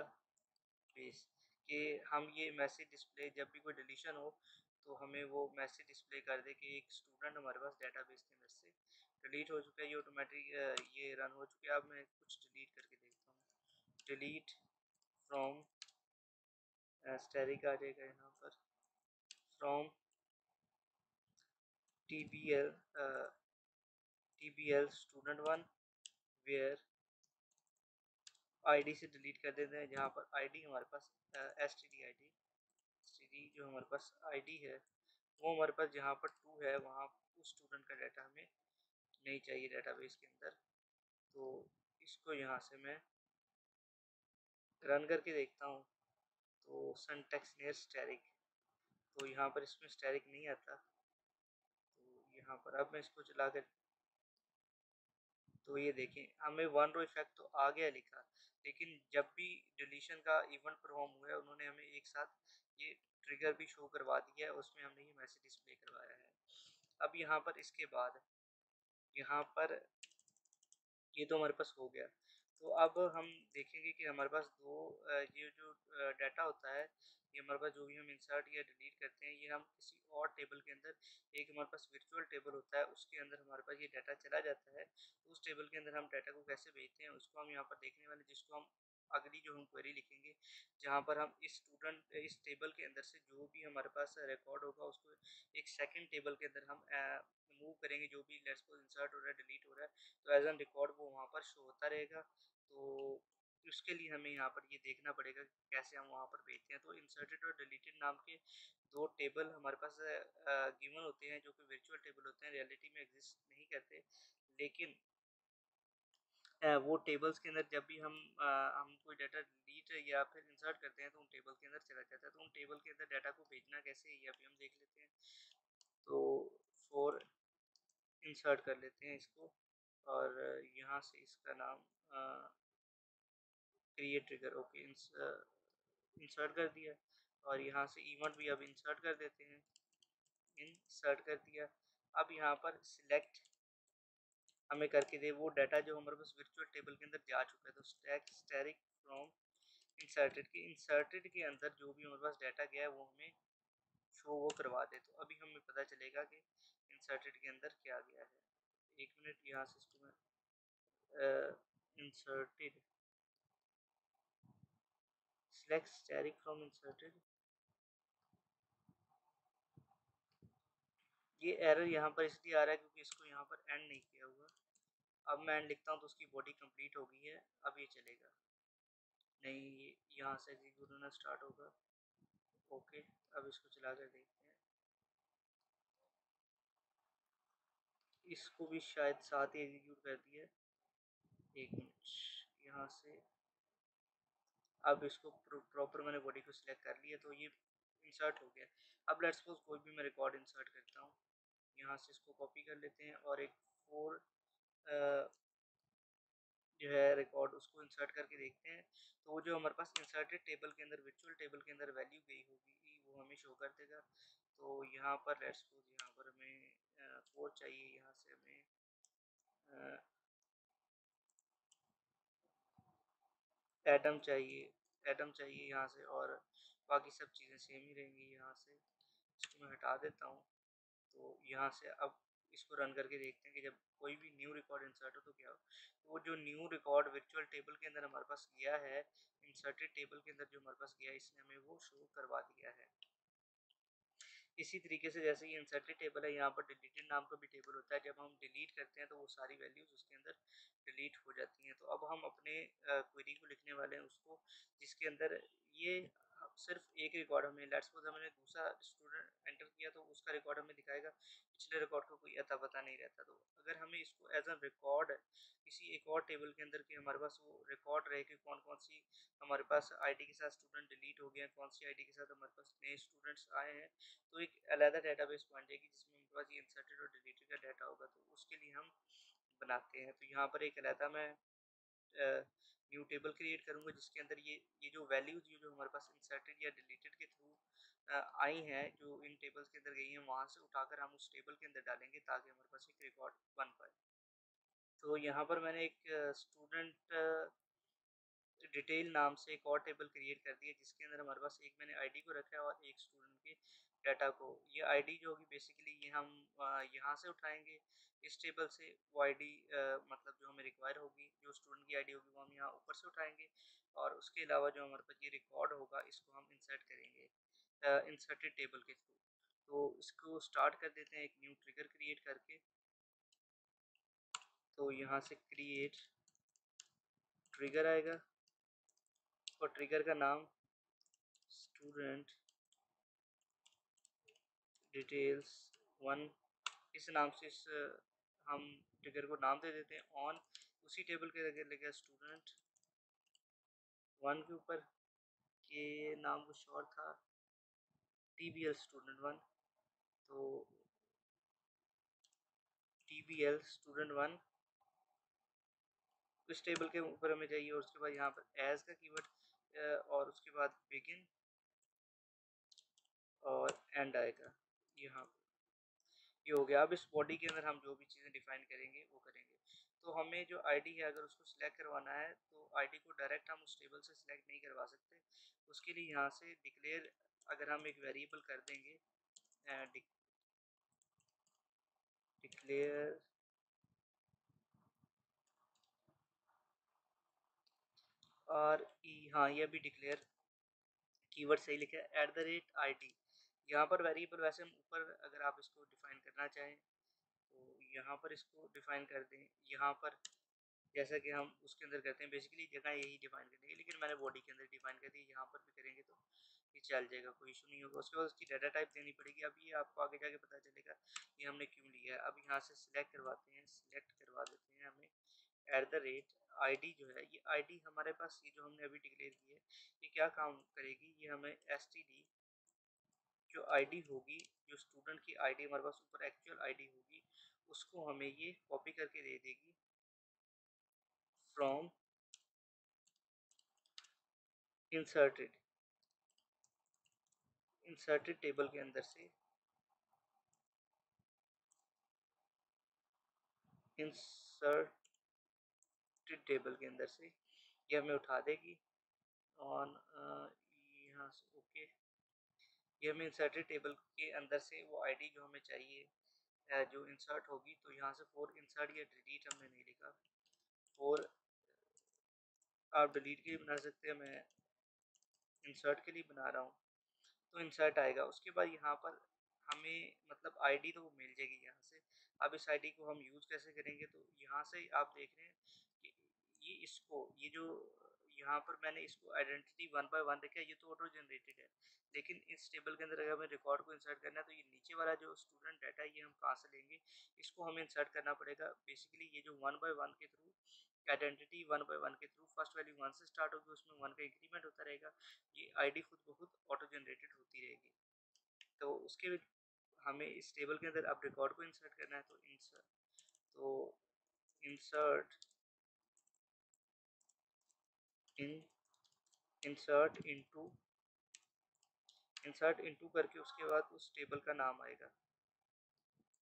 base, कि हम ये मैसेज डिस्प्ले, जब भी कोई डिलीशन हो तो हमें वो मैसेज डिस्प्ले कर दे कि एक स्टूडेंट हमारे पास डेटाबेस के अंदर से डिलीट हो चुका है। ये ऑटोमेटिक ये रन हो चुका है। अब मैं कुछ डिलीट करके देखता हूँ। डिलीट फ्रॉम स्टैटिक आ जाएगा यहाँ पर, from TBL TBL student 1 where ID से डिलीट कर देते हैं, जहाँ पर आईडी हमारे पास STD आईडी, STD जो हमारे पास आईडी है, वो हमारे पास जहाँ पर 2 है वहाँ उस स्टूडेंट का डाटा हमें नहीं चाहिए डेटाबेस के अंदर। तो इसको यहाँ से मैं रन करके देखता हूँ। तो सिंटैक्स नियर स्टैटिक, तो यहाँ पर इसमें स्टैटिक नहीं आता। तो यहाँ पर अब मैं इसको चला कर, तो ये देखें हमें वन रो इफेक्ट तो आ गया लिखा, लेकिन जब भी डिलीशन का इवेंट परफॉर्म हुआ है उन्होंने हमें एक साथ ये ट्रिगर भी शो करवा दिया है, उसमें हमने ये मैसेज डिस्प्ले करवाया है। अब यहाँ पर इसके बाद यहाँ पर ये तो हमारे पास हो गया। तो अब हम देखेंगे कि हमारे पास ये जो डाटा होता है, ये हमारे पास जो भी हम इंसर्ट या डिलीट करते हैं, ये हम किसी और टेबल के अंदर, एक हमारे पास वर्चुअल टेबल होता है उसके अंदर हमारे पास ये डाटा चला जाता है। उस टेबल के अंदर हम डाटा को कैसे भेजते हैं उसको हम यहाँ पर देखने वाले, जिसको हम अगली जो हम क्वेरी लिखेंगे, जहाँ पर हम इस टेबल के अंदर से जो भी हमारे पास रिकॉर्ड होगा उसको एक सेकंड टेबल के अंदर हम मूव करेंगे, जो भी लेट्स सपोज इंसर्ट हो रहा है, डिलीट हो रहा है, तो एज एन रिकॉर्ड वो वहाँ पर शो होता रहेगा। तो उसके लिए हमें यहाँ पर ये देखना पड़ेगा कि कैसे हम वहाँ पर भेजते हैं। तो इंसर्टेड और डिलीटेड नाम के दो टेबल हमारे पास गिवन होते हैं, जो कि वर्चुअल टेबल होते हैं, रियलिटी में एग्जिस्ट नहीं करते। लेकिन वो टेबल्स के अंदर जब भी हम कोई डाटा डिलीट या फिर इंसर्ट करते हैं तो उन टेबल के अंदर चला जाता है। तो उन टेबल के अंदर डाटा को भेजना कैसे है ये अभी हम देख लेते हैं। तो फॉर इंसर्ट कर लेते हैं इसको, और यहाँ से इसका नाम क्रिएट ट्रिगर, ओके इंसर्ट कर दिया। और यहाँ से इवेंट भी अब इंसर्ट कर देते हैं, इंसर्ट कर दिया। अब यहाँ पर सिलेक्ट हमें करके दे वो डाटा जो हमारे पास वर्चुअल टेबल के अंदर जा चुका है। तो स्टैक स्टैरिक फ्रॉम इंसर्टेड के अंदर जो भी हमारे पास डाटा गया है वो हमें शो वो करवा दे। तो अभी हमें पता चलेगा कि इंसर्टेड के अंदर क्या गया है। एक मिनट, यहाँ से इसको मैं inserted select asterisk from inserted, ये एरर यहाँ पर इसलिए आ रहा है क्योंकि इसको यहाँ पर एंड नहीं किया हुआ। अब मैं एंड लिखता हूँ तो उसकी बॉडी कंप्लीट हो गई है, अब ये चलेगा नहीं, ये यहाँ से एग्जीक्यूट होना स्टार्ट होगा। ओके, अब इसको चला कर देखते हैं, इसको भी शायद साथ ही एग्जीक्यूट कर दिया। एक मिनट, यहाँ से अब इसको प्रॉपर मैंने बॉडी को सिलेक्ट कर लिया तो ये इंसर्ट हो गया। अब लेट्स सपोज कोई भी मैं रिकॉर्ड इंसर्ट करता हूँ, यहाँ से इसको कॉपी कर लेते हैं और एक फोर जो है रिकॉर्ड उसको इंसर्ट करके देखते हैं। तो वो जो हमारे पास इंसर्टेड टेबल के अंदर वर्चुअल टेबल के अंदर वैल्यू गई होगी वो हमें शो कर देगा। तो यहाँ पर लेट्स सपोज यहाँ पर हमें 4 चाहिए, यहाँ से हमें एटम चाहिए, एटम चाहिए यहाँ से, और बाकी सब चीज़ें सेम ही रहेंगी। यहाँ से इसको मैं हटा देता हूँ। तो यहाँ से अब इसको रन करके देखते हैं कि जब कोई भी न्यू रिकॉर्ड इंसर्ट हो तो क्या हो। तो वो जो न्यू रिकॉर्ड वर्चुअल टेबल के अंदर हमारे पास गया है, इंसर्टेड टेबल के अंदर जो हमारे पास गया है, इसने हमें वो शो करवा दिया है। इसी तरीके से जैसे ये इंसर्टेड टेबल है, यहाँ पर डिलीटेड नाम का भी टेबल होता है। जब हम डिलीट करते हैं तो वो सारी वैल्यूज उसके अंदर डिलीट हो जाती हैं। तो अब हम अपने क्वेरी को लिखने वाले हैं उसको, जिसके अंदर ये सिर्फ एक रिकॉर्ड हमें, लेट्स सपोज हमने दूसरा स्टूडेंट एंटर किया तो उसका रिकॉर्ड हमें दिखाएगा, पिछले रिकॉर्ड का कोई अता पता नहीं रहता। तो अगर हमें इसको एज अ रिकॉर्ड किसी एक और टेबल के अंदर के हमारे पास वो रिकॉर्ड रहे कि कौन कौन सी हमारे पास आईडी के साथ स्टूडेंट डिलीट हो गए हैं, कौन सी आईडी के साथ हमारे पास नए स्टूडेंट्स आए हैं, तो एक अलग डेटाबेस बन जाएगी जिसमें हमारे पास ये इंसर्टेड और डिलीटेड का डाटा होगा। तो उसके लिए हम बनाते हैं। तो यहाँ पर एक अलग मैं न्यू टेबल क्रिएट करूँगा जिसके अंदर ये जो वैल्यूज जो हमारे पास इंसर्टेड या डिलीटेड के थ्रू आई हैं, जो इन टेबल्स के अंदर गई हैं, वहाँ से उठाकर हम उस टेबल के अंदर डालेंगे ताकि हमारे पास एक रिकॉर्ड बन पाए। तो यहाँ पर मैंने एक स्टूडेंट डिटेल नाम से एक और टेबल क्रिएट कर दिया जिसके अंदर हमारे पास एक मैंने आईडी को रखा है और एक स्टूडेंट के डाटा को। ये आईडी जो होगी बेसिकली ये हम यहाँ से उठाएंगे इस टेबल से, वो आईडी मतलब जो हमें रिक्वायर होगी, जो स्टूडेंट की आईडी होगी वो हम यहाँ ऊपर से उठाएंगे। और उसके अलावा जो हमारे पास ये रिकॉर्ड होगा इसको हम इंसर्ट करेंगे इंसर्टेड टेबल के थ्रू। तो इसको स्टार्ट कर देते हैं एक न्यू ट्रिगर क्रिएट करके। तो यहाँ से क्रिएट ट्रिगर आएगा और ट्रिगर का नाम स्टूडेंट डिटेल्स वन, इस नाम से इस हम ट्रिगर को नाम दे देते हैं ऑन। उसी टेबल के आगे लेगा स्टूडेंट वन के ऊपर, के नाम कुछ और था, TBL स्टूडेंट वन, तो TBL स्टूडेंट वन इस टेबल के ऊपर हमें चाहिए। और उसके बाद यहाँ पर एज का कीवर्ड और उसके बाद बिगिन और एंड आएगा यहाँ पर। ये हो गया। अब इस बॉडी के अंदर हम जो भी चीज़ें डिफाइन करेंगे वो करेंगे। तो हमें जो आईडी है अगर उसको सिलेक्ट करवाना है तो आईडी को डायरेक्ट हम उस टेबल से सिलेक्ट नहीं करवा सकते। उसके लिए यहाँ से डिक्लेयर अगर हम एक वेरिएबल कर देंगे, डिक्लेयर और हाँ ये भी डिक्लेयर कीवर्ड सही लिखा है @id। यहाँ पर वेरिएबल वैसे हम ऊपर अगर आप इसको डिफाइन करना चाहें तो यहाँ पर इसको डिफाइन कर दें। यहाँ पर जैसा कि हम उसके अंदर करते हैं बेसिकली जगह यही डिफाइन करनी है, लेकिन मैंने बॉडी के अंदर डिफाइन कर दी। यहाँ पर भी करेंगे तो ये चल जाएगा, कोई इशू नहीं होगा। उसके बाद उसकी डाटा टाइप देनी पड़ेगी। अब ये आपको आगे जाके पता चलेगा ये हमने क्यों लिया है। अब यहाँ से सिलेक्ट करवाते हैं, सिलेक्ट करवा देते हैं हमें @id जो है ये आईडी हमारे पास, ये जो हमने अभी डिक्लेयर की है ये क्या काम करेगी, ये हमें std जो आईडी होगी, जो स्टूडेंट की आईडी हमारे पास ऊपर एक्चुअल आईडी होगी, उसको हमें ये कॉपी करके दे देगी फ्रॉम इंसर्टेड, इंसर्टेड टेबल के अंदर से, इंसर्टेड टेबल के अंदर से ये हमें उठा देगी ऑन यहाँ से ओके। ये हमें इंसर्टेड टेबल के अंदर से वो आईडी जो हमें चाहिए जो इंसर्ट होगी, तो यहाँ से फॉर इंसर्ट या डिलीट हमने नहीं लिखा, फॉर आप डिलीट के लिए बना सकते हैं, मैं इंसर्ट के लिए बना रहा हूँ। तो इंसर्ट आएगा। उसके बाद यहाँ पर हमें मतलब आईडी तो मिल जाएगी यहाँ से। अब इस आईडी को हम यूज़ कैसे करेंगे, तो यहाँ से आप देख रहे हैं कि ये इसको ये जो यहाँ पर मैंने इसको आइडेंटिटी 1 बाय 1 रखा है, ये तो ऑटो जनरेटेड है। लेकिन इस टेबल के अंदर अगर हमें रिकॉर्ड को इंसर्ट करना है तो ये नीचे वाला जो स्टूडेंट डाटा है ये हम कहाँ से लेंगे, इसको हमें इंसर्ट करना पड़ेगा। बेसिकली ये जो 1 बाय 1 के थ्रू आइडेंटिटी 1 बाय 1 के थ्रू फर्स्ट वैल्यू 1 से स्टार्ट होगी, उसमें 1 का इंक्रीमेंट होता रहेगा, ये आईडी खुद ब खुद ऑटो जनरेटेड होती रहेगी। तो उसके हमें इस टेबल के अंदर अब रिकॉर्ड को इंसर्ट करना है, तो इंसर्ट इन इंसर्ट इनटू, इंसर्ट इनटू करके उसके बाद उस टेबल का नाम आएगा।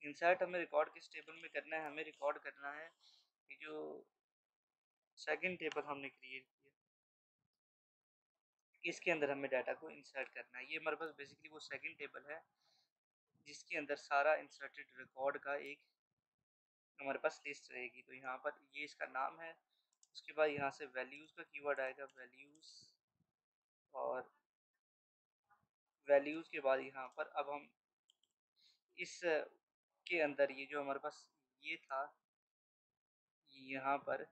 इंसर्ट हमें रिकॉर्ड किस टेबल में करना है, हमें रिकॉर्ड करना है कि जो सेकंड टेबल हमने क्रिएट किया इसके अंदर हमें डाटा को इंसर्ट करना है। ये हमारे पास बेसिकली वो सेकंड टेबल है जिसके अंदर सारा इंसर्टेड रिकॉर्ड का एक हमारे पास लिस्ट रहेगी। तो यहाँ पर ये इसका नाम है। उसके बाद यहाँ से वैल्यूज़ का कीवर्ड आएगा, वैल्यूज़, और वैल्यूज़ के बाद यहाँ पर अब हम इस के अंदर ये जो हमारे पास ये था, यहाँ पर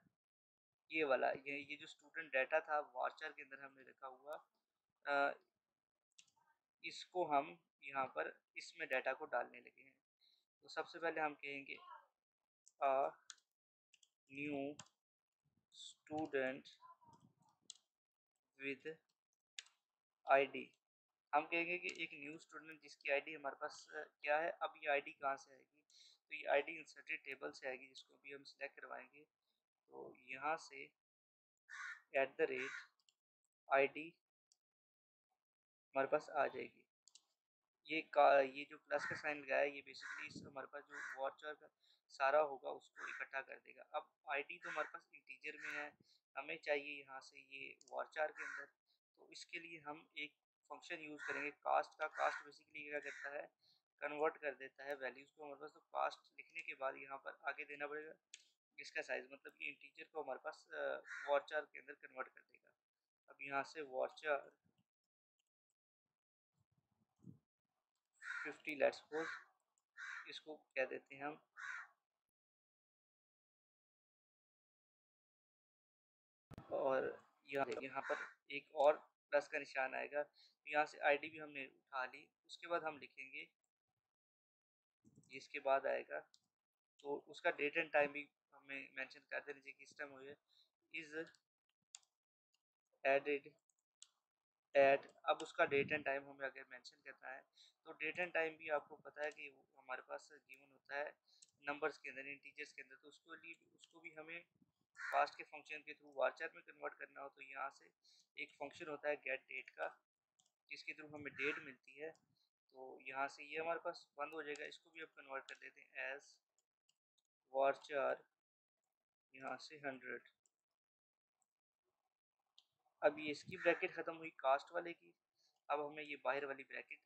ये वाला ये जो स्टूडेंट डाटा था वार्चर के अंदर हमने रखा हुआ, अ, इसको हम यहाँ पर इसमें डाटा को डालने लगे हैं। तो सबसे पहले हम कहेंगे न्यू स्टूडेंट विद आईडी। हम कहेंगे कि एक न्यू स्टूडेंट जिसकी आईडी हमारे पास क्या है। अब ये आईडी कहाँ से आएगी, तो ये आईडी इंसर्टेड टेबल से आएगी, जिसको भी हम सिलेक्ट करवाएंगे। तो यहाँ से @id हमारे पास आ जाएगी। ये जो प्लस का साइन लगाया है ये बेसिकली इस हमारे पास जो वाचर का सारा होगा उसको इकट्ठा कर देगा। अब आईडी तो हमारे पास इंटीजर में है, हमें चाहिए यहाँ से ये वाचर के अंदर। तो इसके लिए हम एक फंक्शन यूज़ करेंगे कास्ट का। कास्ट बेसिकली क्या करता है, कन्वर्ट कर देता है वैल्यूज़ को हमारे पास। तो कास्ट लिखने के बाद यहाँ पर आगे देना पड़ेगा इसका साइज़, मतलब ये इंटीजर को हमारे पास वाचर के अंदर कन्वर्ट कर देगा। अब यहाँ से वाचर 50 लेट्स सपोज इसको कह देते हैं हम, और यहाँ पर एक और प्लस का निशान आएगा। तो यहाँ से आईडी भी हमने उठा ली। उसके बाद हम लिखेंगे इसके बाद आएगा, तो उसका डेट एंड टाइम भी हमें मेंशन कर देना चाहिए, किस टाइम हो गया, इज एडेड एट। अब उसका डेट एंड टाइम हमें अगर मेंशन करना है, तो डेट एंड टाइम भी आपको पता है कि हमारे पास गिवन होता है नंबर्स के अंदर, इंटीजर्स के अंदर, तो उसको भी हमें पास्ट के फंक्शन के थ्रू वारचर में कन्वर्ट करना हो, तो यहाँ से एक फंक्शन होता है गेट डेट का, जिसके थ्रू हमें डेट मिलती है। तो यहाँ से ये हमारे पास बंद हो जाएगा, इसको भी आप कन्वर्ट कर देते हैं एज वारचर, यहाँ से 100। अब ये इसकी ब्रैकेट ख़त्म हुई कास्ट वाले की। अब हमें ये बाहर वाली ब्रैकेट,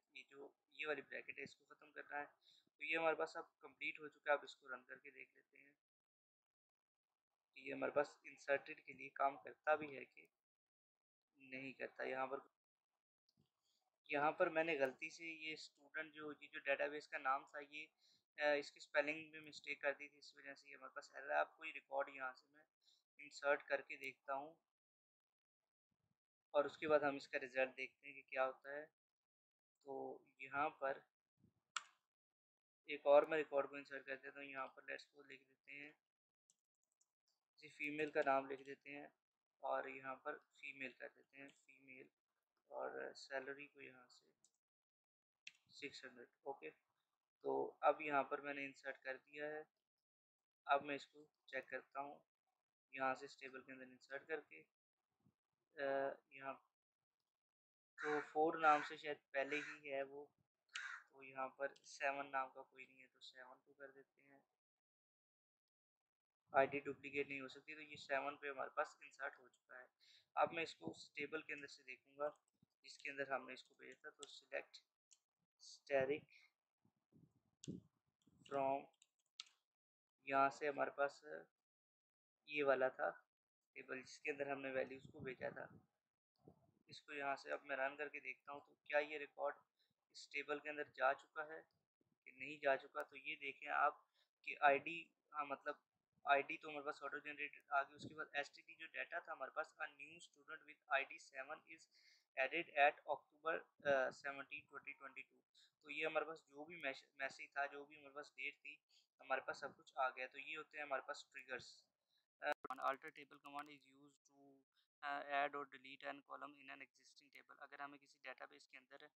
ये वाली ब्रैकेट है, इसको ख़त्म करना है। तो ये हमारे पास अब कंप्लीट हो चुका है। अब इसको रन करके देख लेते हैं कि ये हमारे पास इंसर्टेड के लिए काम करता भी है कि नहीं करता। यहाँ पर मैंने गलती से ये स्टूडेंट ये जो डेटाबेस का नाम था, ये इसकी स्पेलिंग में मिस्टेक कर दी थी, इस वजह से ये हमारे पास एरर है। आपको ये रिकॉर्ड यहाँ से मैं इंसर्ट करके देखता हूँ, और उसके बाद हम इसका रिज़ल्ट देखते हैं कि क्या होता है। तो यहाँ पर एक और मैं रिकॉर्ड को इंसर्ट कर देता हूँ। यहाँ पर लेट्स को लिख देते हैं, किसी फीमेल का नाम लिख देते हैं, और यहाँ पर फीमेल कर देते हैं, फीमेल, और सैलरी को यहाँ से 600। ओके, तो अब यहाँ पर मैंने इंसर्ट कर दिया है। अब मैं इसको चेक करता हूँ, यहाँ से इस टेबल के अंदर इंसर्ट करके यहाँ, तो 4 नाम से शायद पहले ही है वो, तो यहाँ पर 7 नाम का कोई नहीं है, तो 7 को कर देते हैं। आईडी डुप्लीकेट नहीं हो सकती, तो ये 7 पे हमारे पास इंसर्ट हो चुका है। अब मैं इसको उस टेबल के अंदर से देखूंगा जिसके अंदर हमने इसको भेजा था, तो सिलेक्ट स्टैटिक फ्रॉम, यहाँ से हमारे पास ये वाला था टेबल जिसके अंदर हमने वैल्यूज़ को भेजा था। इसको यहाँ से अब मैं रन करके देखता हूँ, तो क्या ये रिकॉर्ड इस टेबल के अंदर जा चुका है कि नहीं जा चुका। तो ये देखें आप कि आईडी, हाँ मतलब आईडी तो हमारे पास ऑटो जनरेटेड आ गई। उसके बाद एसटीडी जो डाटा था हमारे पास, a new student with ID 7 is added at October 17 2022। तो ये हमारे पास जो भी मैसेज था, जो भी हमारे पास डेट थी, हमारे पास सब कुछ आ गया। तो ये होते हैं हमारे पास triggers. Alter table command is use to add और delete an column in an existing table. अगर हमें किसी डेटाबेस के अंदर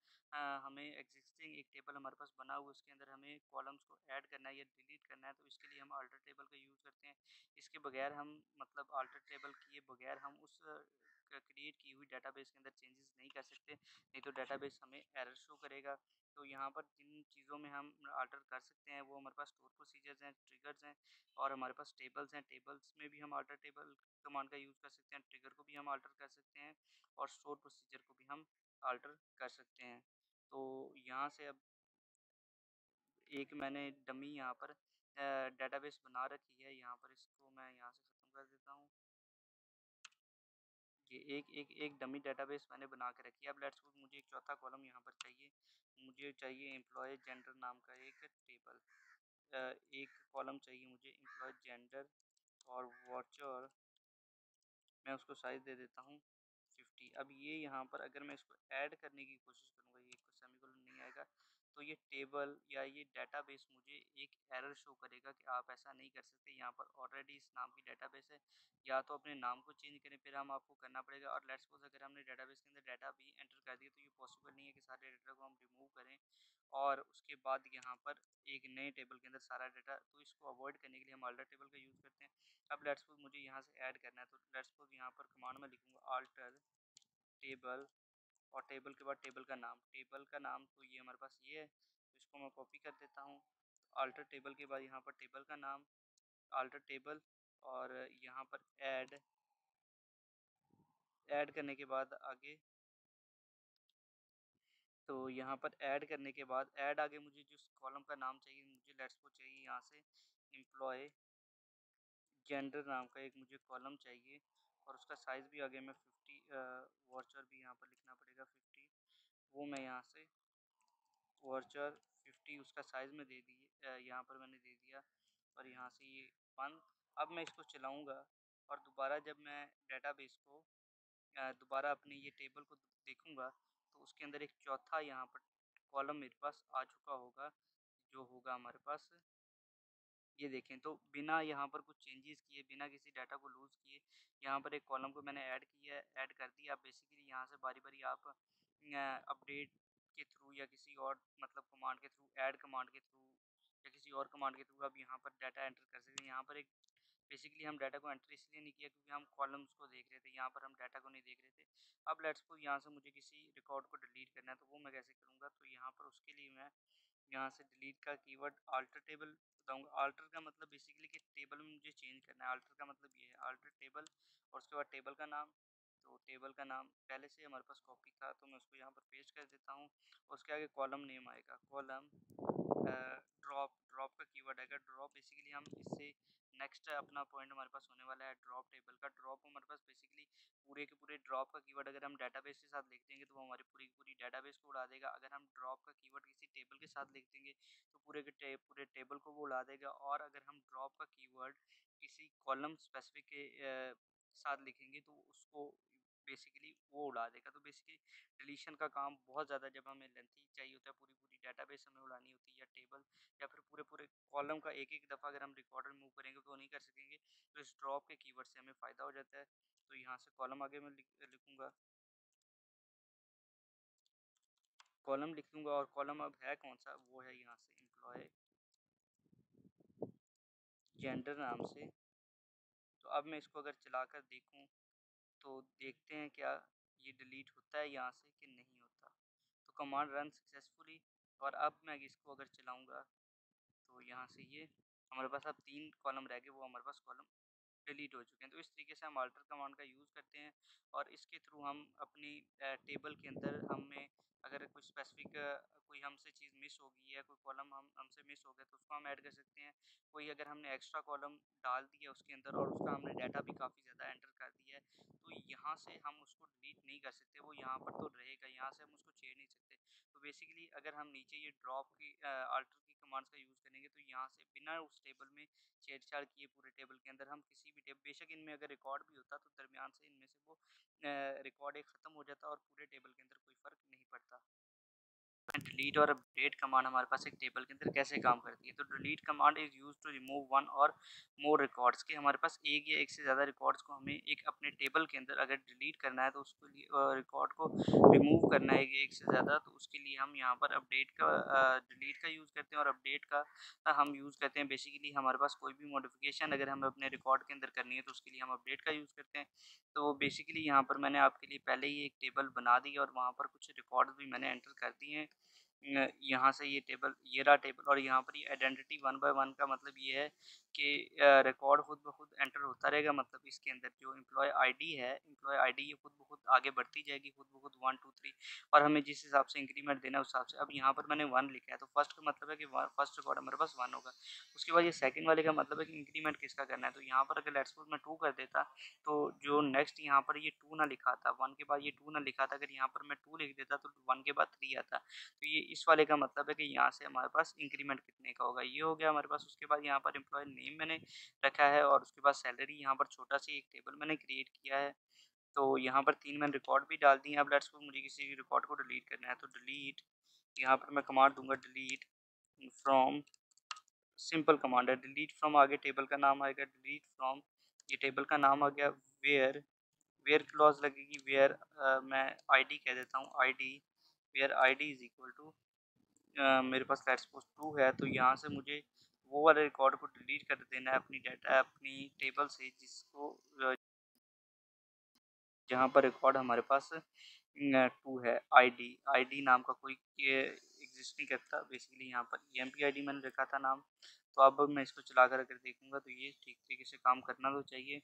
हमें एग्जिस्टिंग एक टेबल हमारे पास बना हुआ, उसके अंदर हमें कॉलम्स को ऐड करना है या डिलीट करना है, तो इसके लिए हम अल्टर टेबल का यूज़ करते हैं। इसके बगैर हम, मतलब अल्टर टेबल किए बगैर हम उस क्रिएट की हुई डेटाबेस के अंदर चेंजेस नहीं कर सकते, नहीं तो डेटाबेस हमें एरर शो करेगा। तो यहाँ पर जिन चीज़ों में हम अल्टर कर सकते हैं वो हमारे पास स्टोर प्रोसीजर्स हैं, ट्रिगर्स हैं, और हमारे पास टेबल्स हैं। टेबल्स में भी हम अल्टर टेबल कमांड का यूज़ कर सकते हैं, ट्रिगर को भी हम अल्टर कर सकते हैं, और स्टोर प्रोसीजर को भी हम अल्टर कर सकते हैं। तो यहाँ से अब एक मैंने डमी यहाँ पर डेटाबेस बना रखी है, यहाँ पर इसको मैं यहाँ से ख़त्म कर देता हूँ। ये एक डमी डेटाबेस मैंने बना के रखी है। अब लेट्स सपोज मुझे एक चौथा कॉलम यहाँ पर चाहिए, मुझे चाहिए एम्प्लॉय जेंडर नाम का एक टेबल, एक कॉलम चाहिए मुझे एम्प्लॉय जेंडर, और वाचर मैं उसको साइज़ दे देता हूँ 50। अब ये यहाँ पर अगर मैं इसको ऐड करने की कोशिश करूँगा, ये कोई सेमीकोलन नहीं आएगा, तो ये टेबल या ये डेटाबेस मुझे एक एरर शो करेगा कि आप ऐसा नहीं कर सकते, यहाँ पर ऑलरेडी इस नाम की डेटाबेस है, या तो अपने नाम को चेंज करें, फिर हम आपको करना पड़ेगा। और लेट्स सपोज अगर हमने डेटाबेस के अंदर डाटा भी एंटर कर दिया, तो ये पॉसिबल नहीं है कि सारे डाटा को हम रिमूव करें और उसके बाद यहाँ पर एक नए टेबल के अंदर सारा डाटा, तो इसको अवॉइड करने के लिए हम अल्टर टेबल का यूज़ करते हैं। अब लेट्स सपोज मुझे यहाँ से ऐड करना है, तो लेट्स सपोज यहाँ पर कमांड में लिखूँगा अल्टर टेबल, और टेबल के बाद टेबल का नाम तो ये हमारे पास ये है, तो इसको मैं कॉपी कर देता हूँ। अल्टर टेबल के बाद यहाँ पर टेबल का नाम, अल्टर टेबल, और यहाँ पर ऐड करने के बाद आगे, तो यहाँ पर ऐड करने के बाद ऐड आगे मुझे जिस कॉलम का नाम चाहिए, मुझे लेट्स सपोज चाहिए यहाँ से एम्प्लॉय जेंडर नाम का एक मुझे कॉलम चाहिए, और उसका साइज़ भी आगे मैं 50, वाचर भी यहाँ पर लिखना पड़ेगा 50, वो मैं यहाँ से वाचर 50 उसका साइज़ में दे दिए, यहाँ पर मैंने दे दिया, और यहाँ से ये 1। अब मैं इसको चलाऊँगा, और दोबारा जब मैं डेटाबेस को दोबारा अपने ये टेबल को देखूँगा, तो उसके अंदर एक चौथा यहाँ पर कॉलम मेरे पास आ चुका होगा, जो होगा हमारे पास, ये देखें तो बिना यहाँ पर कुछ चेंजेस किए, बिना किसी डाटा को लूज़ किए, यहाँ पर एक कॉलम को मैंने ऐड किया है, ऐड कर दिया। अब बेसिकली यहाँ से बारी-बारी आप अपडेट के थ्रू या किसी और मतलब कमांड के थ्रू, ऐड कमांड के थ्रू या किसी और कमांड के थ्रू आप यहाँ पर डाटा एंटर कर सकते हैं। यहाँ पर एक बेसिकली हम डाटा को एंटर इसलिए नहीं किया क्योंकि हम कॉलम्स को देख रहे थे, यहाँ पर हम डाटा को नहीं देख रहे थे। अब लेट्स सपोज़ यहाँ से मुझे किसी रिकॉर्ड को डिलीट करना है, तो वो मैं कैसे करूँगा? तो यहाँ पर उसके लिए मैं यहाँ से डिलीट का कीवर्ड अल्टर टेबल बताऊँगा। अल्टर का मतलब बेसिकली कि टेबल में मुझे चेंज करना है। अल्टर का मतलब ये है, अल्टर टेबल और उसके बाद टेबल का नाम। तो टेबल का नाम पहले से हमारे पास कॉपी था, तो मैं उसको यहाँ पर पेस्ट कर देता हूँ। उसके आगे कॉलम नेम आएगा, कॉलम ड्रॉप, ड्रॉप का कीवर्ड आएगा। ड्रॉप बेसिकली हम इससे नेक्स्ट अपना पॉइंट हमारे पास होने वाला है ड्रॉप टेबल का। ड्रॉप हमारे पास बेसिकली पूरे के पूरे ड्रॉप का कीवर्ड अगर हम डाटाबेस के साथ लिख देंगे तो वो हमारी पूरी की पूरी डाटाबेस को उड़ा देगा। अगर हम ड्रॉप का कीवर्ड किसी टेबल के साथ लिख देंगे तो पूरे के पूरे टेबल को वो उड़ा देगा। और अगर हम ड्रॉप का कीवर्ड किसी कॉलम स्पेसिफिक के साथ लिखेंगे तो उसको बेसिकली वो उड़ा देगा। तो बेसिकली डिलीशन का काम बहुत ज़्यादा जब हमें लेंथी चाहिए होता है, पूरी पूरी डाटाबेस हमें उड़ानी होती है या टेबल या फिर पूरे पूरे कॉलम का एक एक दफ़ा अगर हम रिकॉर्डर मूव करेंगे तो नहीं कर सकेंगे। तो इस ड्रॉप के कीवर्ड से हमें फ़ायदा हो जाता है। तो यहाँ से कॉलम आगे मैं लिखूँगा, कॉलम लिख लूँगा और कॉलम अब है कौन सा, वो है यहाँ से एम्प्लॉय जेंडर नाम से। तो अब मैं इसको अगर चलाकर देखूँ तो देखते हैं क्या ये डिलीट होता है यहाँ से कि नहीं होता। तो कमांड रन सक्सेसफुली। और अब मैं इसको अगर चलाऊँगा तो यहाँ से ये हमारे पास अब 3 कॉलम रह गए, वो हमारे पास कॉलम डिलीट हो चुके हैं। तो इस तरीके से हम अल्टर कमांड का यूज़ करते हैं और इसके थ्रू हम अपनी टेबल के अंदर हमें अगर कोई स्पेसिफिक कोई हमसे चीज़ मिस हो गई है, कोई कॉलम हमसे मिस हो गया तो उसको हम ऐड कर सकते हैं। कोई अगर हमने एक्स्ट्रा कॉलम डाल दिया उसके अंदर और उसका हमने डाटा भी काफ़ी ज़्यादा एंटर कर दिया है तो यहाँ से हम उसको डिलीट नहीं कर सकते, वो यहाँ पर तो रहेगा, यहाँ से हम उसको छेड़ नहीं सकते। तो बेसिकली अगर हम नीचे ये ड्रॉप की अल्टर की कमांड्स का यूज़ करेंगे तो यहाँ से बिना उस टेबल में छेड़छाड़ किए पूरे टेबल के अंदर हम किसी भी टेबल, बेशक इनमें अगर रिकॉर्ड भी होता तो दरमियान से इनमें से वो रिकॉर्ड एक ख़त्म हो जाता और पूरे टेबल के अंदर कोई फ़र्क नहीं पड़ता। डिलीट और अपडेट कमांड हमारे पास एक टेबल के अंदर कैसे काम करती है? तो delete command is used to remove one और मोर रिकॉर्ड्स के हमारे पास एक या एक से ज़्यादा रिकॉर्ड्स को हमें एक अपने टेबल के अंदर अगर डिलीट करना है तो उसके लिए रिकॉर्ड को रिमूव करना है एक से ज़्यादा, तो उसके लिए हम यहाँ पर अपडेट का डिलीट का यूज़ करते हैं और अपडेट का हम यूज़ करते हैं। बेसिकली हमारे पास कोई भी मॉडिफिकेशन अगर हमें अपने रिकॉर्ड के अंदर करनी है तो उसके लिए हम अपडेट का यूज़ करते हैं। तो बेसिकली यहाँ पर मैंने आपके लिए पहले ही एक टेबल बना दी और वहाँ पर कुछ रिकॉर्ड्स भी मैंने एंटर कर दिए हैं। यहाँ से ये टेबल, ये रहा टेबल और यहाँ पर ये आइडेंटिटी वन बाय वन का मतलब ये है कि रिकॉर्ड खुद ब खुद एंटर होता रहेगा। मतलब इसके अंदर जो एम्प्लॉय आईडी है, एम्प्लॉय आईडी ये खुद ब खुद आगे बढ़ती जाएगी, खुद ब खुद 1 2 3 और हमें जिस हिसाब से इंक्रीमेंट देना है उस हिसाब से। अब यहाँ पर मैंने 1 लिखा है तो फर्स्ट का मतलब है कि फर्स्ट रिकॉर्ड हमारे पास 1 होगा। उसके बाद ये सेकंड वाले का मतलब है कि इंक्रीमेंट किसका करना है। तो यहाँ पर अगर लेट्स सपोज़ मैं 2 कर देता तो जो नेक्स्ट यहाँ पर ये 2 ना लिखा था, 1 के बाद ये 2 ना लिखा था, अगर यहाँ पर मैं 2 लिख देता तो 1 के बाद 3 आता। तो ये इस वाले का मतलब है कि यहाँ से हमारे पास इंक्रीमेंट कितने का होगा, ये हो गया हमारे पास। उसके बाद यहाँ पर एम्प्लॉय नेम मैंने रखा है और उसके बाद सैलरी, यहाँ पर छोटा सी एक टेबल मैंने क्रिएट किया है। तो यहाँ पर 3 मैंने रिकॉर्ड भी डाल दिए हैं। अब लेट्स सपोज़ मुझे किसी रिकॉर्ड को डिलीट करना है तो डिलीट, यहाँ पर मैं कमांड दूँगा डिलीट फ्रॉम, सिंपल कमांड है। डिलीट फ्रॉम आगे टेबल का नाम आएगा, डिलीट फ्रॉम ये टेबल का नाम आ गया। वेयर, वेयर क्लॉज़ लगेगी, वेयर मैं आईडी कह देता हूँ, ID, where ID is equal to मेरे पास लेट्स सपोज़ 2 है तो यहाँ से मुझे वो वाले रिकॉर्ड को डिलीट कर देना है अपनी डाटा अपनी टेबल से जिसको जहाँ पर रिकॉर्ड हमारे पास 2 है। आईडी, आईडी नाम का कोई एग्ज़िस्ट नहीं करता। बेसिकली यहाँ पर ईएमपी आईडी मैंने रखा था नाम। तो अब मैं इसको चलाकर अगर देखूँगा तो ये ठीक तरीके से काम करना तो चाहिए।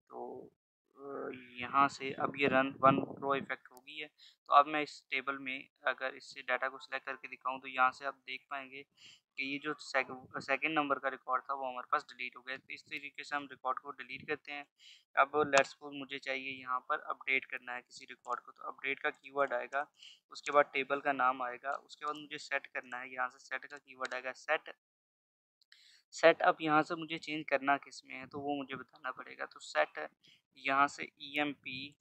तो यहाँ से अब ये रन वन रो इफ़ेक्ट हो गई है। तो अब मैं इस टेबल में अगर इससे डाटा को सिलेक्ट करके दिखाऊँ तो यहाँ से आप देख पाएँगे कि ये जो सेकंड नंबर का रिकॉर्ड था वो हमारे पास डिलीट हो गया। तो इस तरीके से हम रिकॉर्ड को डिलीट करते हैं। अब लेट्स सपोज़ मुझे चाहिए यहाँ पर अपडेट करना है किसी रिकॉर्ड को, तो अपडेट का कीवर्ड आएगा, उसके बाद टेबल का नाम आएगा, उसके बाद मुझे सेट करना है, यहाँ से सेट का कीवर्ड आएगा सेट। सेट अब यहाँ से मुझे चेंज करना किस में है तो वो मुझे बताना पड़ेगा। तो सेट यहाँ से ईएमपी,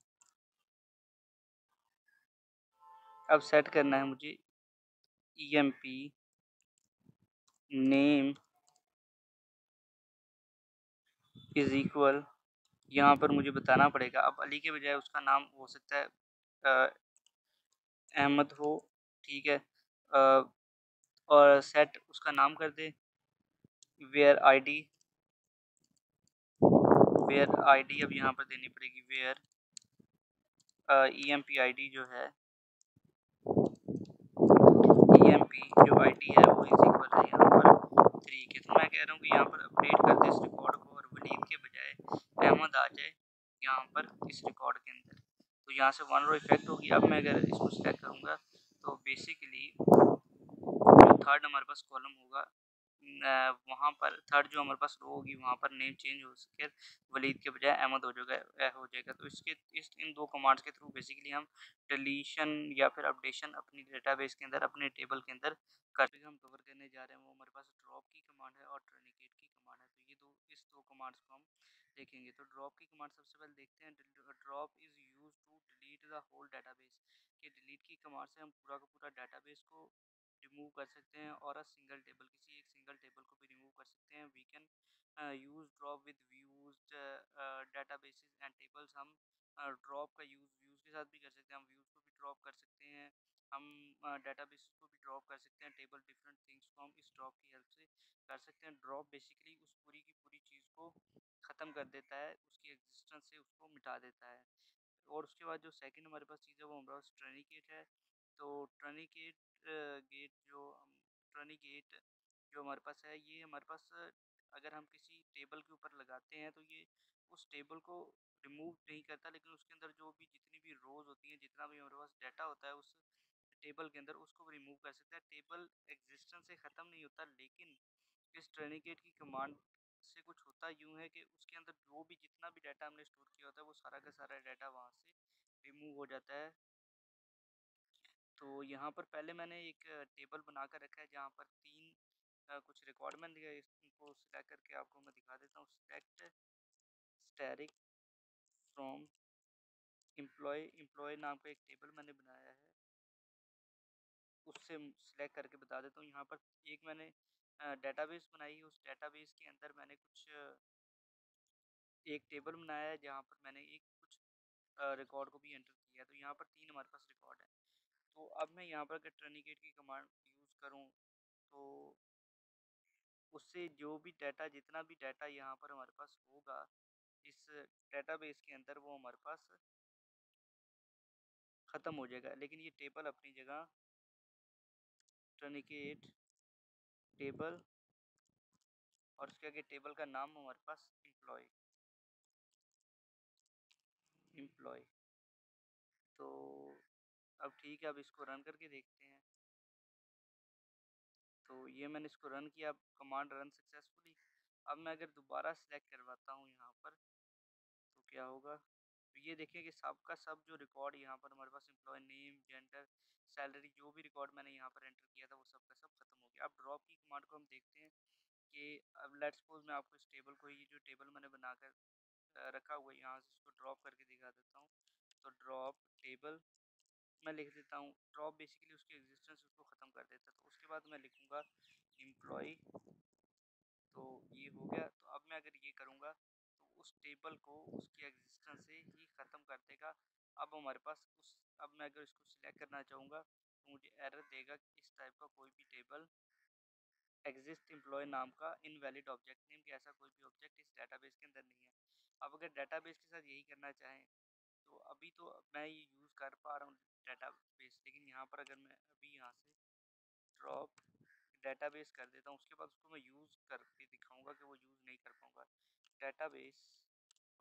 अब सेट करना है मुझे ईएमपी नेम इज़ इक्वल, यहाँ पर मुझे बताना पड़ेगा। अब अली के बजाय उसका नाम हो सकता है अहमद हो, ठीक है। और सेट उसका नाम कर दे वेयर आईडी, वेयर आईडी अब यहाँ पर देनी पड़ेगी वेयर ईएमपी आईडी जो है, ईएमपी जो आईडी है वो इज इक्वल है यहाँ पर 3 के। तो मैं कह रहा हूँ कि यहाँ पर अपडेट कर दे इस रिकॉर्ड को और वलीद के बजाय अहमद आ जाए यहाँ पर इस रिकॉर्ड के अंदर। तो यहाँ से वन रो इफेक्ट होगी। अब मैं अगर इसको सिलेक्ट करूँगा तो बेसिकली जो थर्ड हमारे पास कॉलम होगा वहाँ पर थर्ड जो हमारे पास रो होगी वहाँ पर नेम चेंज हो सके वलीद के बजाय अहमद हो जाएगा। तो इसके इन दो कमांड्स के थ्रू बेसिकली हम डिलीशन या फिर अपडेशन अपनी डेटाबेस के अंदर अपने टेबल के अंदर कर हम कवर करने जा रहे हैं वो हमारे पास ड्रॉप की कमांड है और ट्रनिकेट की कमांड है। तो ये इस दो कमांड्स को हम देखेंगे। तो ड्रॉप की कमांड सबसे पहले देखते हैं। Drop is use to delete the whole database. कि डिलीट की कमांड से हम पूरा का पूरा डाटाबेस को रिमूव कर सकते हैं और सिंगल टेबल किसी एक सिंगल टेबल को भी रिमूव कर सकते हैं। We can use drop with views databases and tables. हम ड्रॉप का यूज़ व्यूज़ के साथ भी कर सकते हैं। हम व्यूज़ को भी ड्रॉप कर सकते हैं, हम डाटाबेसेस को भी ड्रॉप कर सकते हैं। टेबल डिफरेंट थिंग्स को हम इस ड्रॉप की हेल्प से कर सकते हैं। ड्रॉप बेसिकली उस पूरी की पूरी चीज़ को ख़त्म कर देता है, उसकी एग्जिस्टेंस से उसको मिटा देता है। और उसके बाद जो सेकंड हमारे पास चीज़ है वो हमारे पास ट्रनिकेट है। तो ट्रनिकेट गेट जो हम ट्रनिकेट जो हमारे पास है ये हमारे पास अगर हम किसी टेबल के ऊपर लगाते हैं तो ये उस टेबल को रिमूव नहीं करता, लेकिन उसके अंदर जो भी जितनी भी रोज होती हैं जितना भी हमारे पास डाटा होता है उस टेबल के अंदर उसको रिमूव कर सकता है। टेबल एग्जिस्टेंस से ख़त्म नहीं होता, लेकिन इस ट्रनिकेट की कमांड से कुछ होता यूँ है कि उसके अंदर जो भी जितना भी डाटा हमने स्टोर किया होता है वो सारा का सारा डाटा वहाँ से रिमूव हो जाता है। तो यहाँ पर पहले मैंने एक टेबल बना कर रखा है जहाँ पर तीन कुछ रिकॉर्ड मैंने दिया। इनको सिलेक्ट करके आपको मैं दिखा देता हूँ। सिलेक्ट स्टैरिक फ्रॉम एम्प्लॉय नाम का एक टेबल मैंने बनाया है, उससे सिलेक्ट करके बता देता हूँ। यहाँ पर एक मैंने डेटाबेस बनाई है, उस डेटाबेस के अंदर मैंने कुछ एक टेबल बनाया है जहाँ पर मैंने एक कुछ रिकॉर्ड को भी एंटर किया है। तो यहाँ पर तीन हमारे पास रिकॉर्ड है। तो अब मैं यहाँ पर अगर ट्रनिकेट की कमांड यूज़ करूँ तो उससे जो भी डाटा जितना भी डाटा यहाँ पर हमारे पास होगा इस डेटाबेस के अंदर वो हमारे पास ख़त्म हो जाएगा। लेकिन ये टेबल अपनी जगह ट्रनिकेट टेबल और उसके आगे टेबल का नाम हमारे पास एम्प्लॉय। तो अब ठीक है, अब इसको रन करके देखते हैं। तो ये मैंने इसको रन किया, अब कमांड रन सक्सेसफुली। अब मैं अगर दोबारा सेलेक्ट करवाता हूँ यहाँ पर तो क्या होगा। तो ये देखिए कि सब का सब जो रिकॉर्ड यहाँ पर हमारे पास एम्प्लॉय नेम जेंडर सैलरी जो भी रिकॉर्ड मैंने यहाँ पर एंटर किया था वो सब का सब खत्म हो गया। अब ड्रॉप की कमांड को हम देखते हैं कि अब लेट्स सपोज मैं आपको इस टेबल को ये जो टेबल मैंने बनाकर रखा हुआ है यहाँ से इसको ड्रॉप करके दिखा देता हूँ। तो ड्रॉप टेबल मैं लिख देता हूँ। ड्रॉप बेसिकली उसकी एग्जिस्टेंस उसको ख़त्म कर देता है। तो उसके बाद मैं लिखूँगा एम्प्लॉय। तो ये हो गया। तो अब मैं अगर ये करूँगा तो उस टेबल को उसकी एग्जिस्टेंस से ही ख़त्म कर देगा। अब हमारे पास उस अब मैं अगर इसको सिलेक्ट करना चाहूँगा तो मुझे एरर देगा कि इस टाइप का कोई भी टेबल एग्जिस्ट एम्प्लॉय नाम का इनवैलिड ऑब्जेक्ट नेम कि ऐसा कोई भी ऑब्जेक्ट इस डाटाबेस के अंदर नहीं है। अब अगर डाटाबेस के साथ यही करना चाहें तो अभी तो मैं ये यूज़ कर पा रहा हूँ डाटाबेस, लेकिन यहाँ पर अगर मैं अभी यहाँ से ड्रॉप डेटाबेस कर देता हूँ उसके बाद उसको मैं यूज़ करके दिखाऊंगा कि वो यूज़ नहीं कर पाऊँगा। डेटाबेस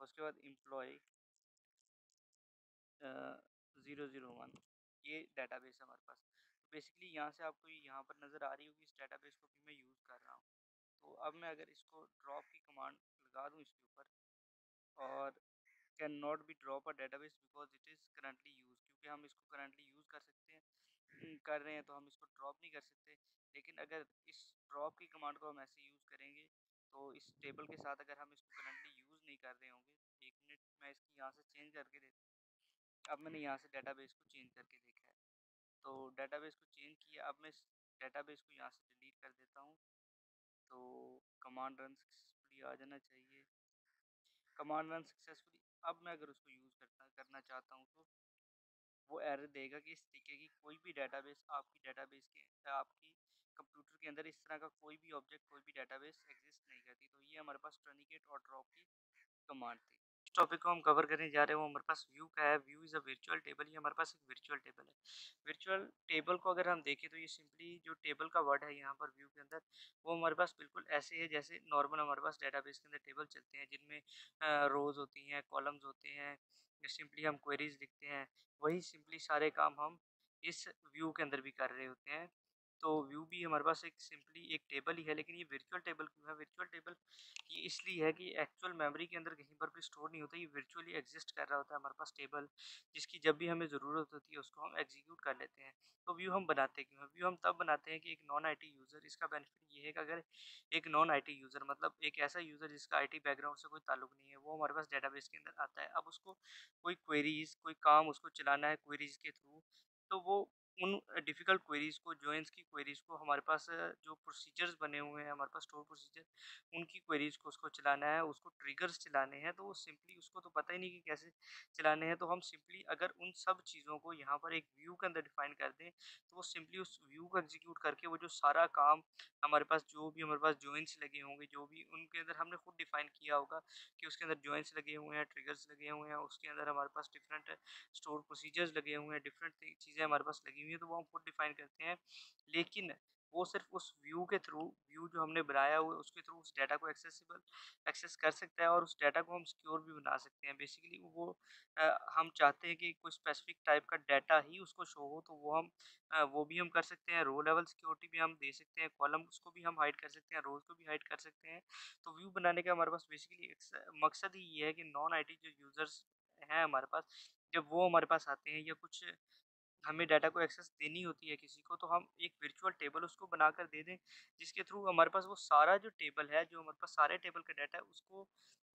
उसके बाद एम्प्लॉय 001 ये डेटाबेस है हमारे पास। तो बेसिकली यहाँ से आपको यहाँ पर नज़र आ रही होगी इस डेटाबेस को भी मैं यूज़ कर रहा हूँ। तो अब मैं अगर इसको ड्रॉप की कमांड लगा दूँ इसके ऊपर और can not be drop a database because it is currently use, क्योंकि हम इसको करंटली यूज़ कर सकते हैं कर रहे हैं तो हम इसको ड्रॉप नहीं कर सकते। लेकिन अगर इस ड्रॉप की कमांड को हम ऐसे यूज़ करेंगे तो इस टेबल के साथ अगर हम इसको करंटली यूज़ नहीं कर रहे होंगे। एक मिनट मैं इसकी यहाँ से चेंज करके देता हूँ। अब मैंने यहाँ से डाटाबेस को चेंज करके देखा है। तो डाटाबेस को चेंज किया। अब मैं इस डाटाबेस को यहाँ से डिलीट कर देता हूँ तो कमांड रन सक्सेसफुली आ जाना चाहिए। कमांड रन सक्सेसफुली, अब मैं अगर उसको यूज़ करना चाहता हूँ तो वो एरर देगा कि इस तरीके की कोई भी डेटाबेस आपकी कंप्यूटर के अंदर इस तरह का कोई भी ऑब्जेक्ट, कोई भी डेटाबेस एग्जिस्ट नहीं करती। तो ये हमारे पास टर्निकेट और ड्रॉप की कमांड थी। इस टॉपिक को हम कवर करने जा रहे हैं वो हमारे पास व्यू का है। View is a virtual table, ये हमारे पास एक वर्चुअल टेबल है। वर्चुअल टेबल को अगर हम देखें तो ये सिंपली जो टेबल का वर्ड है यहाँ पर व्यू के अंदर, वो हमारे पास बिल्कुल ऐसे है जैसे नॉर्मल हमारे पास डेटाबेस के अंदर टेबल चलते हैं, जिनमें रोज़ होती हैं, कॉलम्स होते हैं, सिंपली हम क्वेरीज लिखते हैं। वही सिंपली सारे काम हम इस व्यू के अंदर भी कर रहे होते हैं। तो व्यू भी हमारे पास एक सिंपली एक टेबल ही है, लेकिन ये वर्चुअल टेबल क्यों है? वर्चुअल टेबल ये इसलिए है कि एक्चुअल मेमोरी के अंदर कहीं पर भी स्टोर नहीं होता, ये वर्चुअली एग्जिस्ट कर रहा होता है हमारे पास टेबल, जिसकी जब भी हमें ज़रूरत होती है उसको हम एग्जीक्यूट कर लेते हैं। तो व्यू हम बनाते क्यों हैं? व्यू हम तब बनाते हैं कि एक नॉन आईटी यूज़र, इसका बेनिफिट ये है कि अगर एक नॉन आईटी यूज़र मतलब एक ऐसा यूज़र जिसका आईटी बैकग्राउंड से कोई ताल्लुक नहीं है, वो हमारे पास डेटाबेस के अंदर आता है। अब उसको कोई क्वेरीज़, कोई काम उसको चलाना है क्वेरीज़ के थ्रू, तो वो उन डिफ़िकल्ट क्वेरीज़ को, जॉइन्स की क्वेरीज़ को हमारे पास जो प्रोसीजर्स बने हुए हैं, हमारे पास स्टोर प्रोसीजर, उनकी क्वेरीज़ को उसको चलाना है, उसको ट्रिगर्स चलाने हैं, तो वो सिंपली उसको तो पता ही नहीं कि कैसे चलाने हैं। तो हम सिंपली अगर उन सब चीज़ों को यहाँ पर एक व्यू के अंदर डिफ़ाइन कर दें, तो वो सिंपली उस व्यू को एग्ज़ीक्यूट करके वो जो सारा काम हमारे पास जो भी हमारे पास जॉइन्स लगे होंगे, जो भी उनके अंदर हमने खुद डिफ़ाइन किया होगा कि उसके अंदर जॉइन्स लगे हुए हैं, ट्रिगर्स लगे हुए हैं, उसके अंदर हमारे पास डिफरेंट स्टोर प्रोसीजर्स लगे हुए हैं, डिफरेंट चीज़ें हमारे पास लगी हुई हैं, तो वो हम खुद डिफ़ाइन करते हैं। लेकिन वो सिर्फ़ उस व्यू के थ्रू, व्यू जो हमने बनाया हुआ है उसके थ्रू उस डाटा को एक्सेस कर सकता है, और उस डाटा को हम सिक्योर भी बना सकते हैं। बेसिकली वो हम चाहते हैं कि कोई स्पेसिफिक टाइप का डाटा ही उसको शो हो, तो वो भी हम कर सकते हैं। रो लेवल सिक्योरिटी भी हम दे सकते हैं, कॉलम उसको भी हम हाइड कर सकते हैं, रोज़ को भी हाइड कर सकते हैं। तो व्यू बनाने का हमारे पास बेसिकली मकसद ही ये है कि नॉन आईटी जो यूज़र्स हैं हमारे पास, जब वो हमारे पास आते हैं या कुछ हमें डाटा को एक्सेस देनी होती है किसी को, तो हम एक वर्चुअल टेबल उसको बनाकर दे दें, जिसके थ्रू हमारे पास वो सारा जो टेबल है, जो हमारे पास सारे टेबल का डाटा है, उसको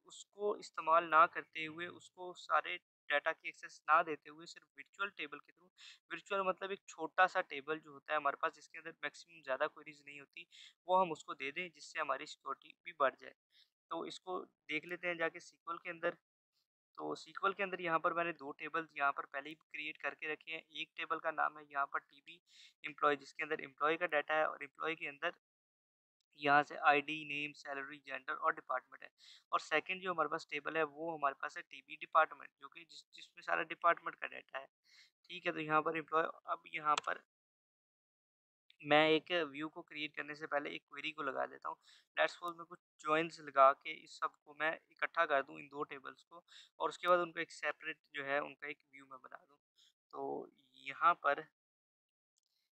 उसको इस्तेमाल ना करते हुए, उसको सारे डाटा की एक्सेस ना देते हुए, सिर्फ वर्चुअल टेबल के थ्रू, वर्चुअल मतलब एक छोटा-सा टेबल जो होता है हमारे पास, जिसके अंदर मैक्सिमम ज़्यादा क्वेरीज़ नहीं होती, वो हम उसको दे दें, जिससे हमारी सिक्योरिटी भी बढ़ जाए। तो इसको देख लेते हैं जाके सीक्वल के अंदर। तो सीक्वल के अंदर यहाँ पर मैंने 2 टेबल्स यहाँ पर पहले ही क्रिएट करके रखे हैं। एक टेबल का नाम है यहाँ पर टीबी एम्प्लॉयी, जिसके अंदर एम्प्लॉयी का डाटा है, और एम्प्लॉयी के अंदर यहाँ से आईडी, नेम, सैलरी, जेंडर और डिपार्टमेंट है। और सेकंड जो हमारे पास टेबल है वो हमारे पास है टीबी डिपार्टमेंट, जो कि जिसमें सारा डिपार्टमेंट का डाटा है। ठीक है, तो यहाँ पर एम्प्लॉय, अब यहाँ पर मैं एक व्यू को क्रिएट करने से पहले एक क्वेरी को लगा देता हूँ। लेट्स सपोज़ मैं कुछ जॉइन्स लगा के इस सब को मैं इकट्ठा कर दूँ इन 2 टेबल्स को, और उसके बाद उनको एक सेपरेट जो है उनका एक व्यू मैं बना दूँ। तो यहाँ पर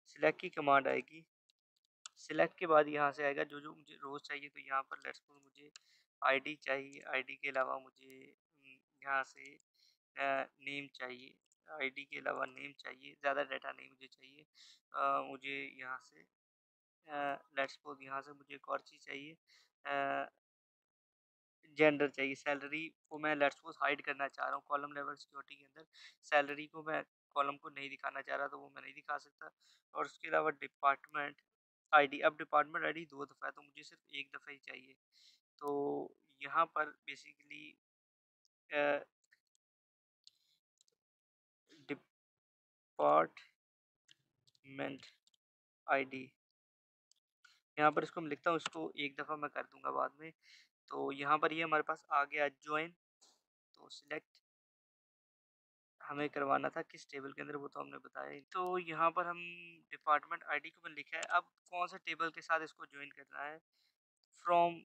सिलेक्ट की कमांड आएगी। सिलेक्ट के बाद यहाँ से आएगा जो-जो मुझे रोज़ चाहिए, तो यहाँ पर लेट्स सपोज़ मुझे आईडी चाहिए, आईडी के अलावा मुझे यहाँ से नेम चाहिए, आईडी के अलावा नेम चाहिए, ज़्यादा डाटा नहीं मुझे चाहिए। मुझे यहाँ से लेट्स सपोज़ यहाँ से मुझे एक और चीज़ चाहिए, जेंडर चाहिए, सैलरी को मैं लेट्स सपोज़ हाइड करना चाह रहा हूँ कॉलम लेवल सिक्योरिटी के अंदर, सैलरी को मैं कॉलम को नहीं दिखाना चाह रहा, तो वो मैं नहीं दिखा सकता। और उसके अलावा डिपार्टमेंट आईडी, अब डिपार्टमेंट आईडी 2 दफ़ा है, तो मुझे सिर्फ़ 1 दफ़ा ही चाहिए। तो यहाँ पर बेसिकली अ, डिपार्टमेंट आईडी, यहाँ पर इसको मैं लिखता हूँ, इसको 1 दफ़ा मैं कर दूँगा बाद में। तो यहाँ पर ये हमारे पास आ गया जॉइन, तो सिलेक्ट हमें करवाना था किस टेबल के अंदर, वो तो हमने बताया ही। तो यहाँ पर हम डिपार्टमेंट आईडी को मैंने लिखा है, अब कौन से टेबल के साथ इसको जॉइन करना है, फ्रॉम,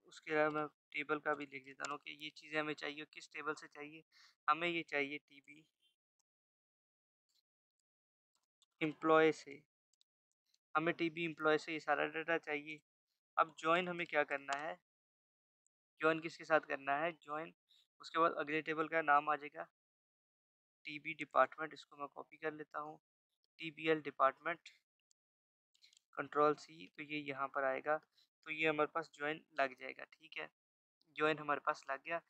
उसके अलावा मैं टेबल का भी लिख देता हूँ कि ये चीज़ें हमें चाहिए, किस टेबल से चाहिए, हमें ये चाहिए टीबी एम्प्लॉय से, हमें टीबी एम्प्लॉय से ये सारा डाटा चाहिए। अब जॉइन हमें क्या करना है, जॉइन किसके साथ करना है, जॉइन उसके बाद अगले टेबल का नाम आ जाएगा टीबी डिपार्टमेंट, इसको मैं कॉपी कर लेता हूँ, टीबीएल डिपार्टमेंट, कंट्रोल सी, तो ये यहाँ पर आएगा, तो ये हमारे पास जॉइन लग जाएगा। ठीक है, जॉइन हमारे पास लग गया।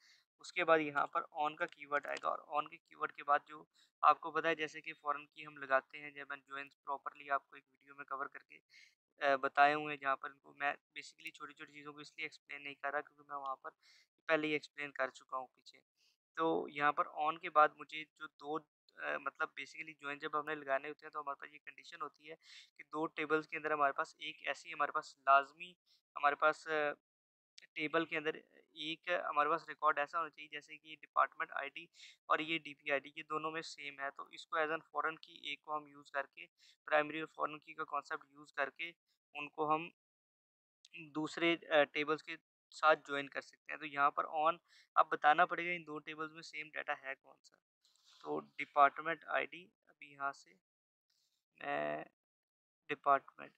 उसके बाद यहाँ पर ऑन का कीवर्ड आएगा, और ऑन के कीवर्ड के बाद जो आपको पता है जैसे कि फॉरेन की हम लगाते हैं, जब मैं जॉइन प्रॉपरली आपको एक वीडियो में कवर करके बताए हुए हैं, जहाँ पर इनको मैं बेसिकली छोटी-छोटी चीज़ों को इसलिए एक्सप्लेन नहीं कर रहा क्योंकि मैं वहाँ पर पहले ही एक्सप्लेन कर चुका हूँ पीछे। तो यहाँ पर ऑन के बाद मुझे जो 2 मतलब बेसिकली जॉइन जब हमें लगाने होते हैं तो हमारे पास ये कंडीशन होती है कि 2 टेबल्स के अंदर हमारे पास एक ऐसी हमारे पास लाज़मी हमारे पास टेबल के अंदर एक हमारे पास रिकॉर्ड ऐसा होना चाहिए जैसे कि डिपार्टमेंट आईडी और ये डीपी आईडी ये दोनों में सेम है, तो इसको एज़ एन फॉरेन की एक को हम यूज़ करके प्राइमरी और फॉरेन की का कॉन्सेप्ट यूज़ करके उनको हम दूसरे टेबल्स के साथ जॉइन कर सकते हैं। तो यहाँ पर ऑन अब बताना पड़ेगा इन 2 टेबल्स में सेम डाटा है कौन-सा। तो डिपार्टमेंट आईडी अभी यहाँ से मैं department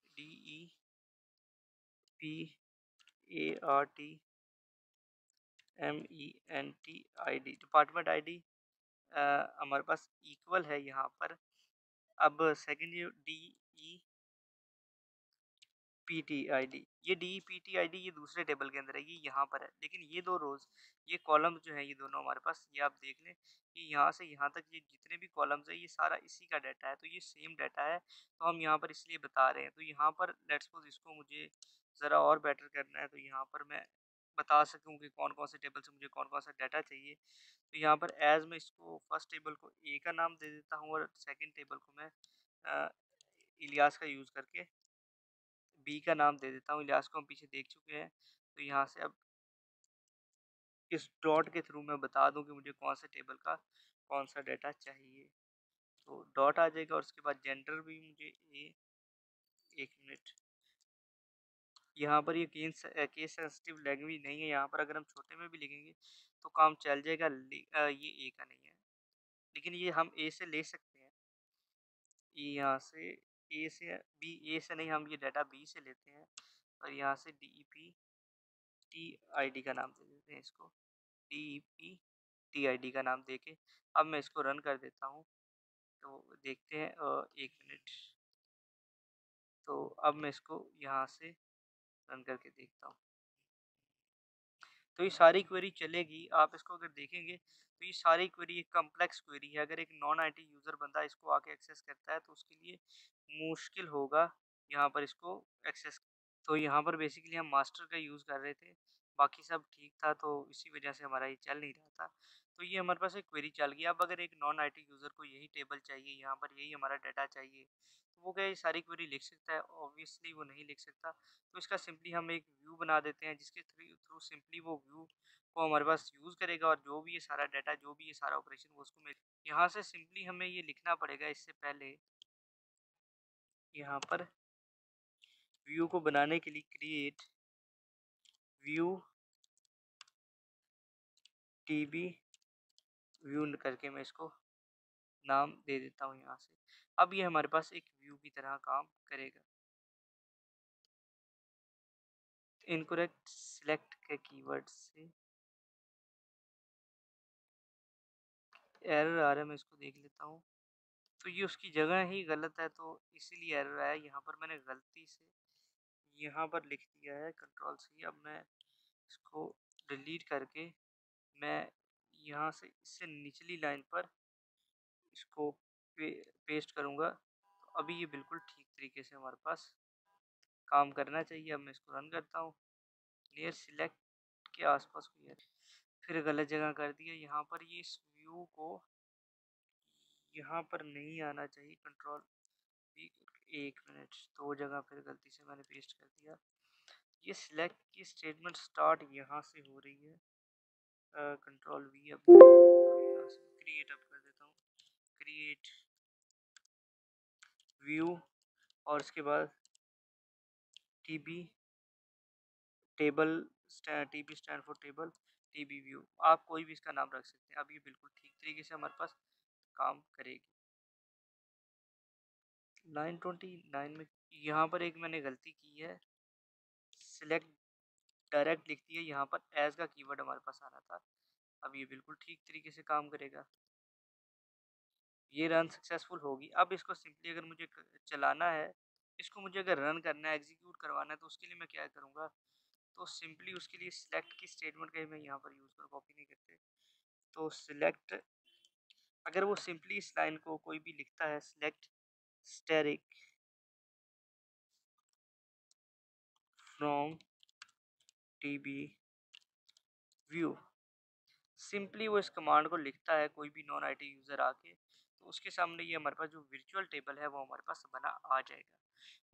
DEPARTMENT ID department ID हमारे पास इक्वल है यहाँ पर। अब सेकंड ये DEPT आईडी, ये DEPT आईडी ये दूसरे टेबल के अंदर है, ये यहाँ पर है। लेकिन ये 2 रोज़, ये कॉलम्स जो हैं ये दोनों हमारे पास, ये आप देख लें कि यहाँ से यहाँ तक ये जितने भी कॉलम्स हैं ये सारा इसी का डाटा है, तो ये सेम डाटा है। तो हम यहाँ पर इसलिए बता रहे हैं। तो यहाँ पर लेट्स सपोज़ इसको मुझे ज़रा और बेटर करना है, तो यहाँ पर मैं बता सकूँ कि कौन-कौन से टेबल से मुझे कौन-कौन सा डाटा चाहिए। तो यहाँ पर ऐज़ मैं इसको फर्स्ट टेबल को ए का नाम दे देता हूँ और सेकंड टेबल को मैं अ, इलियास का यूज़ करके बी का नाम दे देता हूँ। इलियास को हम पीछे देख चुके हैं। तो यहाँ से अब इस डॉट के थ्रू मैं बता दूँ कि मुझे कौन से टेबल का कौन सा डाटा चाहिए। तो डॉट आ जाएगा और उसके बाद जेंडर भी मुझे ए 1 मिनट। यहाँ पर ये केस सेंसिटिव लैंग्वेज नहीं है, यहाँ पर अगर हम छोटे में भी लिखेंगे तो काम चल जाएगा। ये ए का नहीं है, लेकिन ये हम ए से ले सकते हैं। ये यहाँ से ए से बी, ए से नहीं हम ये डाटा बी से लेते हैं और यहाँ से DEPT आईडी का नाम दे देते हैं इसको। DEPT आईडी का नाम देके अब मैं इसको रन कर देता हूँ। तो देखते हैं 1 मिनट। तो अब मैं इसको यहाँ से रन करके देखता हूँ। तो ये सारी क्वेरी चलेगी। आप इसको अगर देखेंगे तो ये सारी क्वेरी एक कॉम्प्लेक्स क्वेरी है। अगर एक नॉन आईटी यूज़र बंदा इसको आके एक्सेस करता है तो उसके लिए मुश्किल होगा यहाँ पर इसको एक्सेस। तो यहाँ पर बेसिकली हम मास्टर का यूज़ कर रहे थे, बाकी सब ठीक था, तो इसी वजह से हमारा ये चल नहीं रहा था। तो ये हमारे पास एक क्वेरी चल गई। अब अगर एक नॉन आईटी यूज़र को यही टेबल चाहिए, यहाँ पर यही हमारा डाटा चाहिए, तो वो क्या ये सारी क्वेरी लिख सकता है? ऑब्वियसली वो नहीं लिख सकता। तो इसका सिंपली हम एक व्यू बना देते हैं जिसके थ्रू थ्रू सिंपली वो व्यू को हमारे पास यूज़ करेगा और जो भी ये सारा डाटा, जो भी ये सारा ऑपरेशन वो उसको मिल। यहाँ से सिंपली हमें ये लिखना पड़ेगा इससे पहले यहाँ पर व्यू को बनाने के लिए क्रिएट व्यू टीबी व्यू करके मैं इसको नाम दे देता हूँ यहाँ से। अब ये हमारे पास एक व्यू की तरह काम करेगा। इनकरेक्ट सिलेक्ट के कीवर्ड से एरर आ रहा है, मैं इसको देख लेता हूँ। तो ये उसकी जगह ही गलत है, तो इसीलिए एरर आया। यहाँ पर मैंने गलती से यहाँ पर लिख दिया है कंट्रोल सी। अब मैं इसको डिलीट करके मैं यहाँ से इससे निचली लाइन पर इसको पेस्ट करूँगा। तो अभी ये बिल्कुल ठीक तरीके से हमारे पास काम करना चाहिए। अब मैं इसको रन करता हूँ। नियर सिलेक्ट के आसपास कोई है, फिर गलत जगह कर दिया। यहाँ पर ये इस व्यू को यहाँ पर नहीं आना चाहिए। कंट्रोल वी, 1 मिनट, दो जगह फिर गलती से मैंने पेस्ट कर दिया। ये सिलेक्ट की स्टेटमेंट स्टार्ट यहाँ से हो रही है। कंट्रोल वी, अब मैं यहाँ से क्रिएट अप कर देता हूँ। क्रिएट व्यू और इसके बाद TB table, TB stand for table, TB view, आप कोई भी इसका नाम रख सकते हैं। अब ये बिल्कुल ठीक तरीके से हमारे पास काम करेगी। लाइन 29 में यहाँ पर एक मैंने गलती की है। सिलेक्ट डायरेक्ट लिख दिया, यहाँ पर एज का कीवर्ड हमारे पास आना था। अब ये बिल्कुल ठीक तरीके से काम करेगा। ये रन सक्सेसफुल होगी। अब इसको सिंपली अगर मुझे चलाना है, इसको मुझे अगर रन करना है, एग्जीक्यूट करवाना है, तो उसके लिए मैं क्या करूँगा? तो सिंपली उसके लिए सिलेक्ट की स्टेटमेंट का ही मैं यहाँ पर यूज़ करूँ, कॉपी नहीं करते। तो सिलेक्ट, अगर वो सिंपली इस लाइन को कोई भी लिखता है, select steric db view। Simply वो इस कमांड को लिखता है कोई भी नॉन आईटी यूज़र आके, तो उसके सामने ये हमारे पास जो वर्चुअल टेबल है वो हमारे पास बना आ जाएगा।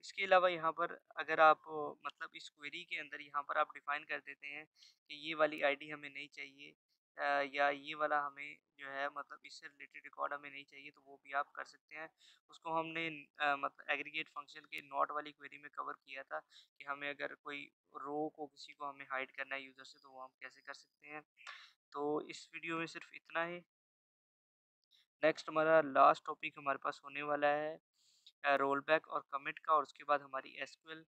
इसके अलावा यहाँ पर अगर आप मतलब इस क्वेरी के अंदर यहाँ पर आप डिफाइन कर देते हैं कि ये वाली आईडी हमें नहीं चाहिए, या ये वाला हमें जो है मतलब इससे रिलेटेड रिकॉर्ड हमें नहीं चाहिए, तो वो भी आप कर सकते हैं। उसको हमने मतलब एग्रीगेट फंक्शन के नॉट वाली क्वेरी में कवर किया था कि हमें अगर कोई रो को किसी को हमें हाइड करना है यूज़र से, तो वो हम कैसे कर सकते हैं। तो इस वीडियो में सिर्फ इतना ही। नेक्स्ट हमारा लास्ट टॉपिक हमारे पास होने वाला है रोल बैक और कमिट का, और उसके बाद हमारी एसक्यूएल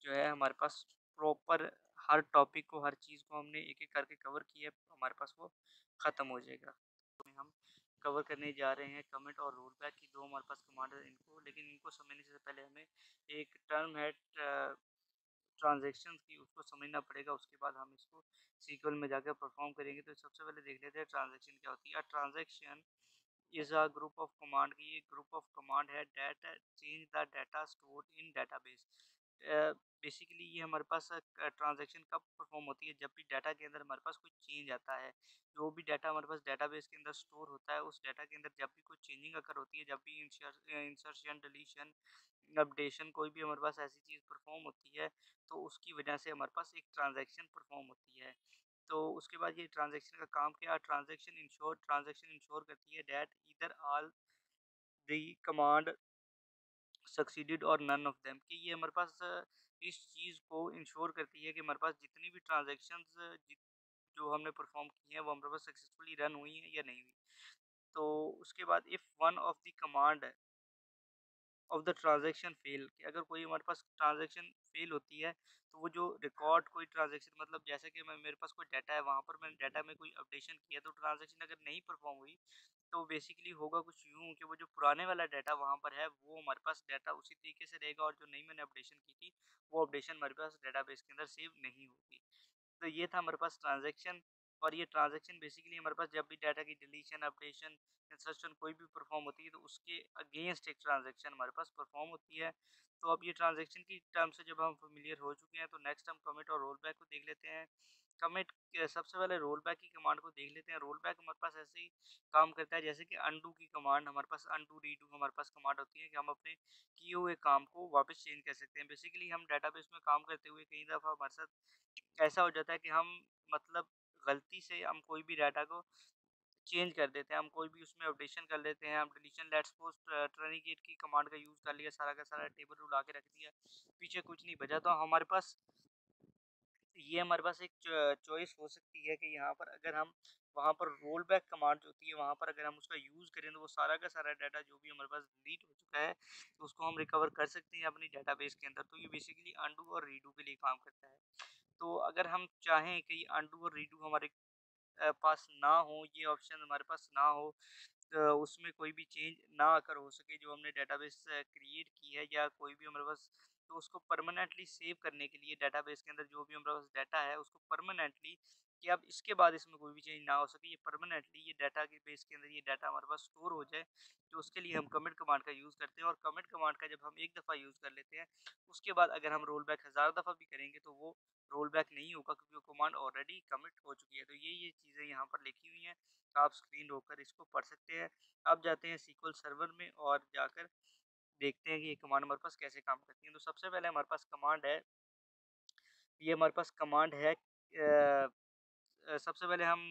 जो है हमारे पास प्रॉपर हर टॉपिक को, हर चीज़ को हमने एक एक करके कवर किया, हमारे पास वो ख़त्म हो जाएगा। तो हम कवर करने जा रहे हैं कमिट और रोल बैक की दो हमारे पास कमांड है इनको, लेकिन इनको समझने से पहले हमें एक टर्म है ट्रांजेक्शन की, उसको समझना पड़ेगा। उसके बाद हम इसको सीक्वल में जाकर परफॉर्म करेंगे। तो सबसे पहले देख लेते हैं ट्रांजेक्शन क्या होती है। Transaction is a group of command की, एक ग्रुप ऑफ कमांड है that change the data store in database. Basically ये हमारे पास ट्रांजैक्शन कब परफॉर्म होती है, जब भी डाटा के अंदर हमारे पास कोई चेंज आता है। जो भी डाटा हमारे पास डाटाबेस के अंदर स्टोर होता है, उस डाटा के अंदर जब भी कोई चेंजिंग अकर होती है, जब भी इंसर्शन डिलीशन अपडेशन कोई भी हमारे पास ऐसी चीज़ परफॉर्म होती है, तो उसकी वजह से हमारे पास एक ट्रांजैक्शन परफॉर्म होती है। तो उसके बाद ये ट्रांजैक्शन का काम क्या, ट्रांजैक्शन इंश्योर करती है that either all the command succeeded और नन ऑफ देम, कि ये हमारे पास इस चीज़ को इंश्योर करती है कि हमारे पास जितनी भी ट्रांजैक्शंस जो हमने परफॉर्म की हैं वो हमारे पास सक्सेसफुली रन हुई हैं या नहीं हुई। तो उसके बाद if one of the command of the transaction fail, कि अगर कोई हमारे पास ट्रांजैक्शन फेल होती है, तो वो जो रिकॉर्ड कोई ट्रांजैक्शन, मतलब जैसे कि मैं मेरे पास कोई डाटा है, वहाँ पर मैंने डाटा में कोई अपडेशन किया, तो ट्रांजैक्शन अगर नहीं परफॉर्म हुई, तो बेसिकली होगा कुछ यूँ कि वो जो पुराने वाला डाटा वहाँ पर है, वो हमारे पास डाटा उसी तरीके से रहेगा, और जो नई मैंने अपडेशन की थी, वो अपडेशन हमारे पास डेटाबेस के अंदर सेव नहीं होगी। तो ये था हमारे पास ट्रांजैक्शन। और ये ट्रांजैक्शन बेसिकली हमारे पास जब भी डाटा की डिलीशन, अपडेशन, इंसर्शन कोई भी परफॉर्म होती है, तो उसके अगेंस्ट एक ट्रांजैक्शन हमारे पास परफॉर्म होती है। तो अब ये ट्रांजैक्शन की टर्म से जब हम फेमिलियर हो चुके हैं, तो नेक्स्ट हम कमिट और रोल बैक को देख लेते हैं। कमिट सबसे पहले रोल बैक की कमांड को देख लेते हैं। रोल बैक हमारे पास ऐसे ही काम करता है जैसे कि अनडू की कमांड, हमारे पास अनडू रीडू हमारे पास कमांड होती है कि हम अपने किए हुए काम को वापस चेंज कर सकते हैं। बेसिकली हम डाटाबेस में काम करते हुए कई दफ़ा हमारे साथ ऐसा हो जाता है कि हम मतलब गलती से हम कोई भी डाटा को चेंज कर देते हैं, हम कोई भी उसमें अपडेशन कर लेते हैं, हम डिलीशन लेट्स सपोज टर्निकेट की कमांड का यूज़ कर लिया, सारा का सारा टेबल उड़ा के रख दिया, पीछे कुछ नहीं बचा। तो हमारे पास ये हमारे पास एक चॉइस हो सकती है कि यहाँ पर अगर हम वहाँ पर रोल बैक कमांड जो होती है, वहाँ पर अगर हम उसका यूज़ करें, तो वो सारा का सारा डाटा जो भी हमारे पास डिलीट हो चुका है, तो उसको हम रिकवर कर सकते हैं अपनी डाटाबेस के अंदर। तो ये बेसिकली अनडू और रीडू के लिए काम करता है। तो अगर हम चाहें कि अनडू और रीडू हमारे पास ना हो, ये ऑप्शन हमारे पास ना हो, उसमें कोई भी चेंज ना आकर हो सके जो हमने डेटाबेस क्रिएट की है, या कोई भी हमारे पास, तो उसको परमानेंटली सेव करने के लिए डेटाबेस के अंदर जो भी हमारे पास डाटा है, उसको परमानेंटली, कि अब इसके बाद इसमें कोई भी चेंज ना हो सके, ये परमानेंटली ये डाटा के बेस के अंदर ये डाटा हमारे पास स्टोर हो जाए, तो उसके लिए हम कमिट कमांड का यूज़ करते हैं। और कमिट कमांड का जब हम एक दफ़ा यूज़ कर लेते हैं, उसके बाद अगर हम रोल बैक 1000 दफ़ा भी करेंगे, तो वो रोल बैक नहीं होगा, क्योंकि वो कमांड ऑलरेडी कमिट हो चुकी है। तो ये चीज़ें यहाँ पर लिखी हुई हैं, आप स्क्रीन रोक इसको पढ़ सकते हैं। अब जाते हैं सीक्वल सर्वर में और जाकर देखते हैं कि ये कमांड हमारे पास कैसे काम करती है। तो सबसे पहले हमारे पास कमांड है, ये हमारे पास कमांड है सबसे पहले हम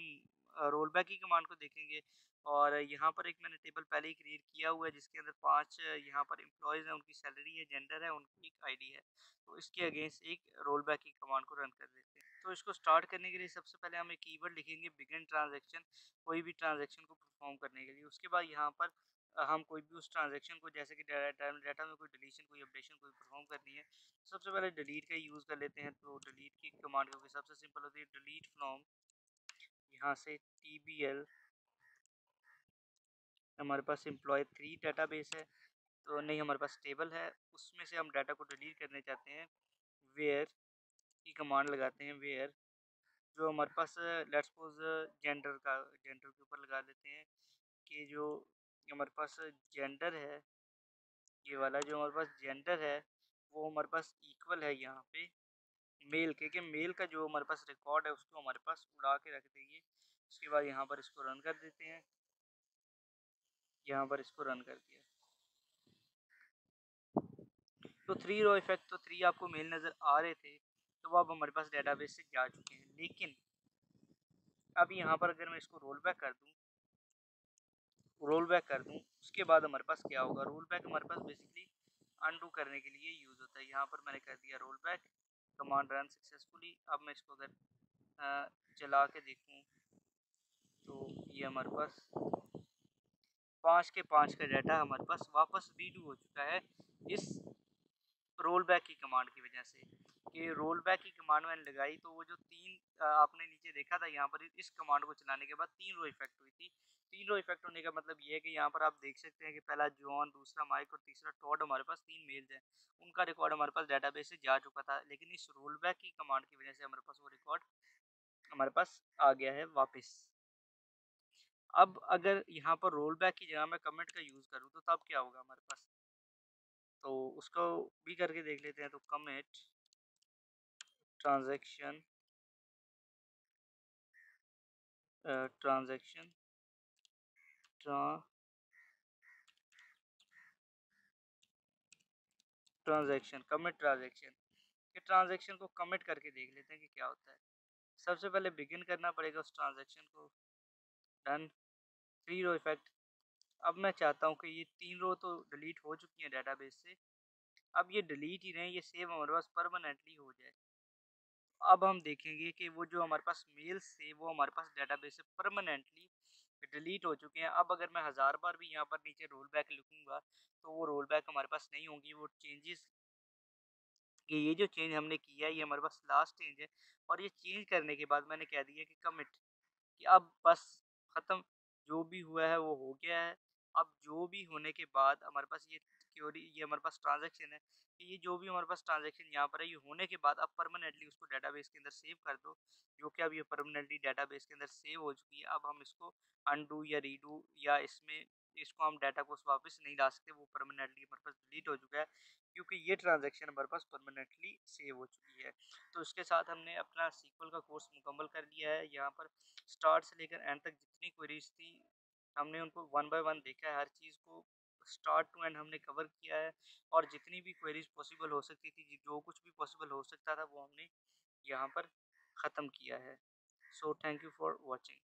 रोल बैक की कमांड को देखेंगे। और यहाँ पर एक मैंने टेबल पहले ही क्रिएट किया हुआ है, जिसके अंदर 5 यहाँ पर एम्प्लॉयज़ हैं, उनकी सैलरी है, जेंडर है, उनकी एक आईडी है। तो इसके अगेंस्ट एक रोल बैक की कमांड को रन कर देते हैं। तो इसको स्टार्ट करने के लिए सबसे पहले हम एक कीवर्ड लिखेंगे बिगिन ट्रांजैक्शन, कोई भी ट्रांजैक्शन को परफॉर्म करने के लिए। उसके बाद यहाँ पर हम कोई भी उस ट्रांजैक्शन को, जैसे कि डाटा में कोई डिलीशन, कोई अपडेशन कोई परफॉर्म करनी है, सबसे पहले डिलीट का यूज़ कर लेते हैं। तो डिलीट की कमांड क्योंकि सबसे सिंपल होती है, डिलीट फ्रॉम, यहाँ से टीबीएल, हमारे पास एम्प्लॉय 3 डाटाबेस है, तो नहीं हमारे पास टेबल है, उसमें से हम डाटा को डिलीट करने चाहते हैं। वेयर की कमांड लगाते हैं, वेयर जो हमारे पास लेट्स सपोज जेंडर के ऊपर लगा देते हैं, कि जो हमारे पास जेंडर है, ये वाला जो हमारे पास जेंडर है, वो हमारे पास इक्वल है यहाँ पे मेल के मेल का जो हमारे पास रिकॉर्ड है उसको हमारे पास उड़ा के रख देंगे। उसके बाद यहाँ पर इसको रन कर देते हैं, यहाँ पर इसको रन कर दिया। तो 3 रो इफेक्ट तो 3 आपको मेल नज़र आ रहे थे, तो वो अब हमारे पास डेटाबेस से जा चुके हैं। लेकिन अब यहाँ पर अगर मैं इसको रोल बैक कर दूँ, उसके बाद हमारे पास क्या होगा? रोल बैक हमारे पास बेसिकली अनडू करने के लिए यूज़ होता है। यहाँ पर मैंने कर दिया roll back, command run successfully. अब मैं इसको अगर चला के देखूँ तो ये हमारे पास 5 के 5 का डाटा हमारे पास वापस रीडू हो चुका है इस रोल बैक की कमांड की वजह से। कि रोल बैक की कमांड मैंने लगाई तो वो जो 3 आपने नीचे देखा था, यहाँ पर इस कमांड को चलाने के बाद 3 रो इफेक्ट हुई थी। 3 रो इफेक्ट होने का मतलब ये है कि यहाँ पर आप देख सकते हैं कि पहला जॉन, दूसरा माइक और तीसरा टॉड, हमारे पास 3 मेल्स हैं। उनका रिकॉर्ड हमारे पास डेटाबेस से जा चुका था, लेकिन इस रोल बैक की कमांड की वजह से हमारे पास वो रिकॉर्ड हमारे पास आ गया है वापस। अब अगर यहाँ पर रोल बैक की जगह मैं कमेंट का यूज़ करूँ तो तब क्या होगा हमारे पास? तो उसको भी करके देख लेते हैं। तो कमिट ट्रांजैक्शन ट्रांजैक्शन ट्रा ट्रांजैक्शन कमिट ट्रांजैक्शन के ट्रांजैक्शन को कमिट करके देख लेते हैं कि क्या होता है। सबसे पहले बिगिन करना पड़ेगा उस ट्रांजैक्शन को। डन। 3 रो इफेक्ट। अब मैं चाहता हूँ कि ये 3 रो तो डिलीट हो चुकी हैं डेटाबेस से, अब ये डिलीट ही नहीं, ये सेव हमारे पास परमानेंटली हो जाए। अब हम देखेंगे कि वो जो हमारे पास मेल्स थे वो हमारे पास डेटाबेस से परमानेंटली डिलीट हो चुके हैं। अब अगर मैं 1000 बार भी यहाँ पर नीचे रोल बैक लिखूंगा तो वो रोल बैक हमारे पास नहीं होंगी। वो चेंजेस, कि ये जो चेंज हमने किया है ये हमारे पास लास्ट चेंज है, और ये चेंज करने के बाद मैंने कह दिया कि कमिट, कि अब बस ख़त्म, जो भी हुआ है वो हो गया है। अब जो भी होने के बाद हमारे पास ये क्योरी, ये हमारे पास ट्रांजैक्शन है, कि ये जो भी हमारे पास ट्रांजैक्शन यहाँ पर है, ये होने के बाद अब परमानेंटली उसको डेटाबेस के अंदर सेव कर दो। जो कि अब ये परमानेंटली डेटाबेस के अंदर सेव हो चुकी है। अब हम इसको अनडू या रीडू या इसमें इसको हम डाटा को वापस नहीं ला सकते, वो परमानेंटली हमारे पास डिलीट हो चुका है, क्योंकि ये ट्रांजैक्शन हमारे पास परमानेंटली सेव हो चुकी है। तो इसके साथ हमने अपना सीक्वल का कोर्स मुकम्मल कर लिया है। यहाँ पर स्टार्ट से लेकर एंड तक जितनी क्वेरीज थी हमने उनको वन बाय वन देखा है, हर चीज़ को स्टार्ट टू एंड हमने कवर किया है, और जितनी भी क्वेरीज पॉसिबल हो सकती थी, जो कुछ भी पॉसिबल हो सकता था, वो हमने यहाँ पर ख़त्म किया है। So thank you for watching.